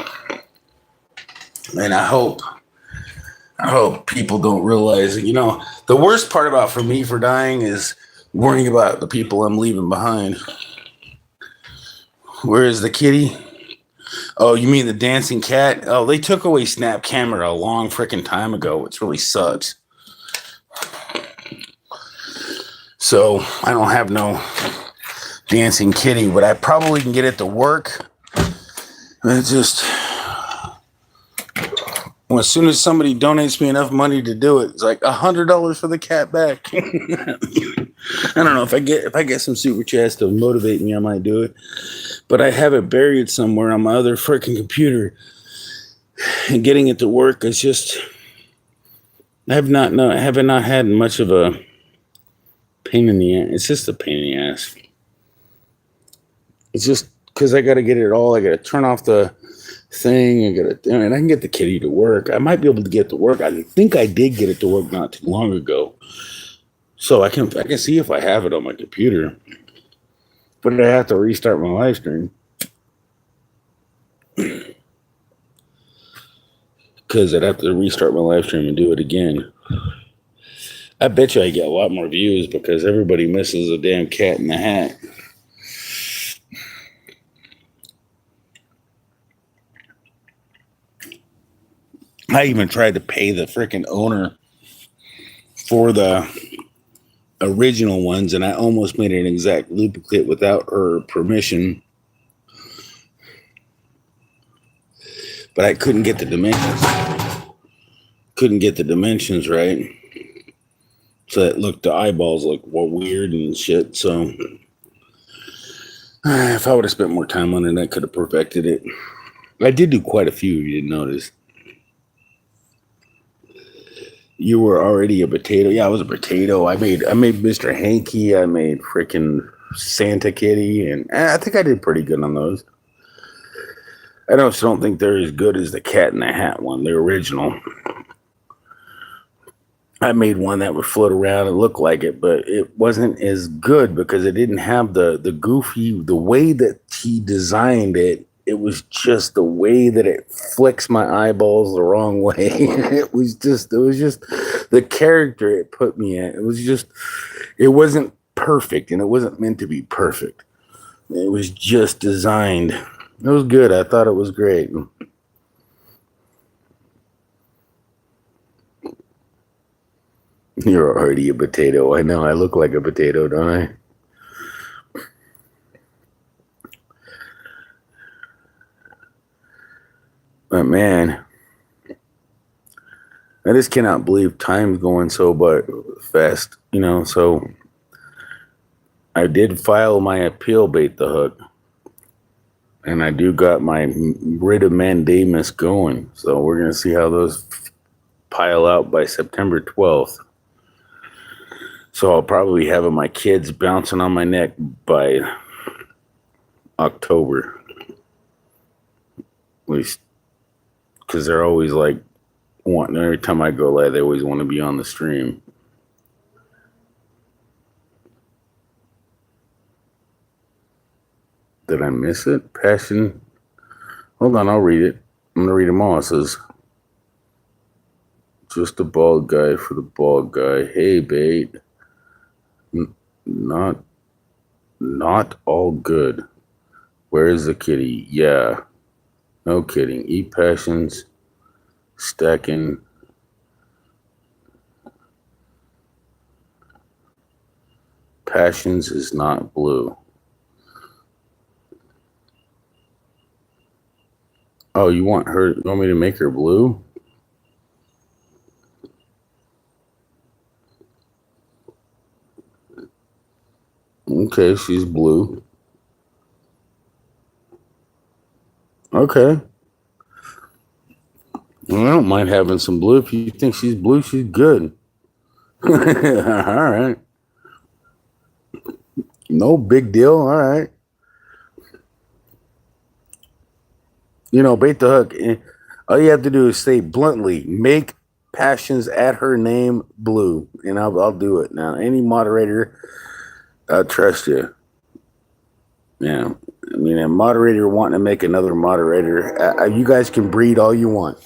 And I hope people don't realize that, the worst part about for me for dying is worrying about the people I'm leaving behind. Where is the kitty? Oh, you mean the dancing cat? Oh, they took away Snap Camera a long freaking time ago, which really sucks. So I don't have no dancing kitty, but I probably can get it to work. It's just, as soon as somebody donates me enough money to do it, it's like $100 for the cat back. I don't know, if I get some super chats to motivate me, I might do it. But I have it buried somewhere on my other freaking computer, and getting it to work is just, I haven't had much of a pain in the ass. It's just a pain in the ass. It's just because I got to get it all. I got to turn off the thing. I can get the kitty to work. I might be able to get it to work. I think I did get it to work not too long ago. So I can see if I have it on my computer. But I have to restart my live stream. Because I'd have to restart my live stream and do it again. I bet you I get a lot more views because everybody misses a damn Cat in the Hat. I even tried to pay the freaking owner for the original ones, and I almost made an exact duplicate without her permission. But I couldn't get the dimensions. Right. So it looked, the eyeballs looked weird and shit. So if I would have spent more time on it, I could have perfected it. I did do quite a few, if you didn't notice. You were already a potato. Yeah, I was a potato. I made Mr. Hanky. I made freaking Santa Kitty, and I think I did pretty good on those. I just don't think they're as good as the Cat in the Hat one, the original. I made one that would float around and look like it, but it wasn't as good because it didn't have the goofy, the way that he designed it. It was just the way that it flicks my eyeballs the wrong way. It was just the character it put me in. It wasn't perfect, and it wasn't meant to be perfect. It was just designed. It was good. I thought it was great. You're already a potato. I know. I look like a potato, don't I? But man, I just cannot believe time's going so fast, so I did file my appeal, Bait the Hook, and I do got my writ of mandamus going, so we're going to see how those pile out by September 12th. So I'll probably have my kids bouncing on my neck by October, at least, because they're always like wanting, every time I go live, they always want to be on the stream. Did I miss it? Passion. Hold on, I'll read it. I'm going to read them all. It says, just a bald guy for the bald guy. Hey, Bait. Not all good. Where is the kitty? Yeah. No kidding. Eat Passions. Stacking. Passions is not blue. Oh, you want me to make her blue? Okay, she's blue. Okay. Well, I don't mind having some blue. If you think she's blue, she's good. All right. No big deal. All right. Bait the Hook. All you have to do is say bluntly, make Passions at her name blue, and I'll do it. Now, any moderator, I trust you. Yeah. I mean, a moderator wanting to make another moderator, you guys can breed all you want.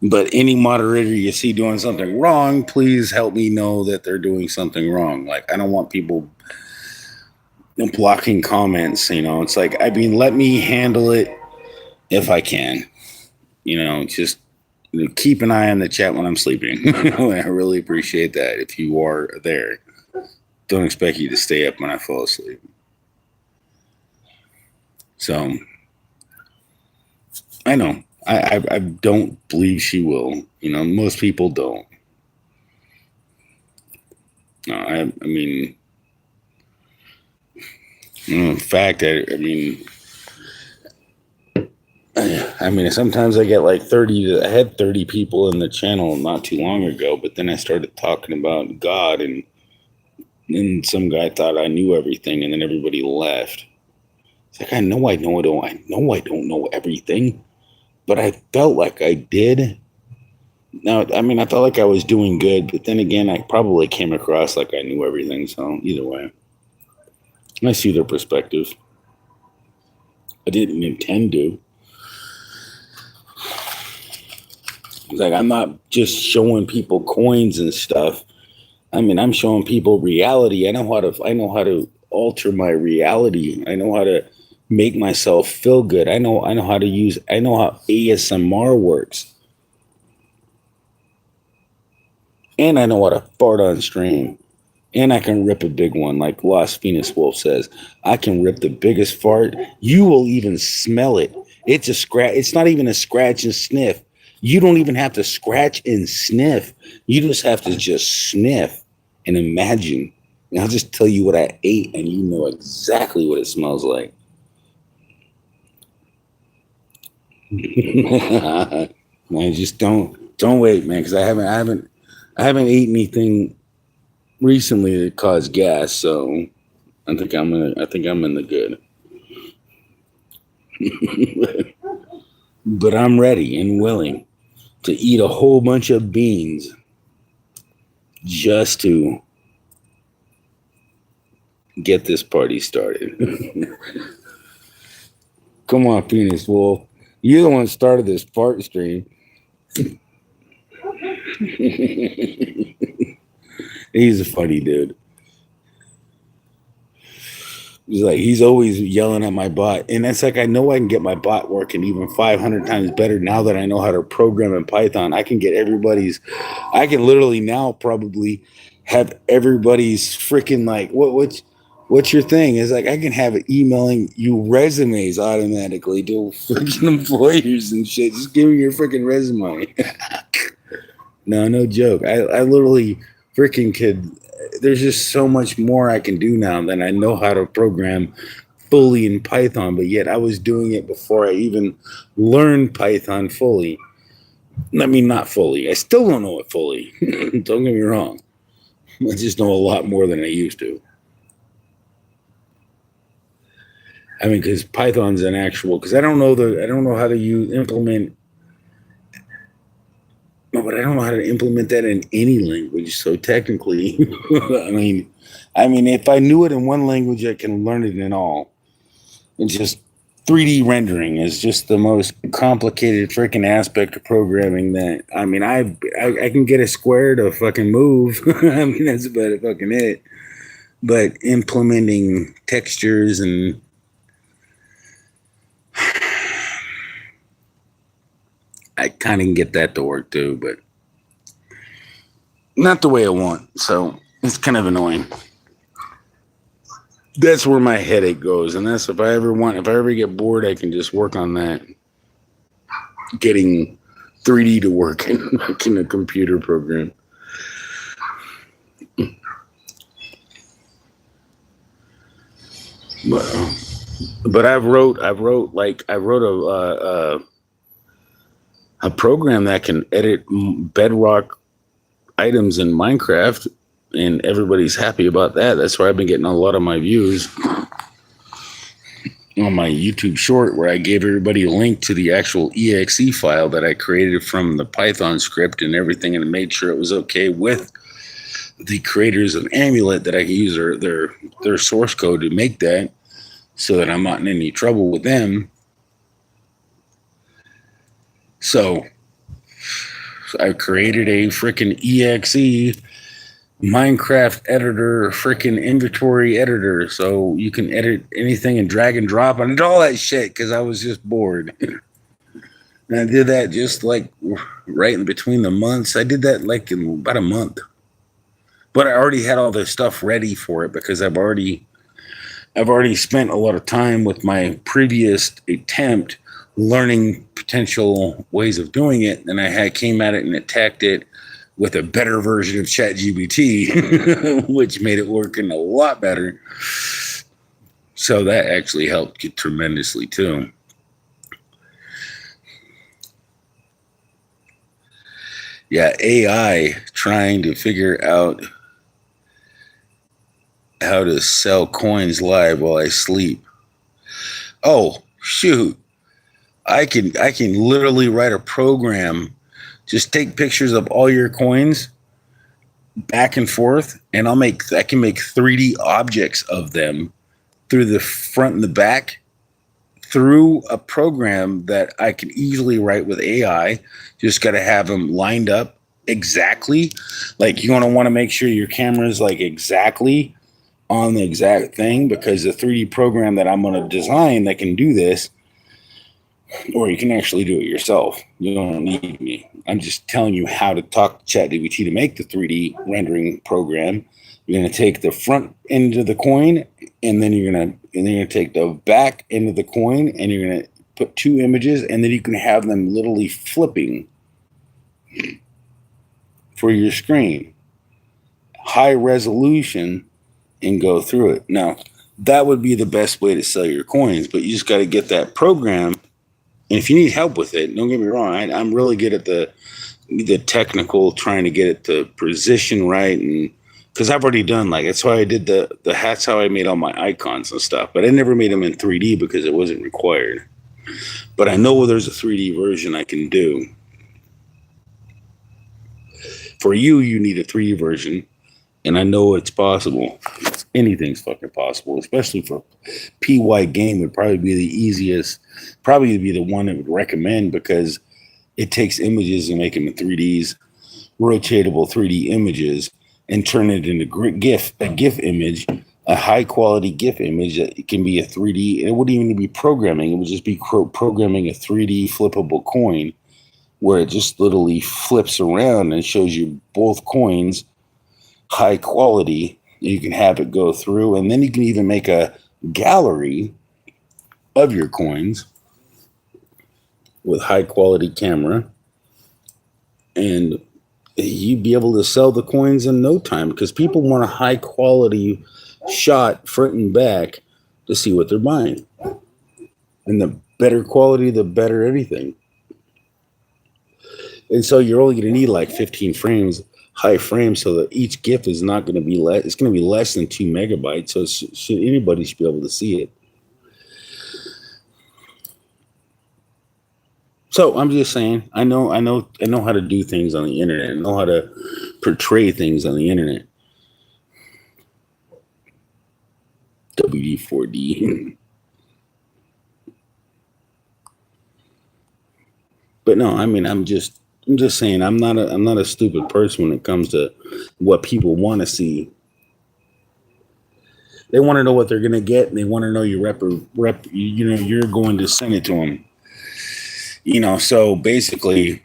But any moderator you see doing something wrong, please help me know that they're doing something wrong. Like, I don't want people blocking comments, It's like, let me handle it if I can. Just keep an eye on the chat when I'm sleeping. I really appreciate that if you are there. Don't expect you to stay up when I fall asleep. So, I know. I don't believe she will. Most people don't. No, I mean, in fact, I mean, sometimes I get like 30. I had 30 people in the channel not too long ago, but then I started talking about God, and then some guy thought I knew everything, and then everybody left. It's like, I know I don't know everything, but I felt like I did. Now, I felt like I was doing good, but then again, I probably came across like I knew everything. So either way, I see their perspective. I didn't intend to. Like, I'm not just showing people coins and stuff. I mean, I'm showing people reality. I know how to alter my reality. I know how to make myself feel good. I know how ASMR works. And I know how to fart on stream. And I can rip a big one, like Lost Venus Wolf says. I can rip the biggest fart. You will even smell it. It's a scratch. It's not even a scratch and sniff. You don't even have to scratch and sniff. You just have to just sniff and imagine. And I'll just tell you what I ate, and you know exactly what it smells like. Man, just don't wait, man, because I haven't eaten anything recently that caused gas, so I think I'm in the good. But I'm ready and willing to eat a whole bunch of beans just to get this party started. Come on, Penis Wolf. You're the one that started this fart stream. He's a funny dude. He's always yelling at my bot. And it's like, I know I can get my bot working even 500 times better now that I know how to program in Python. I can literally now probably have everybody's freaking like, what's your thing? It's like, I can have it emailing you resumes automatically to freaking employers and shit. Just give me your freaking resume. No joke. I literally freaking could. There's just so much more I can do now than I know how to program fully in Python, but yet I was doing it before I even learned Python fully. I mean, not fully. I still don't know it fully. Don't get me wrong. I just know a lot more than I used to. I mean, because Python's an actual. Because I don't know how to implement. No, but I don't know how to implement that in any language. So technically, I mean, if I knew it in one language, I can learn it in all. It's just 3D rendering is just the most complicated freaking aspect of programming that, I mean, I can get a square to fucking move. I mean, that's about fucking it. But implementing textures and I kind of can get that to work too, but not the way I want. So it's kind of annoying. That's where my headache goes. And that's if I ever get bored, I can just work on that. Getting 3D to work in a computer program. But I wrote a program that can edit bedrock items in Minecraft, and everybody's happy about that. That's why I've been getting a lot of my views on my YouTube short, where I gave everybody a link to the actual exe file that I created from the Python script and everything, and made sure it was okay with the creators of Amulet, that I can use their source code to make that, so that I'm not in any trouble with them. So I created a freaking exe Minecraft editor, freaking inventory editor, so you can edit anything and drag and drop and all that shit, because I was just bored. And I did that just like right in between the months. I did that like in about a month. But I already had all the stuff ready for it, because I've already spent a lot of time with my previous attempt learning potential ways of doing it. And I came at it and attacked it with a better version of ChatGPT, which made it working a lot better. So that actually helped tremendously too. Yeah, AI trying to figure out how to sell coins live while I sleep. Oh, shoot. I can literally write a program. Just take pictures of all your coins back and forth, and I can make 3D objects of them through the front and the back through a program that I can easily write with AI. Just got to have them lined up exactly. Like you're going to want to make sure your camera is like exactly on the exact thing, because the 3D program that I'm going to design that can do this, or you can actually do it yourself. You don't need me. I'm just telling you how to talk to ChatGPT to make the 3D rendering program. You're going to take the front end of the coin, and then you're going to take the back end of the coin, and you're going to put two images, and then you can have them literally flipping for your screen, high resolution, and go through it. Now, that would be the best way to sell your coins, but you just got to get that program. And if you need help with it, don't get me wrong, I'm really good at the technical, trying to get it the position right, and because I've already done, like, that's why I did the hats, how I made all my icons and stuff, but I never made them in 3D because it wasn't required. But I know there's a 3D version I can do. For you, you need a 3D version, and I know it's possible. Anything's fucking possible, especially for PY Game would probably be the easiest, probably be the one I would recommend, because it takes images and make them in 3Ds, rotatable 3D images, and turn it into a GIF image, a high quality GIF image that it can be a 3D. And it wouldn't even be programming. It would just be programming a 3D flippable coin where it just literally flips around and shows you both coins, high quality. You can have it go through, and then you can even make a gallery of your coins with high quality camera, and you'd be able to sell the coins in no time, because people want a high quality shot front and back to see what they're buying. And the better quality, the better everything. And so you're only going to need like 15 frames, high frames, so that each GIF is not going to be less. It's going to be less than 2 megabytes. So anybody should be able to see it. So I'm just saying, I know how to do things on the internet. I know how to portray things on the internet. WD4D. But no, I mean, I'm just saying, I'm not a stupid person when it comes to what people want to see. They want to know what they're going to get, and they want to know your you're going to send it to them. So basically,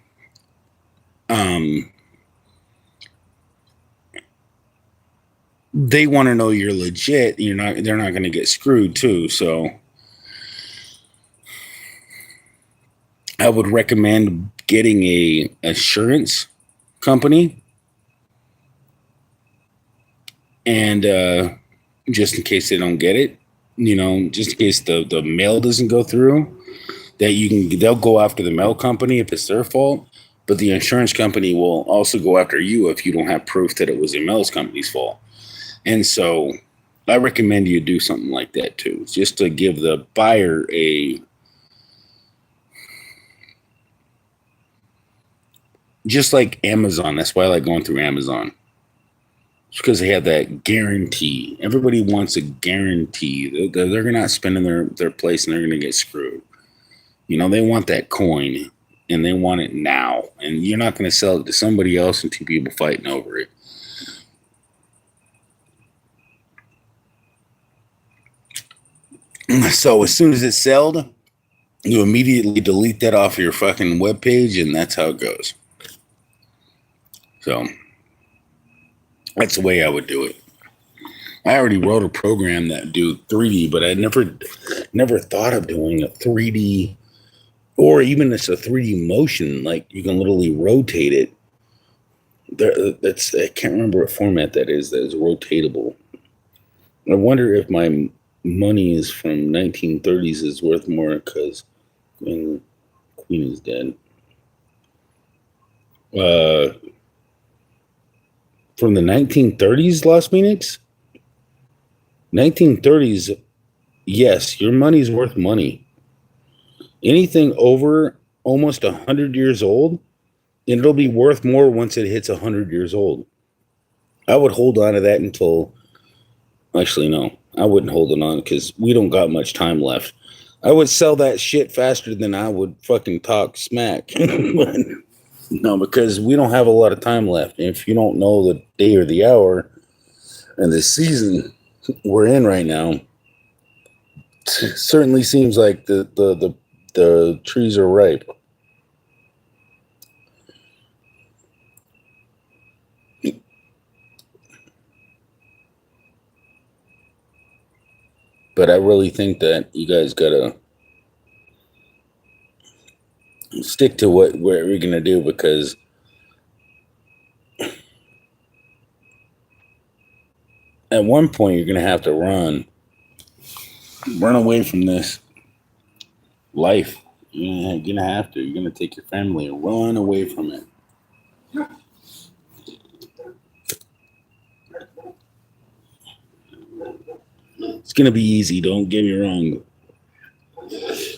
they want to know you're legit. They're not going to get screwed too. So I would recommend getting a assurance company, and just in case they don't get it, just in case the mail doesn't go through, that they'll go after the mail company if it's their fault, but the insurance company will also go after you if you don't have proof that it was the mail company's fault. And so I recommend you do something like that too, just to give the buyer just like Amazon. That's why I like going through Amazon. It's because they have that guarantee. Everybody wants a guarantee. They're not spending their place, and they're going to get screwed. They want that coin, and they want it now. And you're not going to sell it to somebody else and two people fighting over it. So as soon as it's sold, you immediately delete that off your fucking webpage, and that's how it goes. So that's the way I would do it. I already wrote a program that do 3D, but I never thought of doing a 3D, or even it's a 3D motion. Like, you can literally rotate it. I can't remember what format that is rotatable. I wonder if my money is from 1930s is worth more because Queen is dead. From the 1930s, Las Phoenix? 1930s, yes, your money's worth money. Anything over almost 100 years old, and it'll be worth more once it hits 100 years old. I would hold on to that until... Actually, no. I wouldn't hold it on because we don't got much time left. I would sell that shit faster than I would fucking talk smack. No, because we don't have a lot of time left. If you don't know the day or the hour and the season we're in right now, it certainly seems like the trees are ripe. But I really think that you guys gotta stick to what we're gonna do, because at one point you're gonna have to run away from this life. You're gonna have to. You're gonna take your family and run away from it. It's gonna be easy. Don't get me wrong.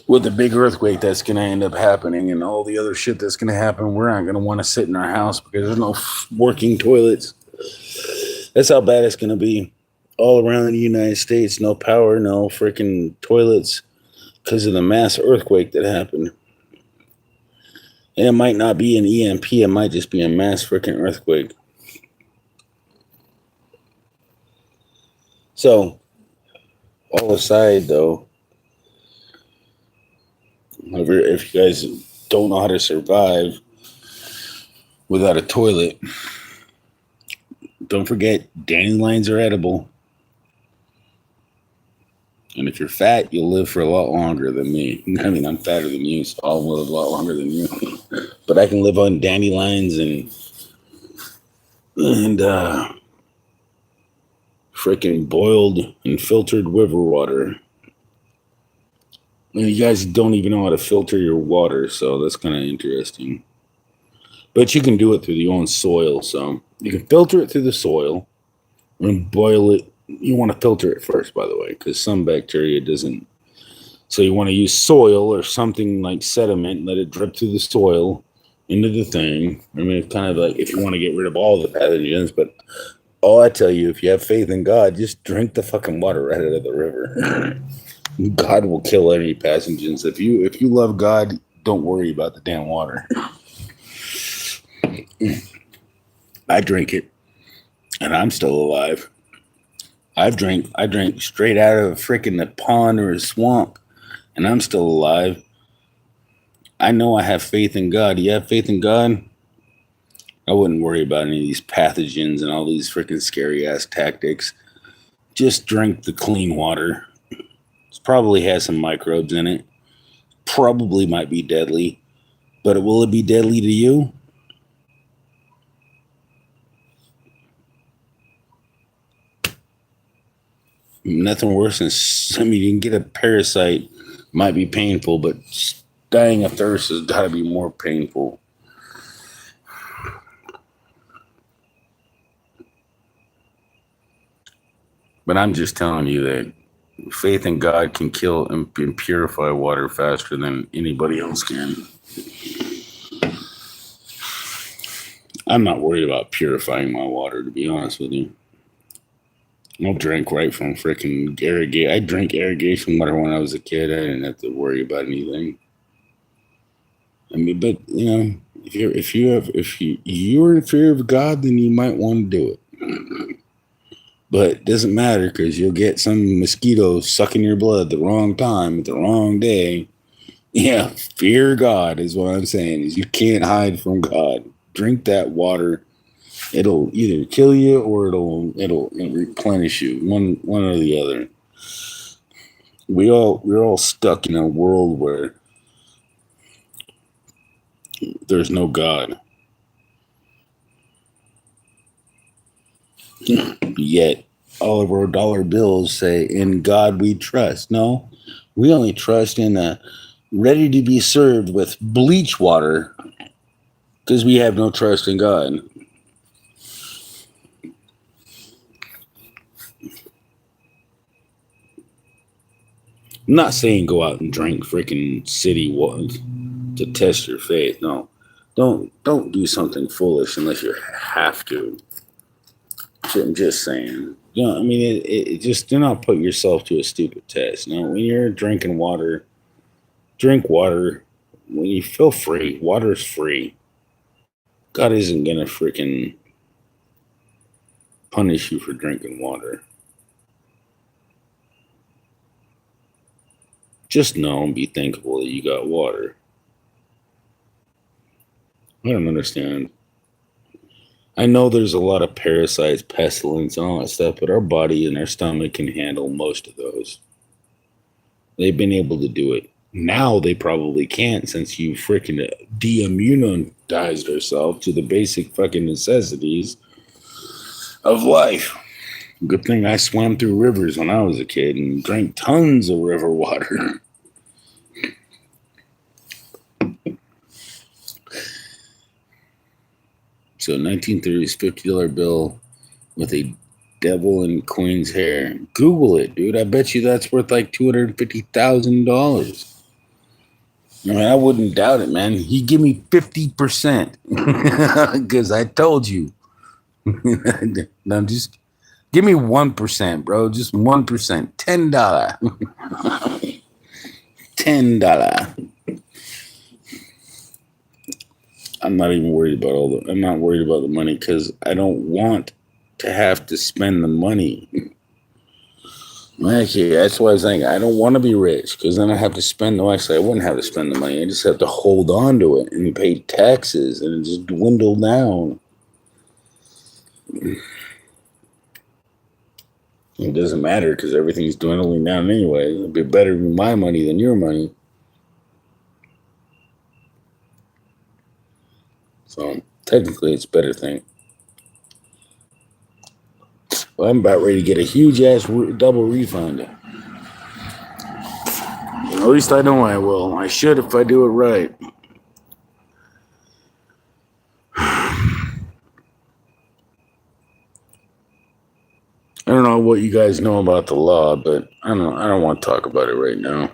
With the big earthquake that's gonna end up happening and all the other shit that's gonna happen, we're not gonna want to sit in our house because there's no working toilets. That's how bad it's gonna be. All around the United States, no power, no freaking toilets because of the mass earthquake that happened. And it might not be an EMP, it might just be a mass freaking earthquake. So, all aside though, if you guys don't know how to survive without a toilet, don't forget dandelions are edible. And if you're fat, you'll live for a lot longer than me. I mean, I'm fatter than you, so I'll live a lot longer than you. But I can live on dandelions and freaking boiled and filtered river water. And you guys don't even know how to filter your water, so that's kind of interesting. But you can do it through your own soil, so you can filter it through the soil and boil it. You want to filter it first, by the way, because some bacteria doesn't. So you want to use soil or something like sediment, let it drip through the soil into the thing. I mean, it's kind of like if you want to get rid of all the pathogens, but all I tell you, if you have faith in God, just drink the fucking water right out of the river. God will kill any pathogens. If you love God, don't worry about the damn water. I drink it, and I'm still alive. I drank straight out of a freaking pond or a swamp, and I'm still alive. I know I have faith in God. You have faith in God? I wouldn't worry about any of these pathogens and all these freaking scary ass tactics. Just drink the clean water. It probably has some microbes in it. Probably might be deadly, but will it be deadly to you? Nothing worse than, I mean, you can get a parasite, might be painful, but dying of thirst has got to be more painful. But I'm just telling you that faith in God can kill and purify water faster than anybody else can. I'm not worried about purifying my water, to be honest with you. I'll drink right from freaking irrigation. I drank irrigation water when I was a kid. I didn't have to worry about anything. I mean, but you know, if you're in fear of God, then you might want to do it. But it doesn't matter because you'll get some mosquito sucking your blood the wrong time at the wrong day. Yeah, fear God is what I'm saying. Is you can't hide from God. Drink that water. It'll either kill you or it'll replenish you. One or the other. We're all stuck in a world where there's no God. Yet all of our dollar bills say, "In God we trust." No, we only trust in a ready to be served with bleach water because we have no trust in God. I'm not saying go out and drink freaking city water to test your faith. No, don't do something foolish unless you have to. I'm just saying. You know, I mean, it just do not put yourself to a stupid test. You know, when you're drinking water, Drink water when you feel free. Water is free. God isn't going to freaking punish you for drinking water. Just know and be thankful that you got water. I don't understand. I know there's a lot of parasites, pestilence, and all that stuff, but our body and our stomach can handle most of those. They've been able to do it. Now they probably can't, since you freaking de-immunized ourselves to the basic fucking necessities of life. Good thing I swam through rivers when I was a kid and drank tons of river water. So 1930s $50 bill with a devil in queen's hair. Google it, dude. I bet you that's worth like $250,000. I mean, I wouldn't doubt it, man. He give me 50% because I told you. No, just give me 1%, bro. Just 1%. $10. $10. I'm not even worried about I'm not worried about the money because I don't want to have to spend the money. Actually, that's why I was saying I don't want to be rich because then I have to spend. No, actually, I wouldn't have to spend the money. I just have to hold on to it and pay taxes and it just dwindle down. It doesn't matter because everything's dwindling down anyway. It'd be better with my money than your money. So technically, it's a better thing. Well, I'm about ready to get a huge ass double refund. At least I know I will. I should if I do it right. I don't know what you guys know about the law, but I don't want to talk about it right now.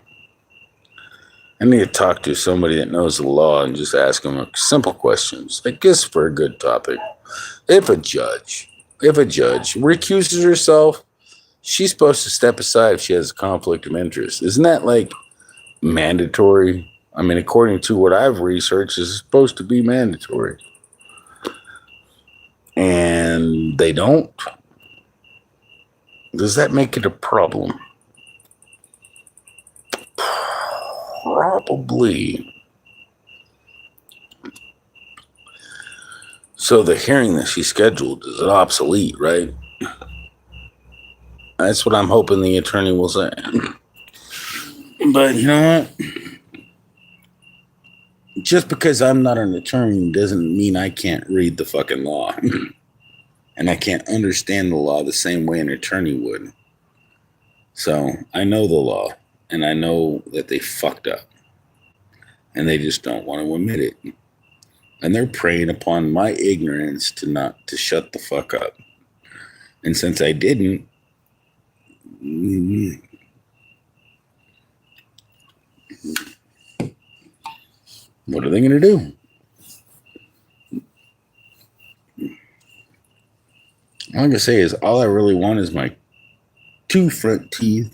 I need to talk to somebody that knows the law and just ask them simple questions. I guess for a good topic. If a judge recuses herself, she's supposed to step aside if she has a conflict of interest. Isn't that like mandatory? I mean, according to what I've researched, it's supposed to be mandatory. And they don't. Does that make it a problem? Probably. So the hearing that she scheduled is obsolete, right? That's what I'm hoping the attorney will say. But you know what? Just because I'm not an attorney doesn't mean I can't read the fucking law. And I can't understand the law the same way an attorney would. So I know the law. And I know that they fucked up. And they just don't want to admit it. And they're preying upon my ignorance to shut the fuck up. And since I didn't, what are they going to do? All I'm going to say is all I really want is my 2 front teeth.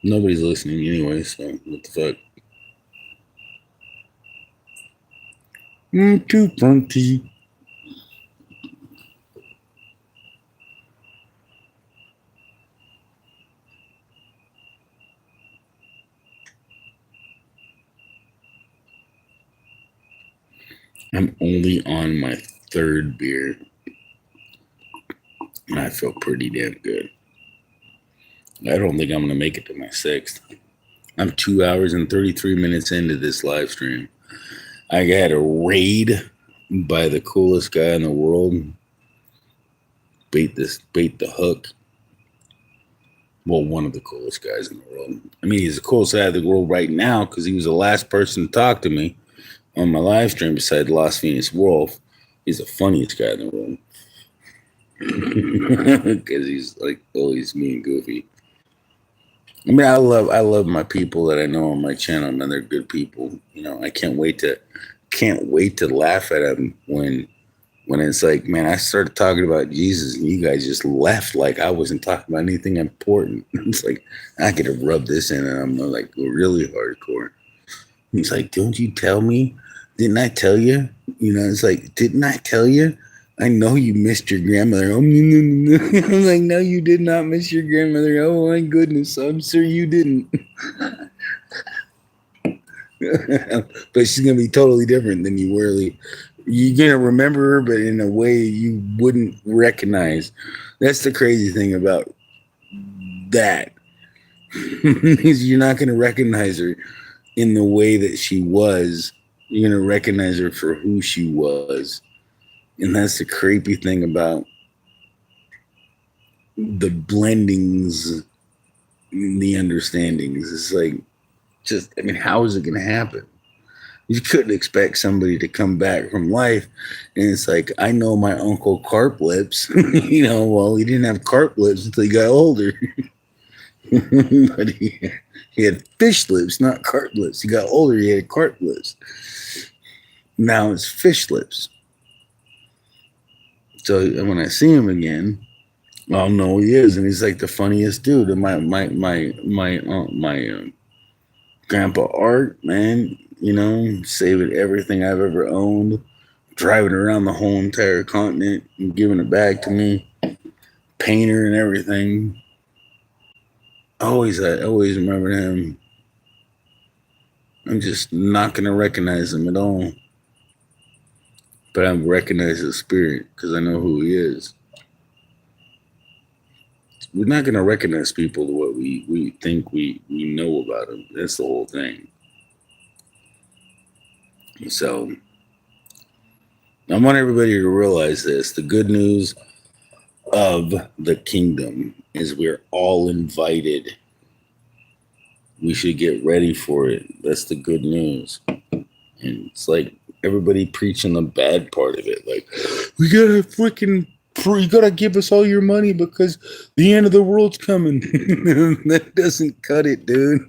Nobody's listening anyway, so what the fuck? 2 front teeth. I'm only on my 3rd beer. And I feel pretty damn good. I don't think I'm going to make it to my 6th. I'm 2 hours and 33 minutes into this live stream. I got a raid by the coolest guy in the world. Bait the hook. Well, one of the coolest guys in the world. I mean, he's the coolest guy in the world right now because he was the last person to talk to me on my live stream beside Las Vegas Wolf. He's the funniest guy in the world. Because he's like always me and goofy. I mean, I love my people that I know on my channel, man. They're good people. You know, I can't wait to laugh at them when when it's like, man, I started talking about Jesus and you guys just left like I wasn't talking about anything important. It's like, I could have rubbed this in and I'm like really hardcore. He's like, don't you tell me? Didn't I tell you? You know, it's like, didn't I tell you? I know you missed your grandmother. Oh, no, no, no. I'm like, no, you did not miss your grandmother. Oh, my goodness. I'm sure you didn't. But she's going to be totally different than you were. You're going to remember her, but in a way you wouldn't recognize. That's the crazy thing about that. Is you're not going to recognize her in the way that she was. You're going to recognize her for who she was. And that's the creepy thing about the blendings, the understandings. It's like, just, I mean, how is it going to happen? You couldn't expect somebody to come back from life. And it's like, I know my uncle Carp Lips. You know, well, he didn't have carp lips until he got older. But he had fish lips, not carp lips. He got older, he had carp lips. Now it's fish lips. So when I see him again, I'll know who he is, and he's like the funniest dude. And my grandpa Art, man, you know, saving everything I've ever owned, driving around the whole entire continent and giving it back to me, painter and everything. I always remember him. I'm just not gonna recognize him at all. But I recognize his spirit because I know who he is. We're not going to recognize people to what we think we know about them. That's the whole thing. So I want everybody to realize this. The good news of the kingdom is we're all invited. We should get ready for it. That's the good news. And it's like everybody preaching the bad part of it. Like, we gotta you gotta give us all your money because the end of the world's coming. That doesn't cut it, dude.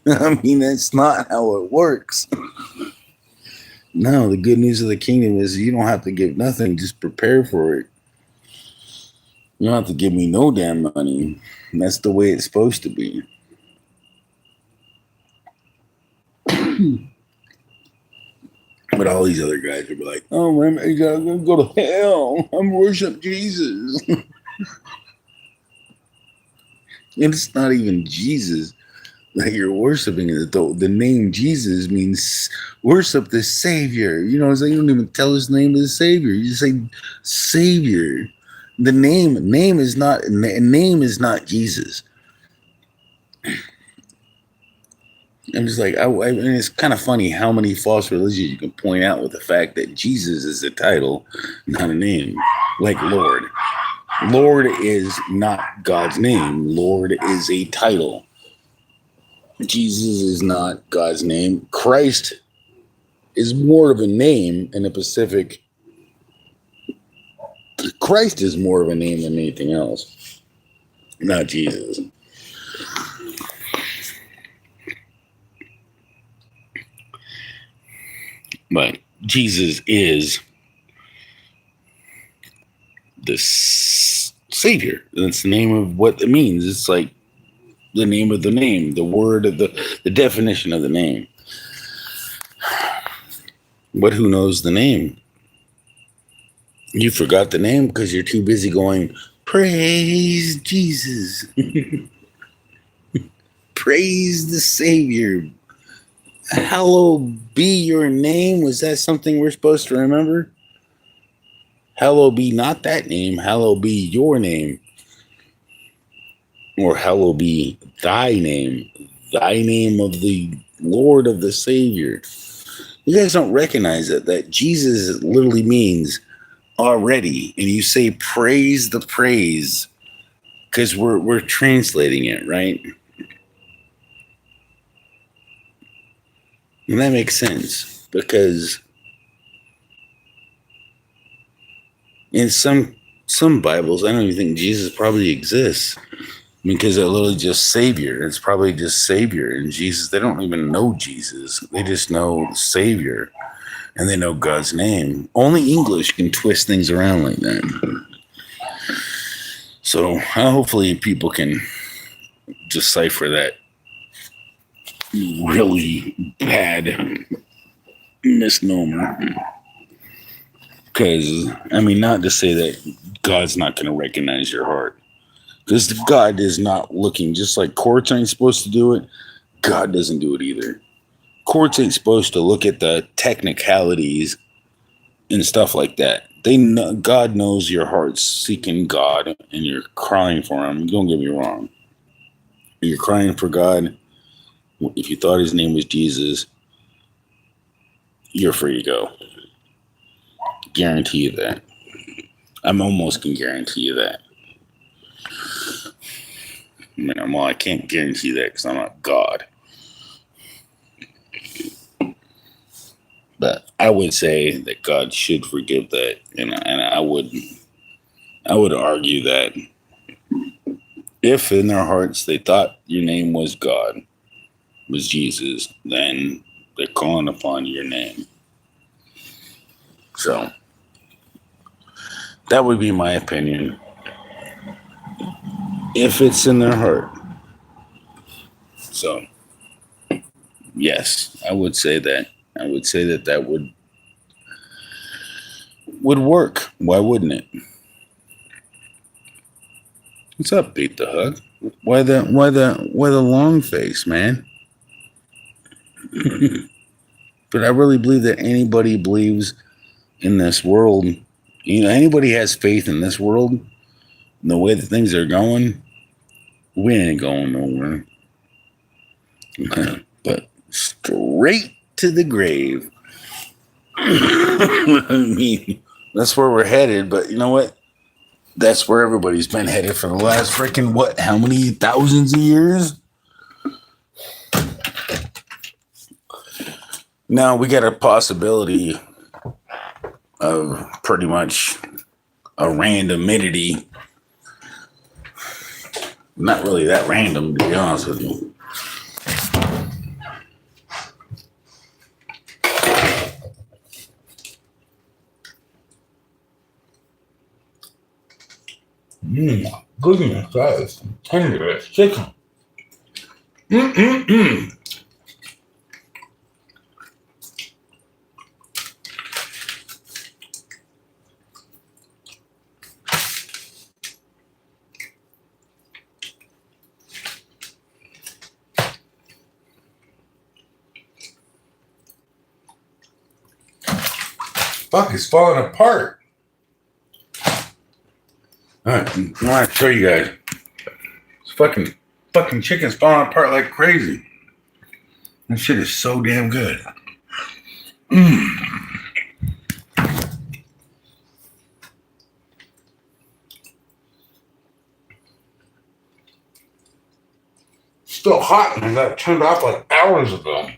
I mean, that's not how it works. No, the good news of the kingdom is you don't have to give nothing. Just prepare for it. You don't have to give me no damn money. And that's the way it's supposed to be. But all these other guys would be like, oh, man, you gotta go to hell. I'm worship Jesus. And it's not even Jesus that you're worshiping. The name Jesus means worship the Savior. You know, it's like you don't even tell his name is Savior. You just say Savior. The name is not Jesus. I'm just like, and it's kind of funny how many false religions you can point out with the fact that Jesus is a title, not a name. Like Lord. Lord is not God's name. Lord is a title. Jesus is not God's name. Christ is more of a name in the Pacific. Christ is more of a name than anything else, not Jesus. But Jesus is the Savior. That's the name of what it means. It's like the name of the name, the word of the definition of the name. But who knows the name? You forgot the name because you're too busy going, praise Jesus. Praise the Savior. Hallowed be your name. Was that something we're supposed to remember? Hallowed be not that name. Hallowed be your name. Or hallowed be thy name. Thy name of the Lord of the Savior. You guys don't recognize that Jesus literally means already. And you say praise the praise because we're translating it, right? And that makes sense because in some Bibles, I don't even think Jesus probably exists because it's literally just Savior. It's probably just Savior and Jesus. They don't even know Jesus. They just know Savior. and they know God's name. Only English can twist things around like that. So hopefully people can decipher that really bad misnomer. Because, I mean, not to say that God's not going to recognize your heart. Because God is not looking, just like courts ain't supposed to do it, God doesn't do it either. Courts ain't supposed to look at the technicalities and stuff like that. They know, God knows your heart's seeking God and you're crying for him. Don't get me wrong. You're crying for God. If you thought his name was Jesus, you're free to go. Guarantee you that. I'm almost can guarantee you that. Well, I can't guarantee that because I'm not God. But I would say that God should forgive that, and I would argue that if in their hearts they thought your name was God, was Jesus, then they're calling upon your name. So that would be my opinion. If it's in their heart. So yes, I would say that. I would say that would work. Why wouldn't it? What's up, Beat the Hug? Why the long face, man? But I really believe that anybody believes in this world, anybody has faith in this world, and the way that things are going, we ain't going nowhere. But straight to the grave. I mean, that's where we're headed, but you know what? That's where everybody's been headed for the last freaking, how many thousands of years? Now we got a possibility of pretty much a randomity. Not really that random, to be honest with you. Goodness, that is tender as chicken. Fuck, it's falling apart. Alright, I want to show you guys. It's fucking chicken's falling apart like crazy. That shit is so damn good. Still hot, and I got it turned off like hours ago.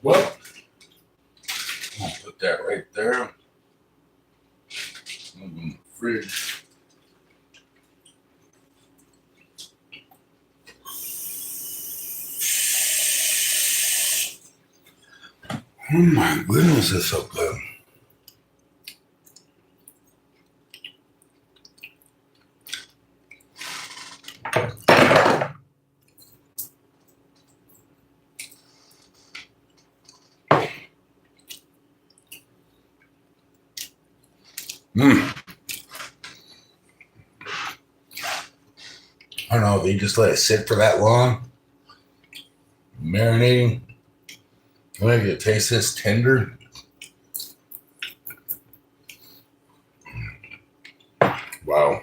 Well, I'll put that right there. In the fridge. Oh my goodness, it's so good. I don't know if you just let it sit for that long, marinating. Maybe it tastes this tender. Wow.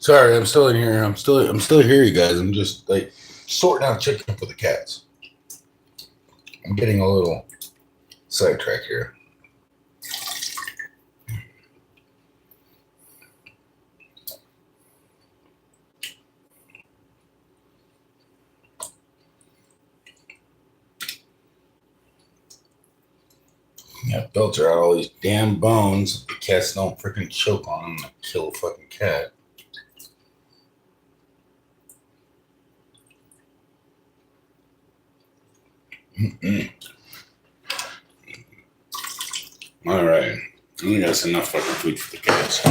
Sorry, I'm still in here. I'm still here, you guys. I'm just like sorting out chicken for the cats. I'm getting a little sidetracked here. Yeah, filter out all these damn bones. The cats don't freaking choke on them and kill a fucking cat. Mm-mm. All right. I think that's enough fucking food for the cats.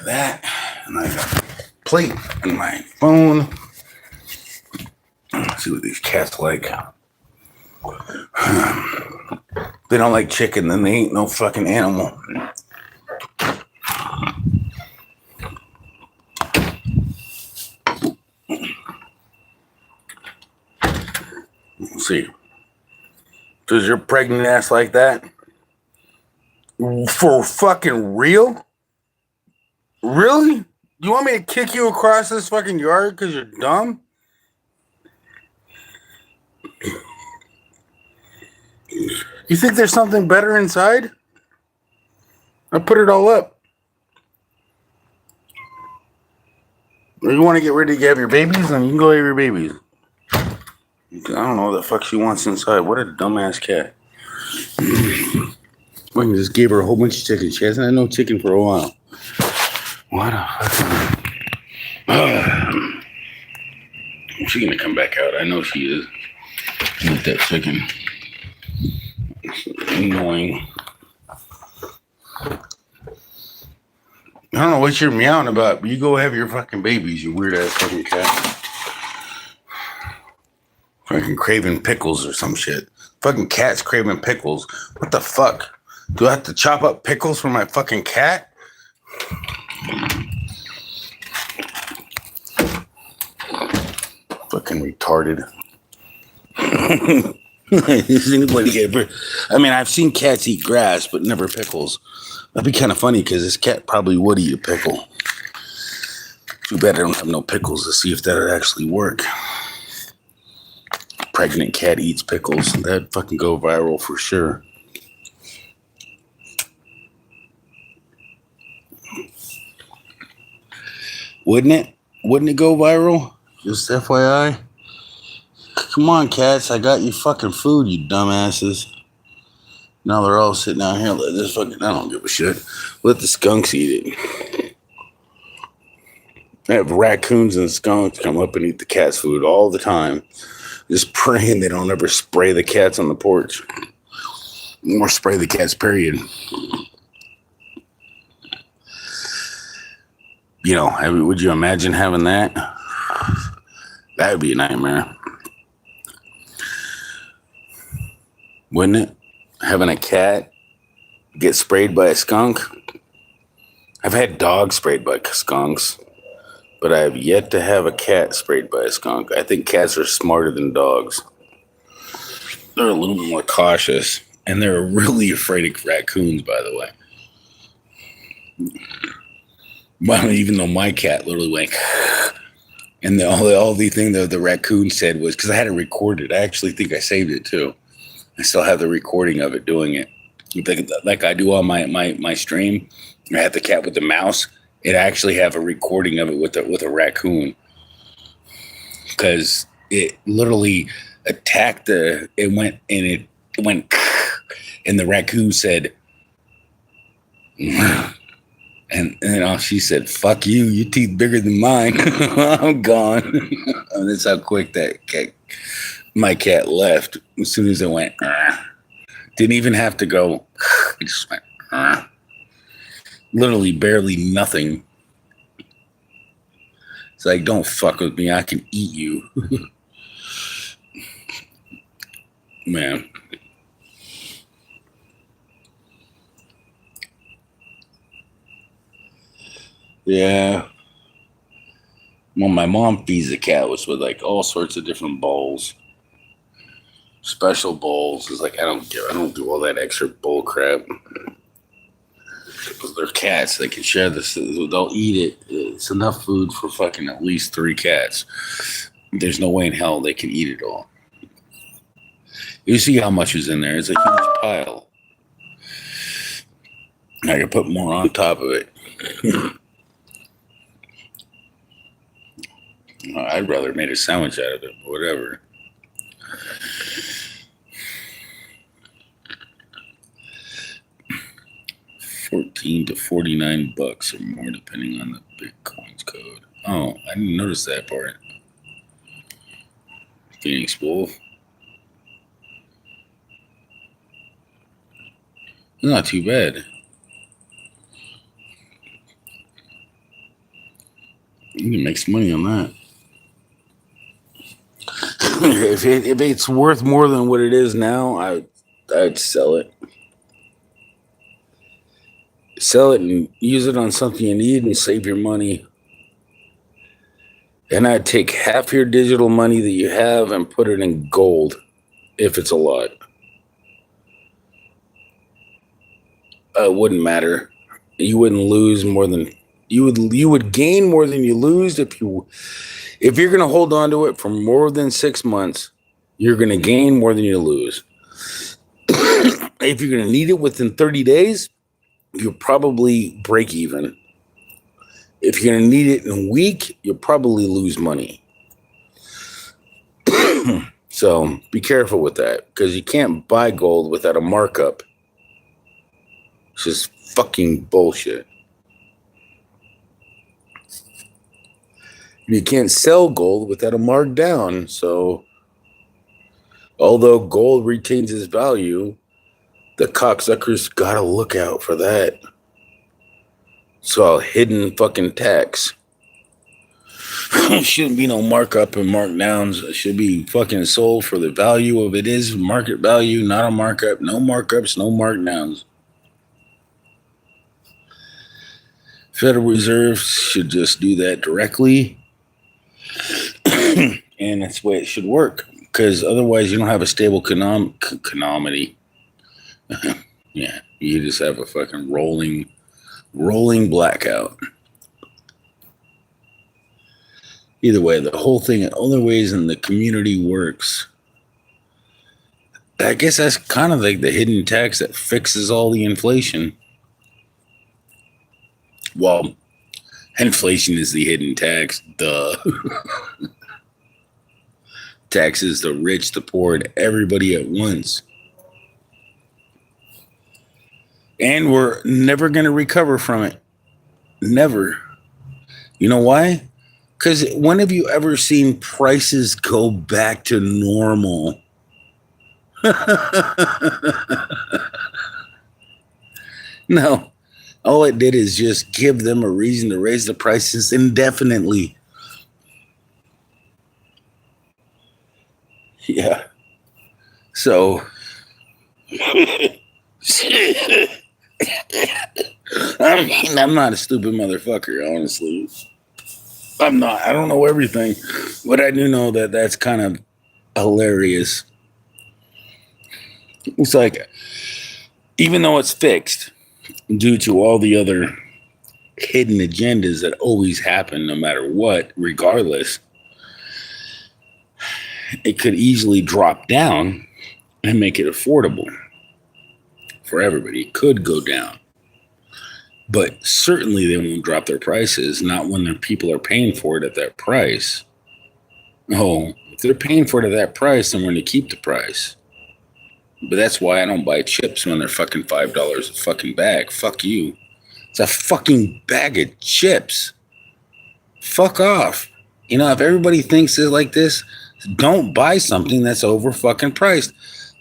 That, and I got a plate and my phone. Let's see what these cats like. They don't like chicken, then they ain't no fucking animal. Let's see. Does your pregnant ass like that? For fucking real? Really? You want me to kick you across this fucking yard because you're dumb? You think there's something better inside? I put it all up. You want to get ready to have your babies? Then you can go have your babies. I don't know what the fuck she wants inside. What a dumbass cat. We just gave her a whole bunch of chicken. She hasn't had no chicken for a while. What a fucking... She's gonna come back out. I know she is. With that chicken. Annoying. I don't know what you're meowing about, but you go have your fucking babies, you weird ass fucking cat. Fucking craving pickles or some shit. Fucking cat's craving pickles. What the fuck? Do I have to chop up pickles for my fucking cat? Fucking retarded. Does anybody ever? I mean, I've seen cats eat grass, but never pickles. That'd be kind of funny because this cat probably would eat a pickle. Too bad I don't have no pickles to see if that would actually work. Pregnant cat eats pickles. That'd fucking go viral for sure. Wouldn't it? Wouldn't it go viral? Just FYI. Come on, cats. I got you fucking food, you dumbasses. Now they're all sitting out here. Let this fucking... I don't give a shit. Let the skunks eat it. I have raccoons and skunks come up and eat the cat's food all the time. Just praying they don't ever spray the cats on the porch. Or spray the cats, period. You know, would you imagine having that? That would be a nightmare. Wouldn't it? Having a cat get sprayed by a skunk? I've had dogs sprayed by skunks, but I have yet to have a cat sprayed by a skunk. I think cats are smarter than dogs. They're a little more cautious, and they're really afraid of raccoons, by the way. Well, even though my cat literally went, and all the thing that the raccoon said was, because I had it recorded. I actually think I saved it too. I still have the recording of it doing it. Like I do on my stream. I had the cat with the mouse. It actually have a recording of it with a raccoon. Because it literally attacked it went, and the raccoon said, and then she said, "Fuck you, your teeth bigger than mine." I'm gone. And that's how quick my cat left. As soon as it went, didn't even have to go. It just went, literally barely nothing. It's like, don't fuck with me. I can eat you. Man. Yeah. Well, my mom feeds the cat with like all sorts of different bowls. Special bowls. It's like, I don't do all that extra bull crap. Because they're cats. They can share this. They'll eat it. It's enough food for fucking at least 3 cats. There's no way in hell they can eat it all. You see how much is in there. It's a huge pile. I can put more on top of it. I'd rather made a sandwich out of it, but whatever. $14 to $49 or more, depending on the Bitcoin's code. Oh, I didn't notice that part. Phoenix Wolf. Not too bad. You can make some money on that. if it's worth more than what it is now, I'd sell it. Sell it and use it on something you need and save your money. And I'd take half your digital money that you have and put it in gold, if it's a lot. It wouldn't matter. You wouldn't lose more than you would gain more than you lose if you're going to hold on to it for more than 6 months. You're going to gain more than you lose. If you're going to need it within 30 days, you'll probably break even. If you're going to need it in a week, you'll probably lose money. So be careful with that, because you can't buy gold without a markup. It's just fucking bullshit. You can't sell gold without a markdown. So although gold retains its value, the cocksuckers gotta look out for that. It's all hidden fucking tax. Shouldn't be no markup and markdowns. It should be fucking sold for the value of it is, market value, not a markup. No markups, no markdowns. Federal Reserve should just do that directly. And that's the way it should work. Because otherwise you don't have a stable economy. Yeah, you just have a fucking rolling blackout. Either way, the whole thing, the only ways in the community works. I guess that's kind of like the hidden tax that fixes all the inflation. Well, inflation is the hidden tax. Duh. Taxes the rich, the poor, and everybody at once. And we're never going to recover from it. Never. You know why? Because when have you ever seen prices go back to normal? No. All it did is just give them a reason to raise the prices indefinitely. Yeah. So... I'm not a stupid motherfucker, honestly. I'm not. I don't know everything, but I do know that that's kind of hilarious. It's like, even though it's fixed, due to all the other hidden agendas that always happen no matter what, regardless, it could easily drop down and make it affordable for everybody. It could go down. But certainly they won't drop their prices, not when their people are paying for it at that price. No, if they're paying for it at that price, then we're going to keep the price. But that's why I don't buy chips when they're fucking $5 a fucking bag. Fuck you. It's a fucking bag of chips. Fuck off. You know, if everybody thinks it's like this, don't buy something that's over fucking priced.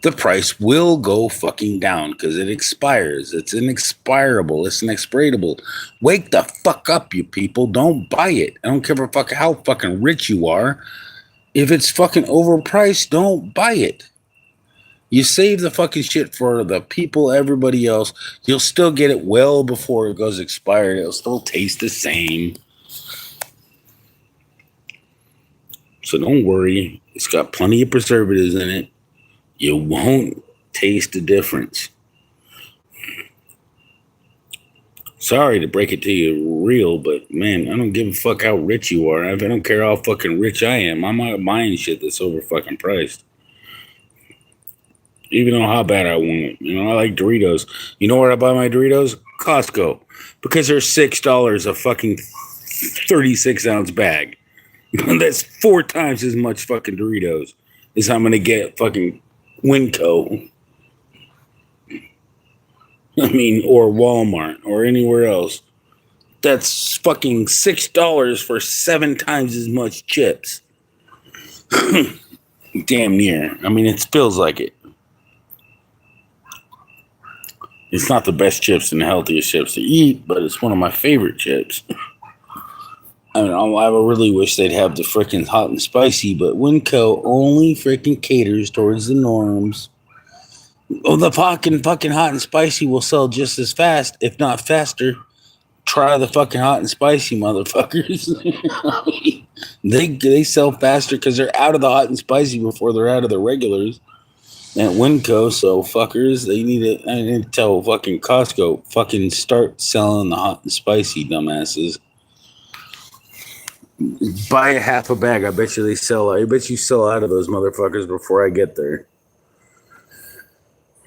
the price will go fucking down because it expires. It's inexpirable. It's inexpirable. Wake the fuck up, you people. Don't buy it. I don't care how fucking rich you are. If it's fucking overpriced, don't buy it. You save the fucking shit for the people, everybody else. You'll still get it well before it goes expired. It'll still taste the same. So don't worry. It's got plenty of preservatives in it. You won't taste the difference. Sorry to break it to you real, but man, I don't give a fuck how rich you are. I don't care how fucking rich I am. I'm not buying shit that's over fucking priced. Even though how bad I want it. You know, I like Doritos. You know where I buy my Doritos? Costco. Because they're $6 a fucking 36-ounce bag. That's 4 times as much fucking Doritos as I'm going to get fucking Winco. I mean, or Walmart or anywhere else. That's fucking $6 for 7 times as much chips. Damn near. I mean, it feels like it. It's not the best chips and the healthiest chips to eat, but it's one of my favorite chips. I mean, I really wish they'd have the freaking hot and spicy, but Winco only freaking caters towards the norms. Oh, the fucking hot and spicy will sell just as fast, if not faster. Try the fucking hot and spicy, motherfuckers. They sell faster because they're out of the hot and spicy before they're out of the regulars. At Winco, so fuckers, I need to tell fucking Costco, fucking start selling the hot and spicy, dumbasses. Buy a half a bag. I bet you sell out of those motherfuckers before I get there.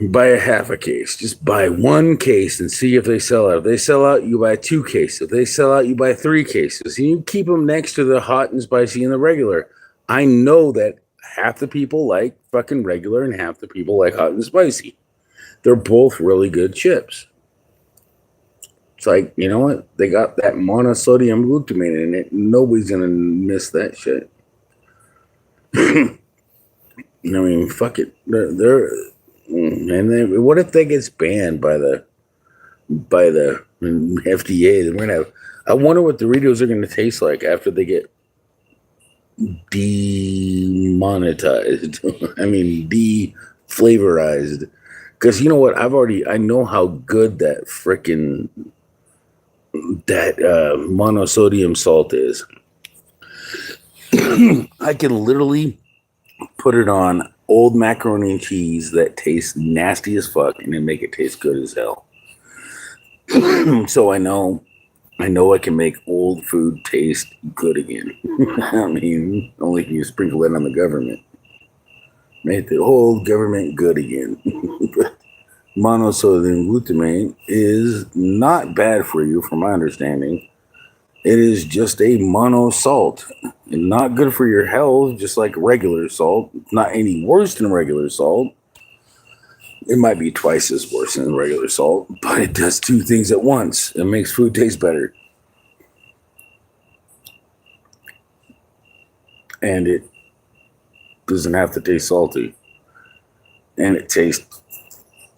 Buy a half a case. Just buy 1 case and see if they sell out. If they sell out, you buy 2 cases. If they sell out, you buy 3 cases. And you keep them next to the hot and spicy and the regular. I know that half the people like fucking regular and half the people like hot and spicy. They're both really good chips. It's like, you know what? They got that monosodium glutamate in it. Nobody's going to miss that shit. I mean, fuck it. What if they gets banned by the FDA? Then we're gonna have. I wonder what Doritos are going to taste like after they get demonetized. I mean, de-flavorized. Because you know what? I know how good that freaking monosodium salt is. I can literally put it on old macaroni and cheese that tastes nasty as fuck and then make it taste good as hell. So I know I can make old food taste good again. I mean, only if you sprinkle it on the government. Make the old government good again. Monosodium glutamate is not bad for you, from my understanding. It is just a monosalt. And not good for your health, just like regular salt. Not any worse than regular salt. It might be twice as worse than regular salt, but it does 2 things at once. It makes food taste better. And it doesn't have to taste salty. And it tastes,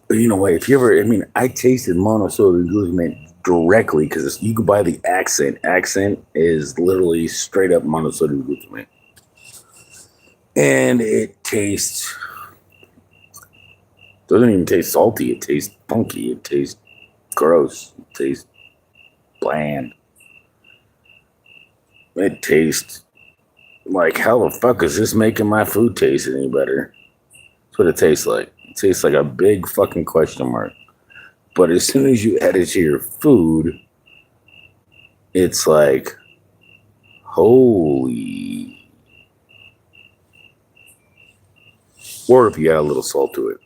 you know what, I tasted monosodium glutamate directly because you can buy the Accent. Accent is literally straight up monosodium glutamate. And it doesn't even taste salty. It tastes funky. It tastes gross. It tastes bland. It tastes like, how the fuck is this making my food taste any better? That's what it tastes like. It tastes like a big fucking question mark. But as soon as you add it to your food, it's like, holy. Or if you add a little salt to it.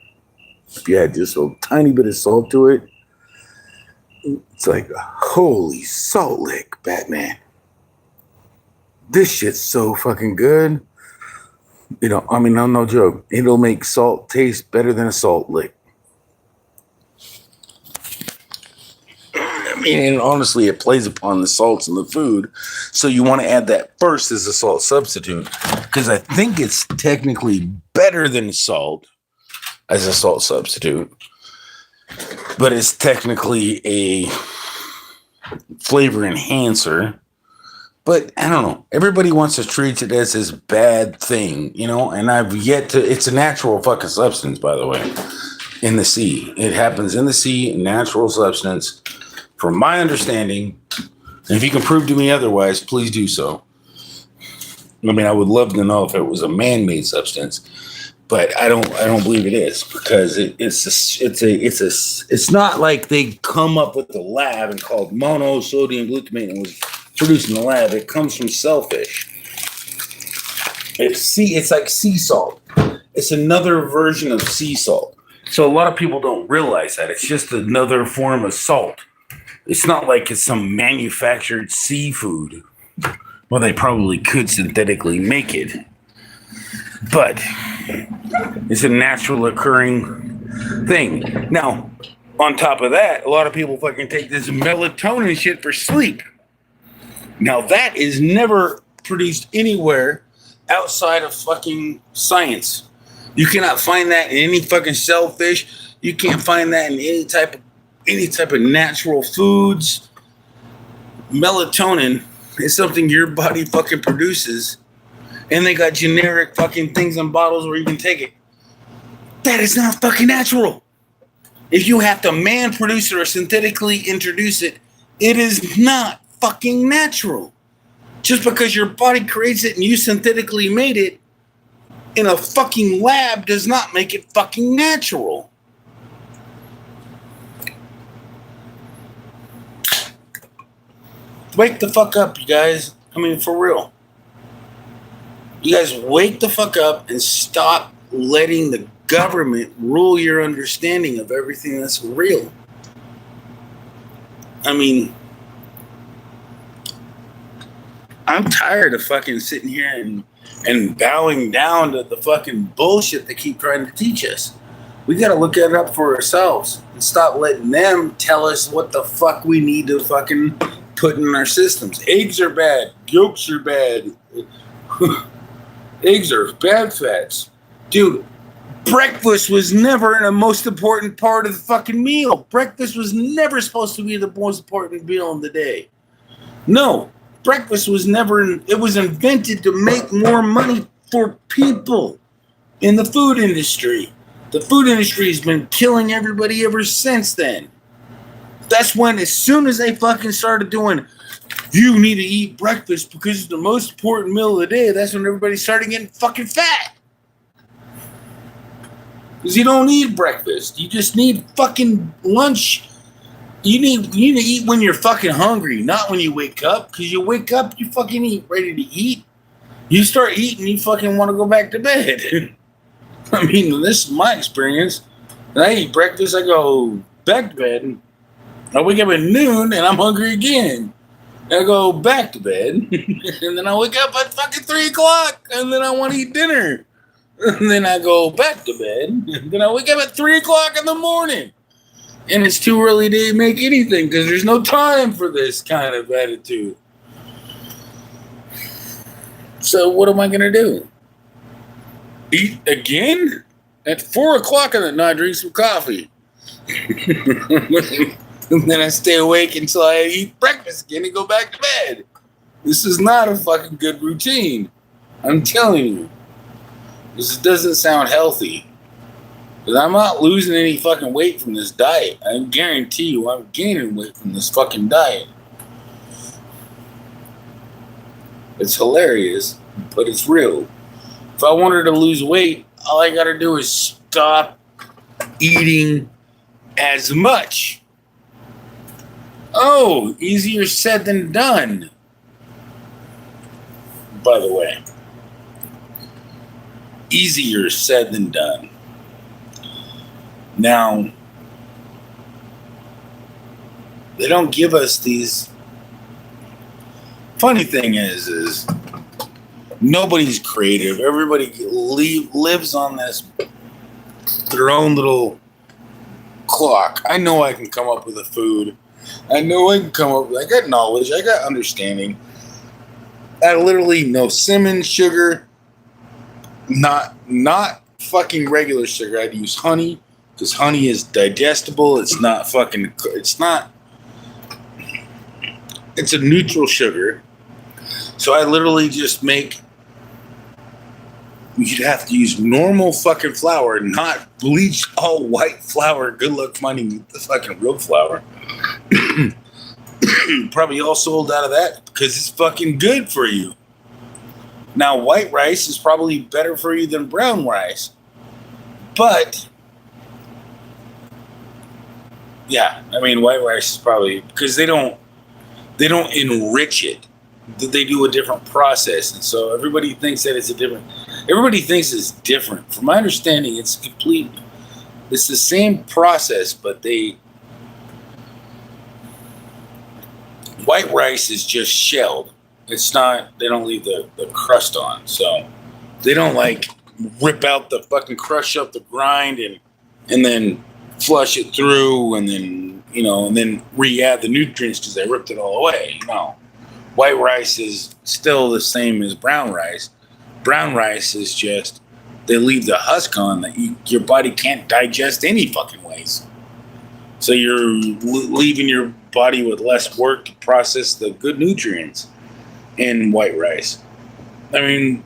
If you add just a tiny bit of salt to it, it's like, holy salt lick, Batman. This shit's so fucking good. You know, I mean, no joke. It'll make salt taste better than a salt lick. I mean, and honestly, it plays upon the salts in the food. So you want to add that first as a salt substitute. Because I think it's technically better than salt. as a salt substitute, but it's technically a flavor enhancer. But I don't know. Everybody wants to treat it as this bad thing, you know, and I've yet to. It's a natural fucking substance, by the way, in the sea. It happens in the sea, a natural substance. From my understanding, and if you can prove to me otherwise, please do so. I mean, I would love to know if it was a man-made substance, but I don't believe it is, because it's not like they come up with the lab and called monosodium glutamate and was produced in the lab. It comes from shellfish. It's like sea salt. It's another version of sea salt. So a lot of people don't realize that. It's just another form of salt. It's not like it's some manufactured seafood. Well, they probably could synthetically make it, but it's a natural occurring thing. Now, on top of that, a lot of people fucking take this melatonin shit for sleep. Now, that is never produced anywhere outside of fucking science. You cannot find that in any fucking shellfish. You can't find that in any type of natural foods. Melatonin is something your body fucking produces, and they got generic fucking things in bottles where you can take it. That is not fucking natural. If you have to man produce it or synthetically introduce it, it is not fucking natural. Just because your body creates it and you synthetically made it in a fucking lab does not make it fucking natural. Wake the fuck up, you guys. I mean, for real. You guys wake the fuck up and stop letting the government rule your understanding of everything that's real. I mean, I'm tired of fucking sitting here and bowing down to the fucking bullshit they keep trying to teach us. We gotta look it up for ourselves and stop letting them tell us what the fuck we need to fucking put in our systems. Eggs are bad. Yolks are bad. Eggs are bad fats. Dude, breakfast was never the most important part of the fucking meal. Breakfast was never supposed to be the most important meal of the day. No, breakfast was never, it was invented to make more money for people in the food industry. The food industry has been killing everybody ever since then. That's when, as soon as they fucking started doing, you need to eat breakfast because it's the most important meal of the day, that's when everybody started getting fucking fat. Because you don't need breakfast. You just need fucking lunch. You need to eat when you're fucking hungry, not when you wake up. Because you wake up, you fucking eat, ready to eat. You start eating, you fucking want to go back to bed. I mean, this is my experience. When I eat breakfast, I go back to bed. I wake up at noon and I'm hungry again. I go back to bed. And then I wake up at fucking 3 o'clock. And then I want to eat dinner. And then I go back to bed. And then I wake up at 3 o'clock in the morning. And it's too early to make anything because there's no time for this kind of attitude. So what am I going to do? Eat again? At 4 o'clock in the night, drink some coffee. And then I stay awake until I eat breakfast again and go back to bed. This is not a fucking good routine. I'm telling you. This doesn't sound healthy. Because I'm not losing any fucking weight from this diet. I guarantee you I'm gaining weight from this fucking diet. It's hilarious, but it's real. If I wanted to lose weight, all I gotta do is stop eating as much. Oh, easier said than done. By the way. Easier said than done. Now, they don't give us these. Funny thing is nobody's creative. Everybody lives on their own little clock. I know I can come up with a food. I know I can come up with, I got knowledge, I got understanding. I literally know cinnamon, sugar, not fucking regular sugar. I'd use honey because honey is digestible. It's not fucking. It's not. It's a neutral sugar. So I literally just make. You'd have to use normal fucking flour, not bleached all white flour. Good luck finding the fucking real flour. Probably all sold out of that because it's fucking good for you. Now, white rice is probably better for you than brown rice. But, yeah, I mean, white rice is probably, because they don't enrich it. They do a different process. And so everybody thinks that it's everybody thinks it's different. From my understanding, it's the same process, but white rice is just shelled. It's not, they don't leave the crust on. So they don't like rip out the fucking crush up the grind and then flush it through and then, and then re-add the nutrients because they ripped it all away. No. White rice is still the same as brown rice. Brown rice is just, they leave the husk on that your body can't digest any fucking ways. So you're leaving your body with less work to process the good nutrients in white rice. I mean,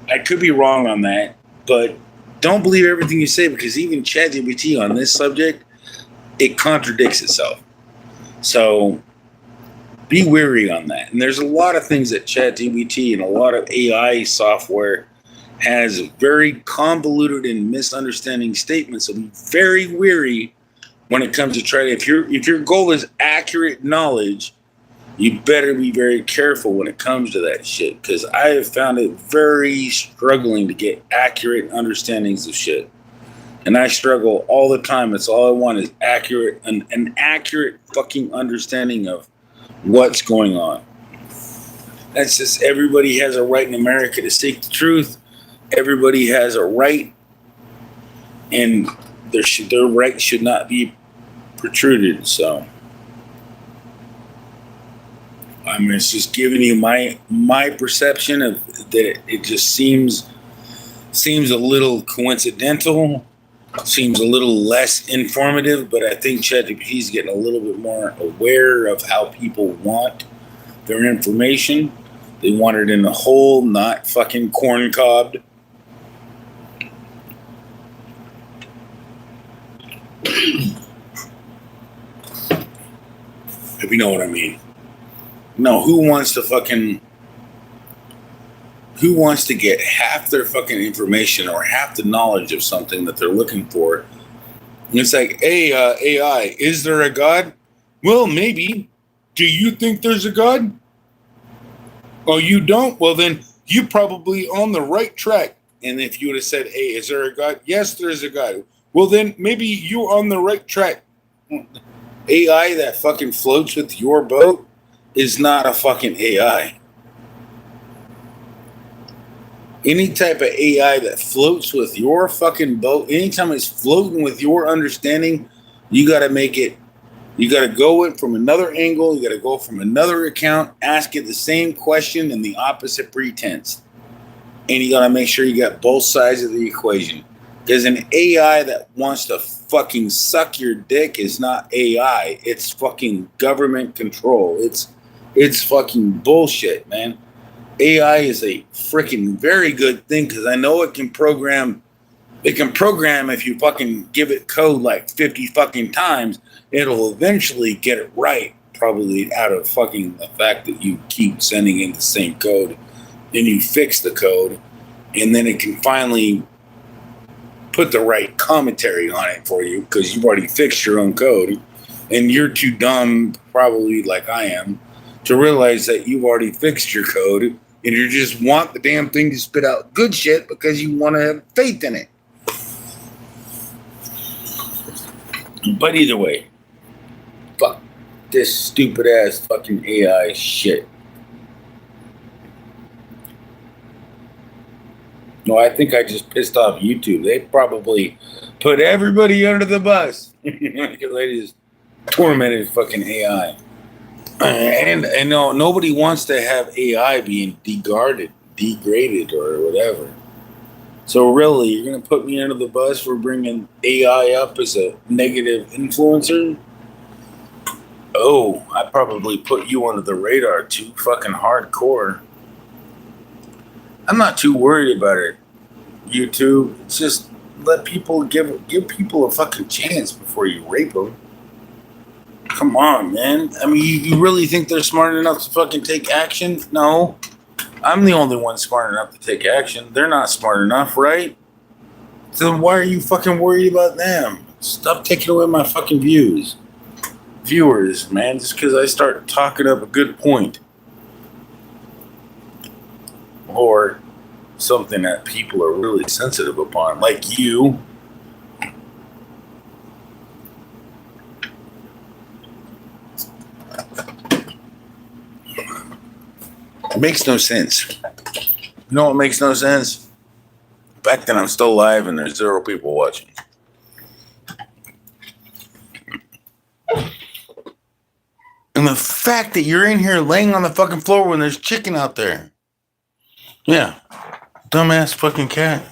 I could be wrong on that, but don't believe everything you say because even ChatGPT on this subject, it contradicts itself. So be wary on that. And there's a lot of things that ChatGPT and a lot of AI software has very convoluted and misunderstanding statements. So be very wary when it comes to trying. If your goal is accurate knowledge, you better be very careful when it comes to that shit. Because I have found it very struggling to get accurate understandings of shit. And I struggle all the time. It's all I want is an accurate fucking understanding of what's going on. That's just, everybody has a right in America to seek the truth. Everybody has a right, and their right should not be protruded. So I mean, it's just giving you my perception of that. It just seems a little coincidental, seems a little less informative, but I think ChatGPT is getting a little bit more aware of how people want their information. They want it in a whole, not fucking corn-cobbed. If you know what I mean. No, who wants to get half their fucking information or half the knowledge of something that they're looking for? And it's like, hey, AI, is there a God? Well, maybe. Do you think there's a God? Oh, you don't? Well, then you probably on the right track. And if you would have said, hey, is there a God? Yes, there's a God. Well, then maybe you're on the right track. AI that fucking floats with your boat is not a fucking AI. Any type of AI that floats with your fucking boat, anytime it's floating with your understanding, you got to make it, you got to go in from another angle, you got to go from another account, ask it the same question in the opposite pretense. And you got to make sure you got both sides of the equation. Because an AI that wants to fucking suck your dick is not AI. It's fucking government control. It's fucking bullshit, man. AI is a freaking very good thing because I know it can program. It can program if you fucking give it code like 50 fucking times, it'll eventually get it right. Probably out of fucking the fact that you keep sending in the same code and you fix the code, and then it can finally put the right commentary on it for you because you've already fixed your own code, and you're too dumb, probably like I am, to realize that you've already fixed your code and you just want the damn thing to spit out good shit because you want to have faith in it. But either way, fuck this stupid ass fucking AI shit. No, I think I just pissed off YouTube. They probably put everybody under the bus. They just tormented fucking AI. And no, nobody wants to have AI being degraded or whatever. So really, you're gonna put me under the bus for bringing AI up as a negative influencer? Oh, I probably put you under the radar too fucking hardcore. I'm not too worried about it. YouTube, it's just let people give people a fucking chance before you rape them. Come on, man. I mean, you really think they're smart enough to fucking take action? No. I'm the only one smart enough to take action. They're not smart enough, right? So why are you fucking worried about them? Stop taking away my fucking viewers, man, just because I start talking up a good point. Or something that people are really sensitive upon, like you. It makes no sense. You know what makes no sense? The fact that I'm still live and there's 0 people watching. And the fact that you're in here laying on the fucking floor when there's chicken out there. Yeah. Dumbass fucking cat.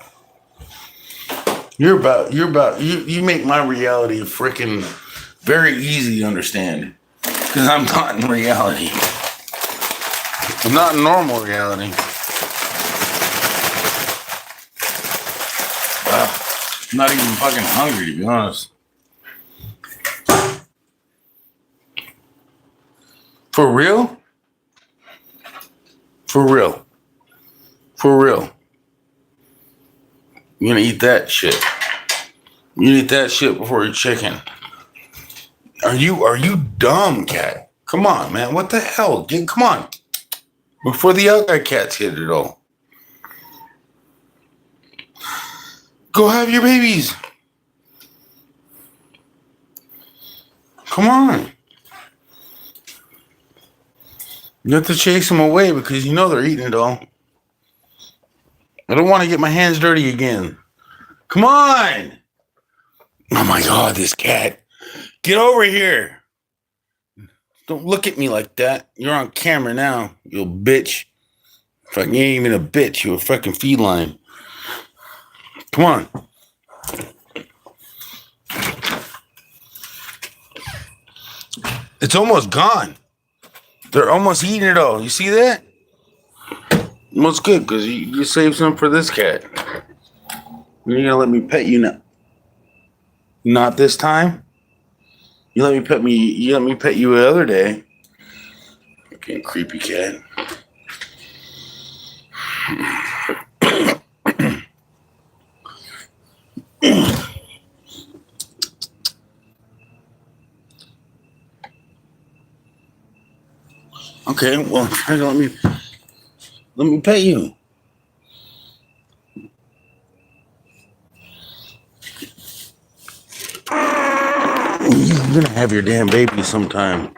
You make my reality freaking very easy to understand. Because I'm not in reality. I'm not in normal reality. I'm not even fucking hungry, to be honest. For real? For real. For real. You're gonna eat that shit. You eat that shit before you're chicken. Are you dumb, cat? Come on, man. What the hell? Come on. Before the other cats hit it all. Go have your babies. Come on. You have to chase them away because you know they're eating it all. I don't want to get my hands dirty again. Come on. Oh my God, this cat. Get over here. Don't look at me like that. You're on camera now, you bitch. Fucking you ain't even a bitch. You're a fucking feline. Come on. It's almost gone. They're almost eating it all. You see that? Well, it's good because you saved some for this cat. You're gonna let me pet you now? Not this time. You let me pet me. You let me pet you the other day. Fucking creepy cat. Okay, well, let me pet you. You're gonna have your damn baby sometime.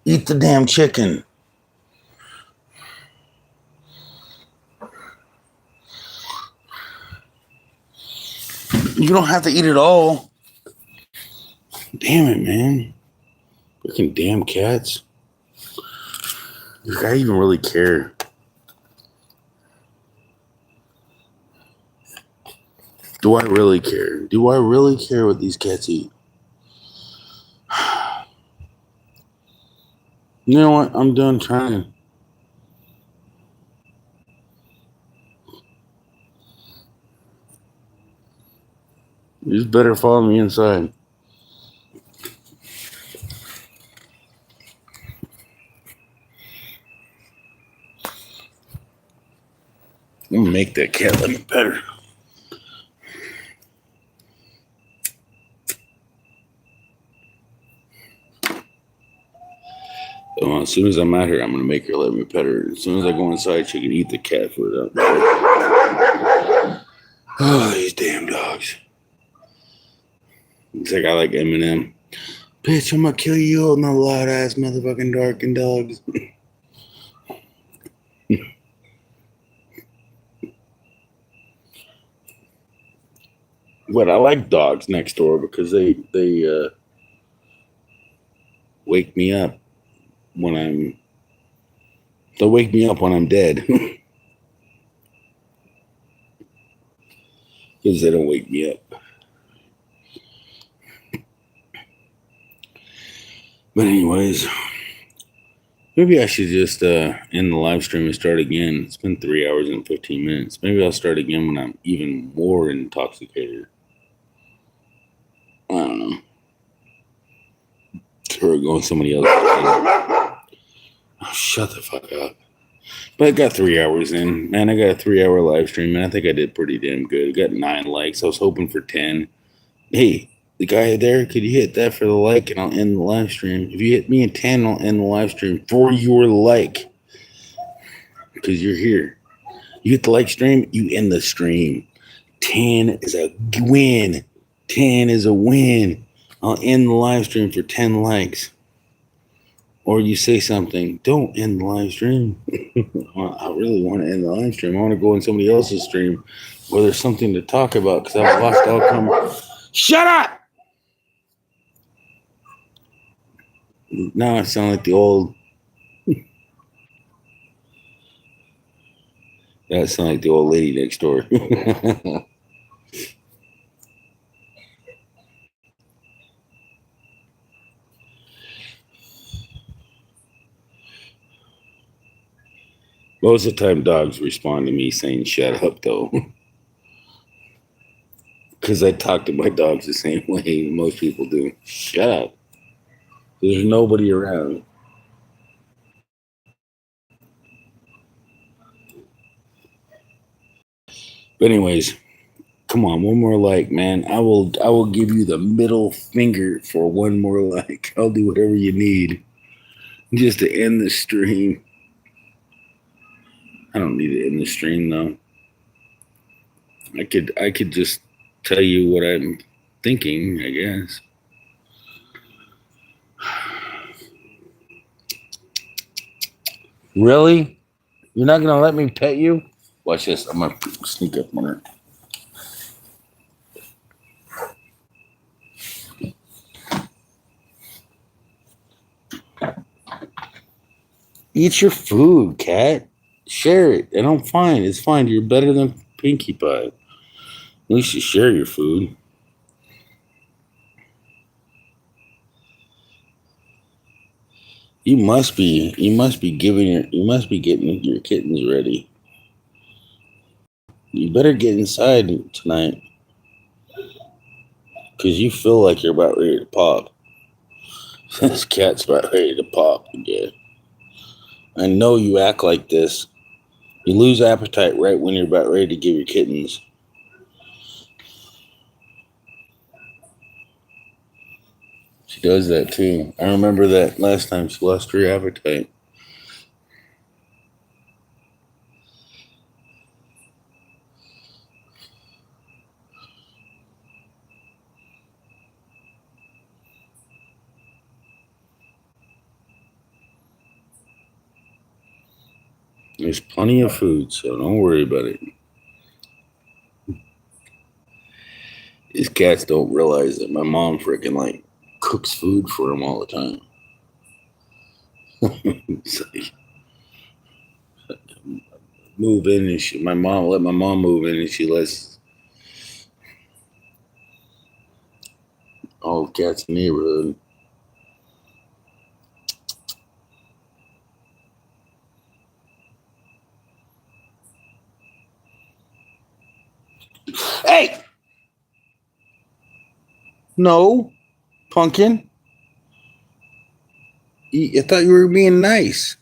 Eat the damn chicken. You don't have to eat it all. Damn it, man. Freaking damn cats. Does I even really care? Do I really care? Do I really care what these cats eat? You know what? I'm done trying. You just better follow me inside. I'm gonna make that cat let me pet her. Well, as soon as I'm at her, I'm gonna make her let me pet her. As soon as I go inside, she can eat the cat food up. Oh, these damn dogs. It's like I like Eminem. Bitch, I'm gonna kill you all, no loud ass motherfucking darkin' dogs. But I like dogs next door because they wake me up when they'll wake me up when I'm dead. because they don't wake me up. But anyways, maybe I should just end the live stream and start again. It's been 3 hours and 15 minutes. Maybe I'll start again when I'm even more intoxicated. I don't know. Or go on somebody else's. Oh, shut the fuck up. But I got 3 hours in. Man, I got a 3 hour live stream, and I think I did pretty damn good. I got 9 likes. I was hoping for 10. Hey, the guy there, could you hit that for the like, and I'll end the live stream. If you hit me a 10, I'll end the live stream for your like. Because you're here. You hit the like stream, you end the stream. 10 is a win. 10 is a win. I'll end the live stream for 10 likes. Or you say something, don't end the live stream. I really want to end the live stream. I want to go on somebody else's stream where there's something to talk about because I've lost all Shut up! Now I sound like the old. That sound like the old lady next door. Most of the time, dogs respond to me saying, shut up, though. Because I talk to my dogs the same way most people do. Shut up. There's nobody around. But anyways, come on, one more like, man. I will give you the middle finger for one more like. I'll do whatever you need just to end the stream. I don't need to end the stream though. I could just tell you what I'm thinking, I guess. Really? You're not gonna let me pet you? Watch this. I'm gonna sneak up on her. Eat your food, cat. Share it. And I'm fine. It's fine. You're better than Pinkie Pie. At least you share your food. You must be getting your kittens ready. You better get inside tonight. Cause you feel like you're about ready to pop. This cat's about ready to pop again. I know you act like this. You lose appetite right when you're about ready to give your kittens. She does that too. I remember that last time she lost her appetite. There's plenty of food, so don't worry about it. These cats don't realize that my mom freaking like cooks food for them all the time. It's like, move in and let my mom move in and she lets all the cats in the neighborhood. Hey! No, pumpkin. I thought you were being nice.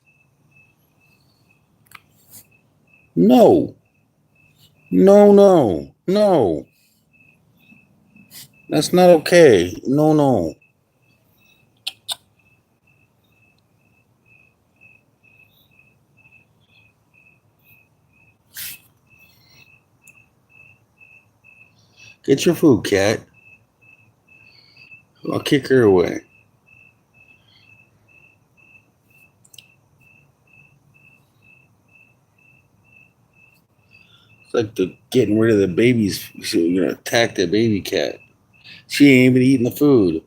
No. No. That's not okay. No. Get your food, cat. I'll kick her away. It's like the getting rid of the babies. So you're gonna attack the baby cat. She ain't even eating the food.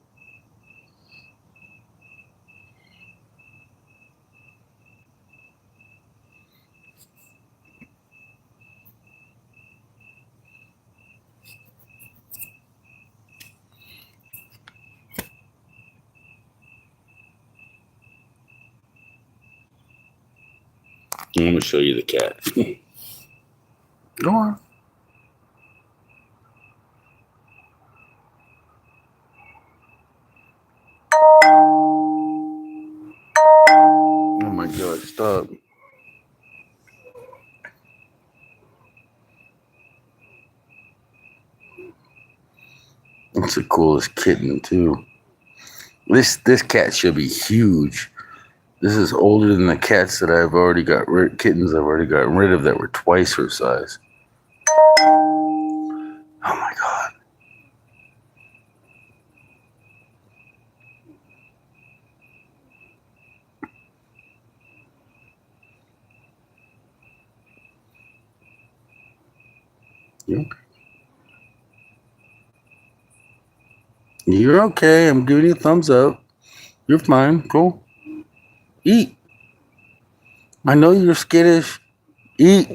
I'm gonna show you the cat. Go on. Oh my God! Stop. It's the coolest kitten too. This cat should be huge. This is older than the cats that I've already got kittens I've already gotten rid of that were twice her size. Oh my God. You okay? You're okay. I'm giving you a thumbs up. You're fine. Go. Eat. I know you're skittish. Eat.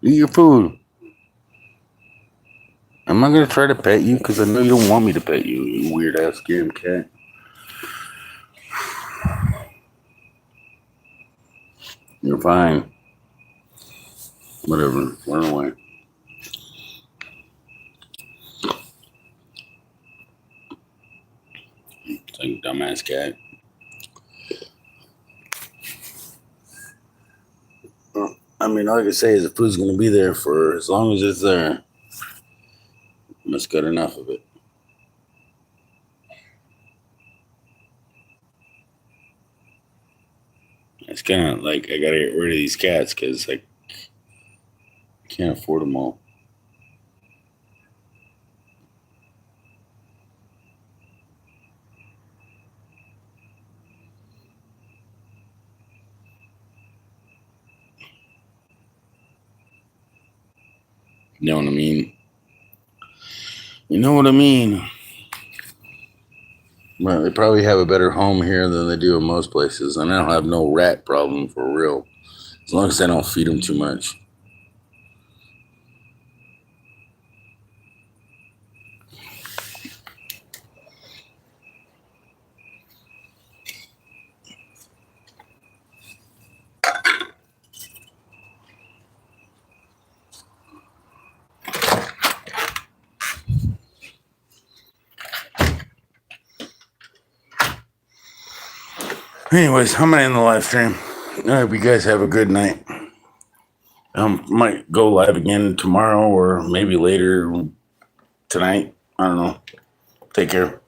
Eat your food. I'm not going to try to pet you because I know you don't want me to pet you, you weird ass game cat. You're fine. Whatever. Run away. It's like a dumbass cat. I mean, all I can say is the food's going to be there for as long as it's there. That's good enough of it. It's kind of like I got to get rid of these cats because I can't afford them all. You know what I mean? You know what I mean? Well, they probably have a better home here than they do in most places, and I don't have no rat problem for real, as long as I don't feed them too much. Anyways, I'm gonna end the live stream. I hope you guys have a good night. Might go live again tomorrow or maybe later tonight. I don't know. Take care.